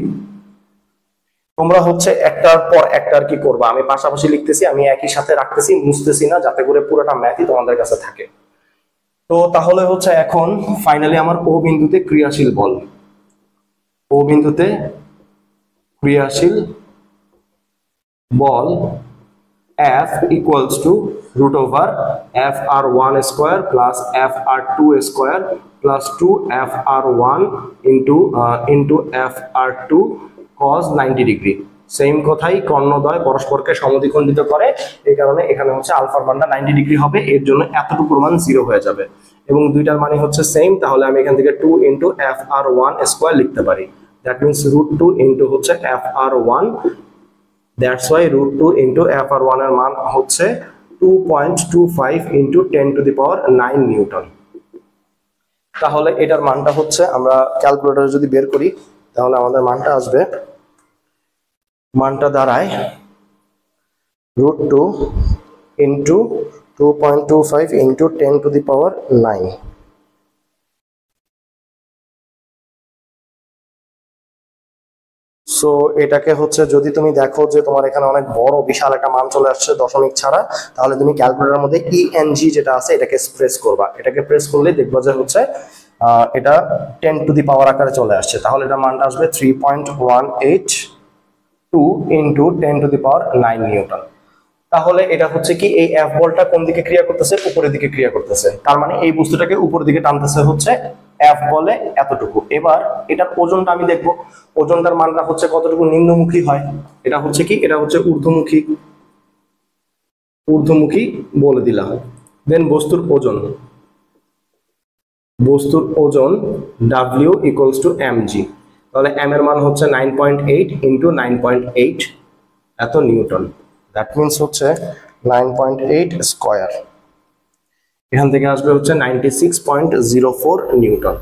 তোমরা হচ্ছে একটার পর একটার কি করবা, আমি পাশাপাশি লিখতেছি, আমি একই সাথে রাখতেছি, মুছতেছি না, যাতে করে পুরোটা ম্যাথই তোমাদের কাছে থাকে। তো তাহলে হচ্ছে এখন ফাইনালি আমার ও বিন্দুতে ক্রিয়াশীল বল, ও বিন্দুতে ক্রিয়াশীল বল F equals to root over FR1 square plus FR2 square plus 2FR1 into FR2 cos 90 degree. Same কথাই কর্ণদ্বয় পরস্পরকে সমদ্বিখণ্ডিত করে, এই কারণে এখানে হচ্ছে আলফার মানটা 90 ডিগ্রি হবে, এর জন্য এতটুকুর মান 0 হয়ে যাবে এবং দুইটার মানে হচ্ছে সেম, তাহলে আমি এখান থেকে 2 into FR1 square লিখতে পারি। দ্যাট মিন্স √2 into হচ্ছে FR1, that's why √2 into FR1 এর মান হচ্ছে 2.25 into 10 to the power 9 Newton. তাহলে এটার মানটা হচ্ছে, আমরা ক্যালকুলেটরে যদি বের করি তাহলে আমাদের মানটা আসবে, মানটা দাঁড়ায় √2 into 2.25 into 10 to the power 9। So এটাকে হচ্ছে যদি তুমি দেখো যে তোমার এখানে অনেক বড় বিশাল একটা মান চলে আসছে দশমিক ছাড়া, তাহলে তুমি ক্যালকুলেটরের মধ্যে ENG যেটা আছে এটাকে প্রেস করবা, এটাকে প্রেস করলে দেখবা যে হচ্ছে এটা 10 টু দি পাওয়ার আকারে চলে আসছে, তাহলে এটা মানটা আসবে 3.182 into 10 to the power 9 Newton. তাহলে এটা হচ্ছে কি, এই F বলটা কোন দিকে ক্রিয়া করতেছে? উপরের দিকে ক্রিয়া করতেছে, তার মানে এই বস্তুটাকে উপরের দিকে টানতেছে হচ্ছে F বলে এতটুকু। এবার এটার ওজনটা আমি দেখবো, ওজনটার মানটা হচ্ছে কতটুকু নিম্নমুখী হয়, এটা হচ্ছে কি, এটা হচ্ছে ঊর্ধ্বমুখী, ঊর্ধ্বমুখী বলে দিলাম। দেন বস্তুর ওজন, বস্তুর ওজন W equals to mg, তাহলে m এর মান হচ্ছে 9.8 into 9.8 এত নিউটন, দ্যাট মিন্স হচ্ছে 9.8 স্কয়ার, এখান থেকে আসবে হচ্ছে 96.04 নিউটন।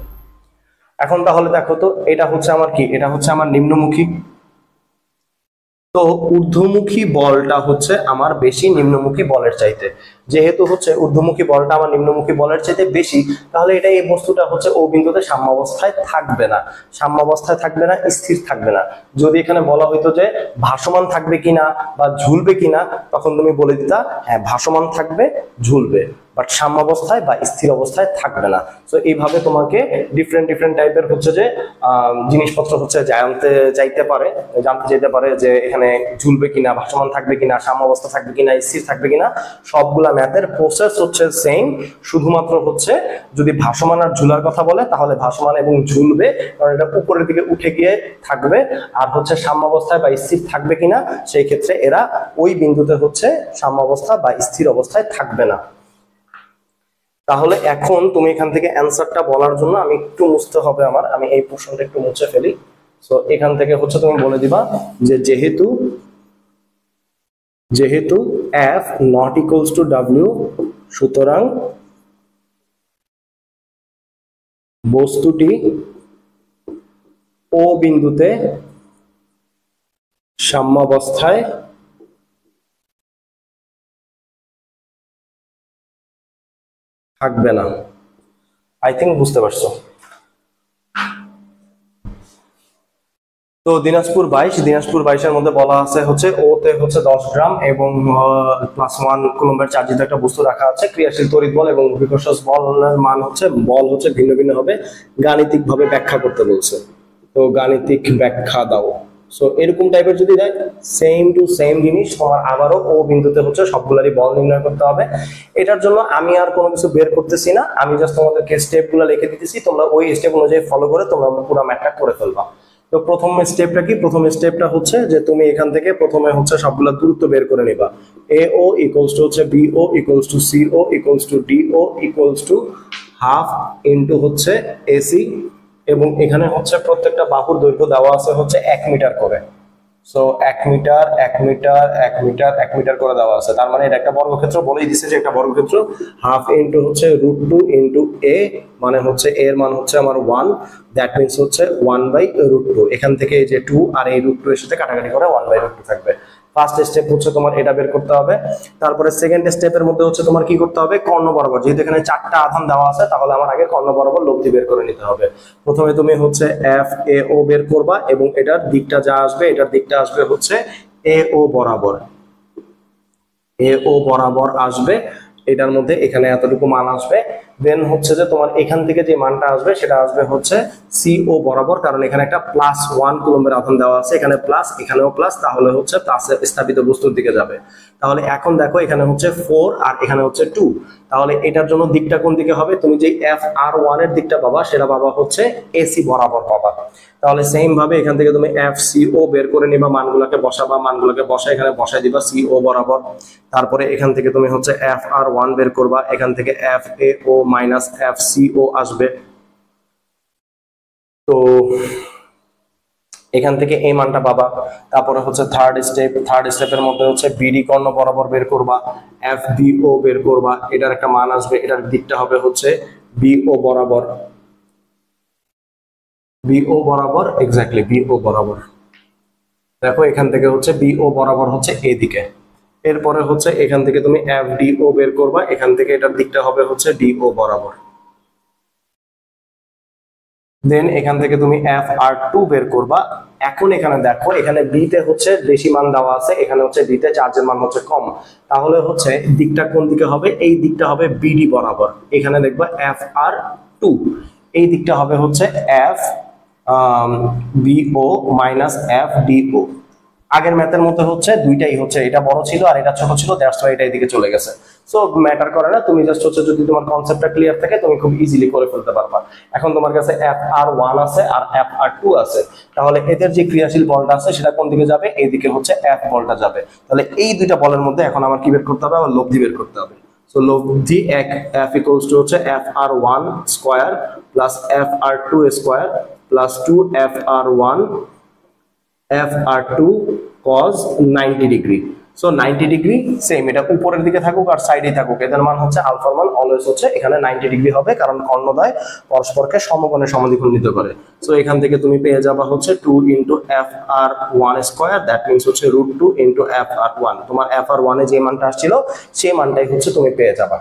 এখন তাহলে দেখো তো, এটা হচ্ছে আমার কি, এটা হচ্ছে আমার নিম্নমুখী, তো ঊর্ধ্বমুখী বলটা হচ্ছে আমার বেশি নিম্নমুখী বলের চাইতে, যেহেতু হচ্ছে ঊর্ধ্বমুখী বলটা আমার নিম্নমুখী বলের চাইতে বেশি, তাহলে এটা এই বস্তুটা হচ্ছে ও বিন্দুতে সাম্যাবস্থায় থাকবে না, সাম্যাবস্থায় থাকবে না, স্থির থাকবে না। যদি এখানে বলা হইতো যে ভাসমান থাকবে কিনা বা ঝুলবে কিনা, তখন তুমি বলে দিতা হ্যাঁ ভাসমান থাকবে, ঝুলবে, বাট সাম্যাবস্থায় বা স্থির অবস্থায় থাকবে না। তো এইভাবে তোমাকে ডিফারেন্ট টাইপের হচ্ছে যে জিনিসপত্র হচ্ছে জানতে চাইতে পারে যে এখানে ঝুলবে কিনা, ভাসমান থাকবে কিনা, সাম্যাবস্থা থাকবে কিনা, স্থির থাকবে কিনা, সবগুলা ম্যাথের প্রসেস হচ্ছে সেম, শুধুমাত্র হচ্ছে যদি ভাসমান আর ঝুলার কথা বলে তাহলে ভাসমান এবং ঝুলবে, কারণ এটা উপরের দিকে উঠে গিয়ে থাকবে, আর হচ্ছে সাম্যাবস্থায় বা স্থির থাকবে কিনা সেই ক্ষেত্রে এরা ওই বিন্দুতে হচ্ছে সাম্যাবস্থা বা স্থির অবস্থায় থাকবে না। তাহলে এখন তুমি এখান থেকে অ্যানসারটা বলার জন্য আমি একটু মুছতে হবে আমার, আমি এই পোর্শনটা একটু মুছে ফেলি। সো এখান থেকে হচ্ছে তুমি বলে দিবা যে যেহেতু F not equals to W, সুতরাং বস্তুটি ও বিন্দুতে সাম্যাবস্থায় থাকবে না। আই থিঙ্ক বুঝতে পারছো। তো দিনাজপুর 22-এর মধ্যে বলা আছে হচ্ছে ওতে হচ্ছে 10 গ্রাম এবং +1 কুলম্বের চার্জিত একটা বস্তু রাখা আছে, ক্রিয়াশীল তড়িৎ বল এবং অভিকর্ষজ বলের মান হচ্ছে, বল হচ্ছে ভিন্ন ভিন্ন হবে, গাণিতিক ভাবে ব্যাখ্যা করতে বলছে, তো গাণিতিক ব্যাখ্যা দাও। সো এরকম টাইপের যদি দেয় সেম টু সেম জিনিস, তোমার আবারও ও বিন্দুতে হচ্ছে সবগুলারই বল নির্ণয় করতে হবে। এটার জন্য আমি আর কোনো কিছু বের করতেছি না, আমি জাস্ট তোমাদেরকে স্টেপগুলো লিখে দিতেছি, তোমরা ওই স্টেপ অনুযায়ী ফলো করে তোমরা পুরো ম্যাথটা করে ফেলবা। তো প্রথম স্টেপটা কি, প্রথম স্টেপটা হচ্ছে যে তুমি এখান থেকে প্রথমে হচ্ছে সবগুলা দূরত্ব বের করে নিবা। AO ইকুয়ালস টু হচ্ছে BO equals to CO equals to DO equals to half into হচ্ছে AC, এবং এখানে হচ্ছে প্রত্যেকটা বাহুর দৈর্ঘ্য দেওয়া আছে হচ্ছে 1 মিটার করে। So 1 metre 1 metre 1 metre 1 metre করে দেওয়া আছে, তার মানে এটা একটা বর্গক্ষেত্র, বলেই দিছে যে একটা বর্গক্ষেত্র। হাফ ইনটু হচ্ছে √2 ইনটু A, মানে হচ্ছে A এর মান হচ্ছে আমার 1, দ্যাট মিন্স হচ্ছে 1/√2, এখান থেকে এই যে 2 আর এই √2 এর সাথে কাটাকাটি করে 1/√2 থাকবে। ফার্স্ট স্টেপ হচ্ছে তোমার এটা বের করতে হবে। তারপরে সেকেন্ড স্টেপের মধ্যে হচ্ছে তোমার কি করতে হবে, কর্ণ বরাবর, যেহেতু এখানে 4টা আধান দেওয়া আছে তাহলে আমার আগে কর্ণ বরাবর লব্ধি বের করে নিতে হবে। প্রথমে তুমি হচ্ছে FAO বের করবা এবং এটার দিকটা যা আসবে, এটার দিকটা আসবে হচ্ছে AO বরাবর, AO বরাবর আসবে, এটার মধ্যে এখানে এতটুকু মান আসবে। দেন হচ্ছে যে তোমার এখান থেকে যে মানটা আসবে সেটা আসবে হচ্ছে CO বরাবর, কারণ এখানে একটা +1 কুলম্বের আধান দেওয়া আছে, এখানে প্লাস এখানেও প্লাস, তাহলে হচ্ছে প্লাসে স্থাপিত বস্তুর দিকে যাবে। তাহলে এখন দেখো এখানে হচ্ছে 4 আর এখানে হচ্ছে 2, তাহলে এটার জন্য দিকটা কোন দিকে হবে? তুমি যে FR1 এর দিকটা পাবা সেটা পাবা হচ্ছে AC বরাবর পাবা। তাহলে সেম ভাবে এখান থেকে তুমি FCO বের করে নিবা, মানগুলোকে বসাবা, মানগুলোকে বসা এখানে বসাই দিবা CO বরাবর। তারপরে এখান থেকে তুমি হচ্ছে FR1 বের করবা, এখান থেকে FAO মাইনাস FCO আসবে। তো এখান থেকে এই মানটা পাবা। তারপরে হচ্ছে থার্ড স্টেপের মধ্যে হচ্ছে BD কর্ণ বরাবর বের করবা, FBO বের করবা, এটার একটা মান আসবে, এটার দিকটা হবে হচ্ছে BO বরাবর, এক্স্যাক্টলি BO বরাবর। দেখো এখান থেকে হচ্ছে BO বরাবর হচ্ছে এদিকে। এরপরে হচ্ছে এখান থেকে তুমি FDO বের করবা, এখান থেকে এটার দিকটা হবে হচ্ছে DO বরাবর। দেন এখান থেকে তুমি FR2 বের করবা। এখন এখানে দেখো এখানে B তে হচ্ছে বেশি মান দেওয়া আছে, এখানে হচ্ছে B তে চার্জের মান হচ্ছে কম, তাহলে হচ্ছে দিকটা কোন দিকে হবে? এই দিকটা হবে BD বরাবর। এখানে দেখবা FR2, এই দিকটা হবে হচ্ছে FBO মাইনাস FDO। আগের ম্যাথের মধ্যে হচ্ছে দুইটাই হচ্ছে, এটা বড় ছিল আর এটা ছোট ছিল, দ্যাটস ওয়াই এটা এদিকে চলে গেছে। সো ম্যাটার করে না, তুমি জাস্ট হচ্ছে যদি তোমার কনসেপ্টটা ক্লিয়ার থাকে তুমি খুব ইজিলি করে ফেলতে পারবা। এখন তোমার কাছে FR1 আছে আর FR2 আছে, তাহলে এদের যে ক্রিয়াশীল বলটা আছে সেটা কোন দিকে যাবে? এইদিকে হচ্ছে F বলটা যাবে। তাহলে এই দুইটা বলের মধ্যে এখন আমার কি বের করতে হবে? আমার লব্ধি বের করতে হবে। সো লব্ধি F ইকুয়ালস টু হচ্ছে FR1 square plus FR2 square plus 2FR1 FR2 cos 90 degree. So 90 degree same, এটা উপরের দিকে থাকুক আর সাইডে থাকুক, এদের মান হচ্ছে আলফার মান অলওয়েজ হচ্ছে এখানে 90 ডিগ্রি হবে, কারণ কর্ণদ্বয় পরস্পরকে সমকোণে সমদ্বিখণ্ডিত করে। সো এখান থেকে তুমি পেয়ে যাবা হচ্ছে 2 into FR1 square, that means হচ্ছে √2 ইন্টু FR1। তোমার FR1 এ যে মানটা আসছিল সেই মানটাই হচ্ছে তুমি পেয়ে যাবা।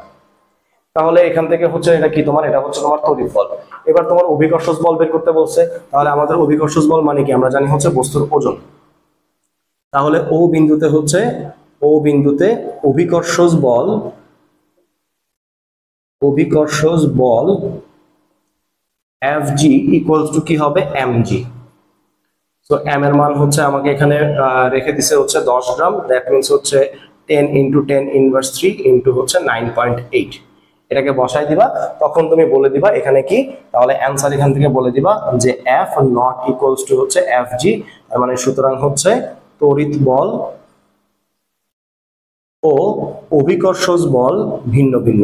তাহলে এখান থেকে হচ্ছে এটা কি তোমার? এটা হচ্ছে তোমার তড়িৎ বল। এবার তোমার অভিকর্ষজ বল বের করতে বলছে, তাহলে আমাদের অভিকর্ষজ বল মানে কি? আমরা জানি হচ্ছে বস্তুর ওজন। তাহলে ও বিন্দুতে অভিকর্ষজ বল Fg ইকুয়ালস টু কি হবে? mg। সো m এর মান হচ্ছে আমাকে এখানে রেখে দিছে হচ্ছে 10 গ্রাম, দ্যাট মিনস হচ্ছে 10 ইন্টু 10 ইনভার্স 3 ইন্টু হচ্ছে 9.8। এটাকে বসাই দিবা, তখন তুমি বলে দিবা এখানে কি, তাহলে অ্যান্সার এখান থেকে বলে দিবা যে F নট ইকুয়ালস টু হচ্ছে Fg, তার মানে সুতরাং হচ্ছে তড়িৎ বল ও অভিকর্ষজ বল ভিন্ন ভিন্ন।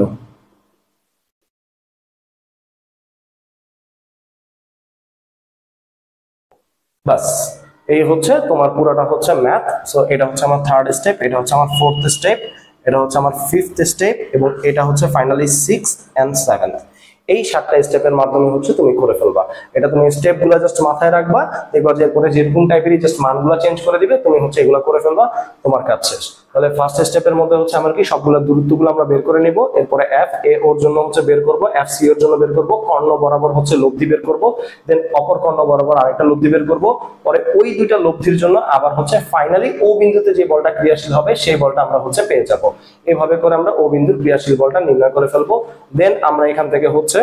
বাস, এই হচ্ছে তোমার পুরোটা হচ্ছে ম্যাথ। সো এটা হচ্ছে আমার থার্ড স্টেপ, এটা হচ্ছে আমার ফোর্থ স্টেপ, এটা হচ্ছে আমার ফিফথ স্টেপ, এবং এটা হচ্ছে ফাইনালি 6th and 7th। এই 7টা স্টেপের মাধ্যমে হচ্ছে তুমি করে ফেলবা। এটা তুমি স্টেপগুলো জাস্ট মাথায় রাখবা, দেখবা যে এরপরে যেরকম টাইপেরই জাস্ট মানগুলো চেঞ্জ করে দিবে, তুমি হচ্ছে এগুলো করে ফেলবা, তোমার কাজ শেষ। তাহলে ফার্স্ট স্টেপের মধ্যে হচ্ছে আমার কি সবগুলো দূরত্বগুলো আমরা বের করে নিব, এরপরে FA ওর জন্য হচ্ছে বের করব, FC এর জন্য বের করব, কর্ণ বরাবর হচ্ছে লব্ধি বের করব, দেন অপর কর্ণ বরাবর আরেকটা লব্ধি বের করব, পরে ওই দুইটা লব্ধির জন্য আবার হচ্ছে ফাইনালি ও বিন্দুতে যে বলটা ক্রিয়াশীল হবে সেই বলটা আমরা হচ্ছে পেয়ে যাব। এভাবে করে আমরা ও বিন্দুর ক্রিয়াশীল বলটা নির্ণয় করে ফেলবো। দেন আমরা এখান থেকে হচ্ছে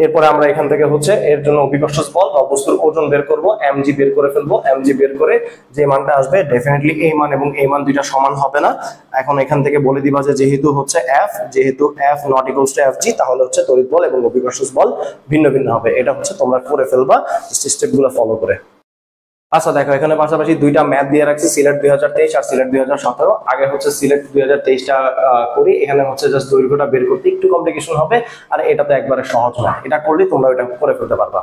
এরপরে আমরা এখান থেকে হচ্ছে এর জন্য অভিকর্ষজ বল বা বস্তুর ওজন বের করব, mg বের করে ফেলবো। mg বের করে যে মানটা আসবে ডেফিনেটলি এই মান এবং এই মান দুইটা সমান হবে না। এখন এখান থেকে বলে দিবা যে যেহেতু f not equals to fg, তাহলে হচ্ছে তড়িৎ বল এবং অভিকর্ষজ বল ভিন্ন ভিন্ন হবে। এটা হচ্ছে তোমরা করে ফেলবা স্টেপগুলো ফলো করে। আচ্ছা দেখো এখানে পাশাপাশি দুইটা ম্যাথ দিয়ে রাখছি, সিলেট 2023 আর সিলেট 2017। আগে হচ্ছে সিলেট 2023টা করি, এখানে হচ্ছে জাস্ট দৈর্ঘ্যটা বের করতে একটু কমপ্লিকেশন হবে, আর এটা তো একবারে সহজ না, এটা করলে তোমরা এটা করে ফেলতে পারবা।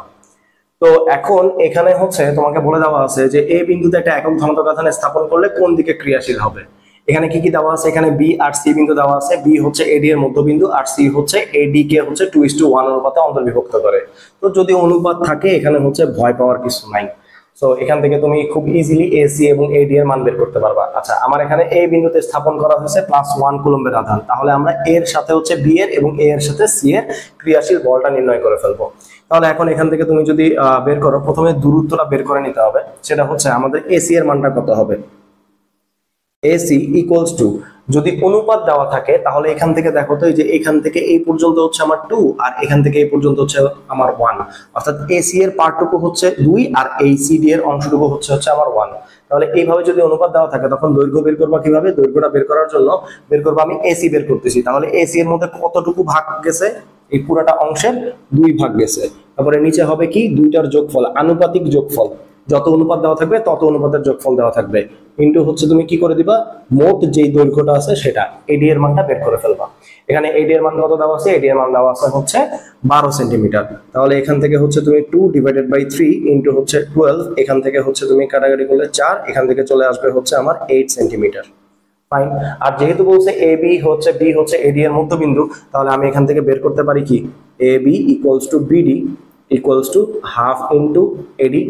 তো এখন এখানে হচ্ছে তোমাকে বলে দেওয়া আছে যে এই বিন্দুতে একটা একক ধনাত্মক আধান স্থাপন করলে কোন দিকে ক্রিয়াশীল হবে। এখানে কি কি দেওয়া আছে? এখানে বি আর সি বিন্দু দেওয়া আছে। বি হচ্ছে এডি এর মধ্যবিন্দু আর সি হচ্ছে এডি কে হচ্ছে 2:1 অনুপাতে অন্তর্বিভক্ত করে। তো যদি অনুপাত থাকে এখানে হচ্ছে ভয় পাওয়ার কিছু নাই। সো এখান থেকে তুমি খুব ইজিলি এসি এবং এডি এর মান বের করতে পারবা। আচ্ছা আমার এখানে এই বিন্দুতে স্থাপন করা হয়েছে +1 কুলম্বের আধান, তাহলে আমরা এর সাথে হচ্ছে বি এর এবং এ এর সাথে সি এর ক্রিয়াশীল বলটা নির্ণয় করে ফেলবো। তাহলে এখন এখান থেকে তুমি যদি বের করো, প্রথমে দূরত্বটা বের করে নিতে হবে। সেটা হচ্ছে আমাদের এসি এর মানটা কত হবে? AC ইকুয়ালস টু যদি অনুপাত দেওয়া থাকে তাহলে এখান থেকে দেখো তো, এই যে এখান থেকে এই পর্যন্ত হচ্ছে আমার 2 আর এখান থেকে এই পর্যন্ত হচ্ছে আমার 1, অর্থাৎ এসি এর পার্টটুকু হচ্ছে 2 আর এই সিডি এর অংশটুকু হচ্ছে আমার 1। তাহলে এইভাবে যদি অনুপাত দেওয়া থাকে তখন দৈর্ঘ্য বের করবা কিভাবে? দৈর্ঘ্যটা বের করার জন্য বের করবো আমি এসি বের করতেছি, তাহলে এসি এর মধ্যে কতটুকু ভাগ গেছে? এই পুরাটা অংশের 2 ভাগ গেছে। তারপরে নিচে হবে কি? দুইটার যোগফল, আনুপাতিক যোগফল, যত অনুপাত দেওয়া থাকবে তত অনুপাতের যোগফল দেওয়া থাকবে, ইনটু হচ্ছে তুমি কি করে দিবা? মোট যেই দৈর্ঘ্যটা আছে সেটা, এডি এর মানটা বের করে ফেলবা। এখানে এডি এর মান কত দেওয়া আছে? এডি এর মান দেওয়া আছে হচ্ছে 12 সেন্টিমিটার। তাহলে এখান থেকে হচ্ছে তুমি 2 ডিভাইডেড বাই 3 ইনটু হচ্ছে 12, এখান থেকে হচ্ছে তুমি কাটাকাটি করলে 4, এখান থেকে চলে আসবে হচ্ছে আমার 8 সেন্টিমিটার। ফাইন। আর যেহেতু বলছে এ বি হচ্ছে এডি এর মধ্যবিন্দু, তাহলে আমি এখান থেকে বের করতে পারি কি? A B equals to BD equals to half into AD,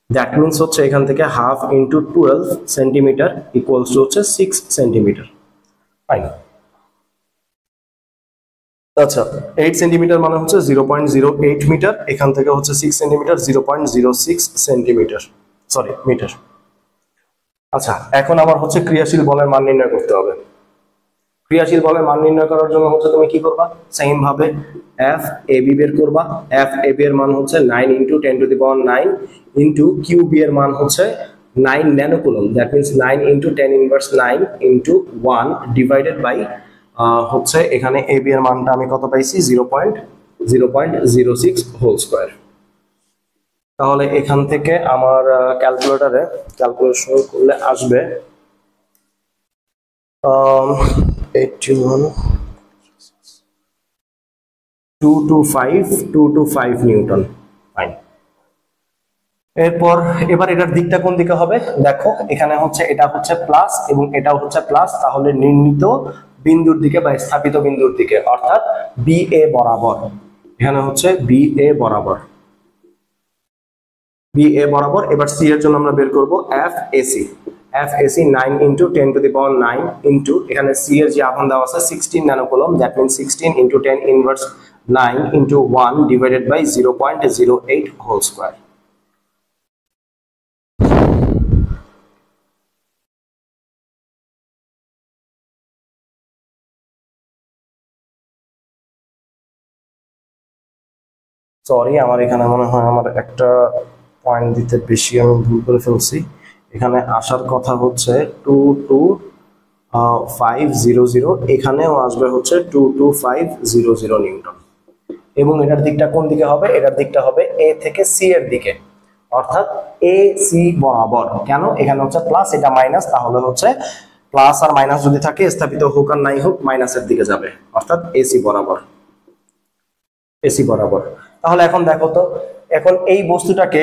that means হচ্ছে এখান থেকে half into 12 centimetre equals to হচ্ছে 6 সেন্টিমিটার। ফাইন। আচ্ছা, 8 সেন্টিমিটার মানে হচ্ছে 0.08 মিটার, এখান থেকে হচ্ছে 6 সেন্টিমিটার 0.06 সেন্টিমিটার, সরি মিটার। আচ্ছা, এখন আমার হচ্ছে ক্রিয়াশীল বলের মান নির্ণয় করতে হবে। ক্রিয়াশীল বলের মান নির্ণয় করার জন্য হচ্ছে তুমি কি করবা? সেম ভাবে এফ এ বি বের করবা। এফ এ বি এর মান হচ্ছে 9 into 10 to the power 9 into Q B এর মান হচ্ছে 9 nanocoulomb, that means 9 into 10 inverse 9 into 1 divided by হচ্ছে এখানে এ বি এর মানটা আমি কত পাইছি? 0.06 হোল স্কয়ার। তাহলে এখান থেকে আমার ক্যালকুলেটরে ক্যালকুলেশন করলে আসবে 225 নিউটন। ফাইন। এরপর এবার এটার দিকটা কোন দিকে হবে? দেখো এখানে হচ্ছে এটা হচ্ছে প্লাস এবং এটাও হচ্ছে প্লাস, তাহলে নির্ণীত বিন্দুর দিকে বা স্থাপিত বিন্দুর দিকে, অর্থাৎ বি এ বরাবর। এখানে হচ্ছে বি এ বরাবর, বি এ বরাবর। এবার সি এর জন্য আমরা বের করব F AC. F AC 9 into 10 to the power 9 into এখানে সি এর যে আধান দেওয়া আছে 16 nanocoulomb, that means 16 into 10 inverse 9 into 1 divided by 0.08 whole square. Sorry, আমার এখানে মনে হয় আমার একটা পয়েন্ট দিতে বেশি আমি ভুল করে ফেলছি। এখানে আসার কথা হচ্ছে 22500, এখানেও আসবে হচ্ছে 22500 নিউটন। এবং এটার দিকটা কোন দিকে হবে? এটার দিকটা হবে এ থেকে সি এর দিকে, অর্থাৎ এ সি বরাবর। কেন? এখানে হচ্ছে প্লাস, এটা মাইনাস, তাহলে হচ্ছে প্লাস আর মাইনাস যদি থাকে স্থাপিত হোক আর নাই হোক মাইনাসের দিকে যাবে, অর্থাৎ এসি বরাবর, এসি বরাবর। তাহলে এখন দেখো তো, এখন এই বস্তুটাকে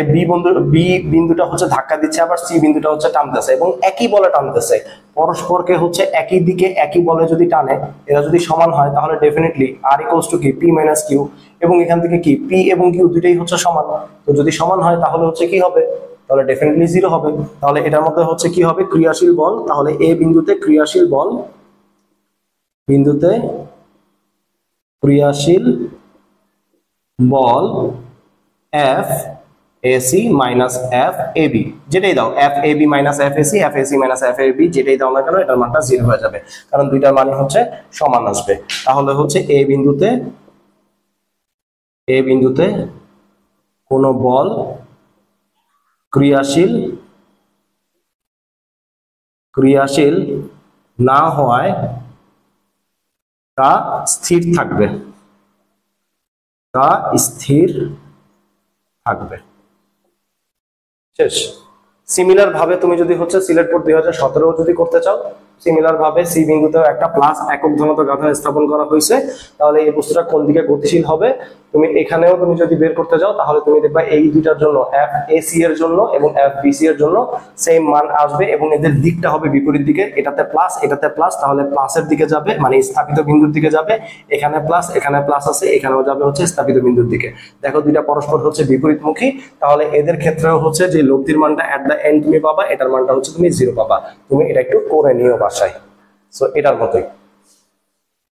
বি বিন্দুটা হচ্ছে ধাক্কা দিচ্ছে, আবার সি বিন্দুটা হচ্ছে টানতেছে এবং একই বলে টানতেছে, পরস্পরকে হচ্ছে একই দিকে একই বলে যদি টানে, এরা যদি সমান হয় তাহলে ডেফিনেটলি আর ইকুয়ালস টু কি পি মাইনাস কিউ, এবং এখান থেকে কি পি এবং কিউ দুইটাই হচ্ছে সমান। তো যদি সমান হয় তাহলে হচ্ছে কি হবে? তাহলে ডেফিনেটলি 0 হবে। তাহলে এটার মধ্যে হচ্ছে কি হবে? ক্রিয়াশীল বল। তাহলে এ বিন্দুতে ক্রিয়াশীল বল, বিন্দুতে ক্রিয়াশীল বল F AC minus F A B, যেটাই দাও, F A B minus F AC minus F A B, যেটাই দাও না কেন এটার মানটা 0 হয়ে যাবে, কারণ দুইটার মানে হচ্ছে সমান আসবে। তাহলে হচ্ছে এ বিন্দুতে কোন বল ক্রিয়াশীল না হওয়ায় তা স্থির থাকবে, তা স্থির থাকবে। শেষ। সিমিলার ভাবে তুমি যদি হচ্ছে সিলেট বোর্ড 2017 যদি করতে চাও, সিমিলার ভাবে সি বিন্দুতেও একটা প্লাস একক ঘনত্ব গাঁথা স্থাপন করা হয়েছে, তাহলে এই বস্তুটা কোন দিকে গতিশীল হবে তুমি এখানেও তুমি যদি বের করতে যাও তাহলে তুমি দেখবা এই দুইটার জন্য এফ এসি এর জন্য এবং এফ বিসি এর জন্য সেম মান আসবে এবং এদের দিকটা হবে বিপরীত দিকে, এটাতে প্লাস, তাহলে প্লাসের দিকে যাবে, মানে স্থাপিত বিন্দুর দিকে যাবে। এখানে প্লাস আছে, এখানেও যাবে হচ্ছে স্থাপিত বিন্দুর দিকে। দেখো দুইটা পরস্পর হচ্ছে বিপরীতমুখী, তাহলে এদের ক্ষেত্রেও হচ্ছে যে লব্ধির মানটা এট দ্য এন্ড তুমি পাবা, এটার মানটা হচ্ছে তুমি 0 পাবা। তুমি এটা একটু করে নিও বাসায়। সো এটার মতোই।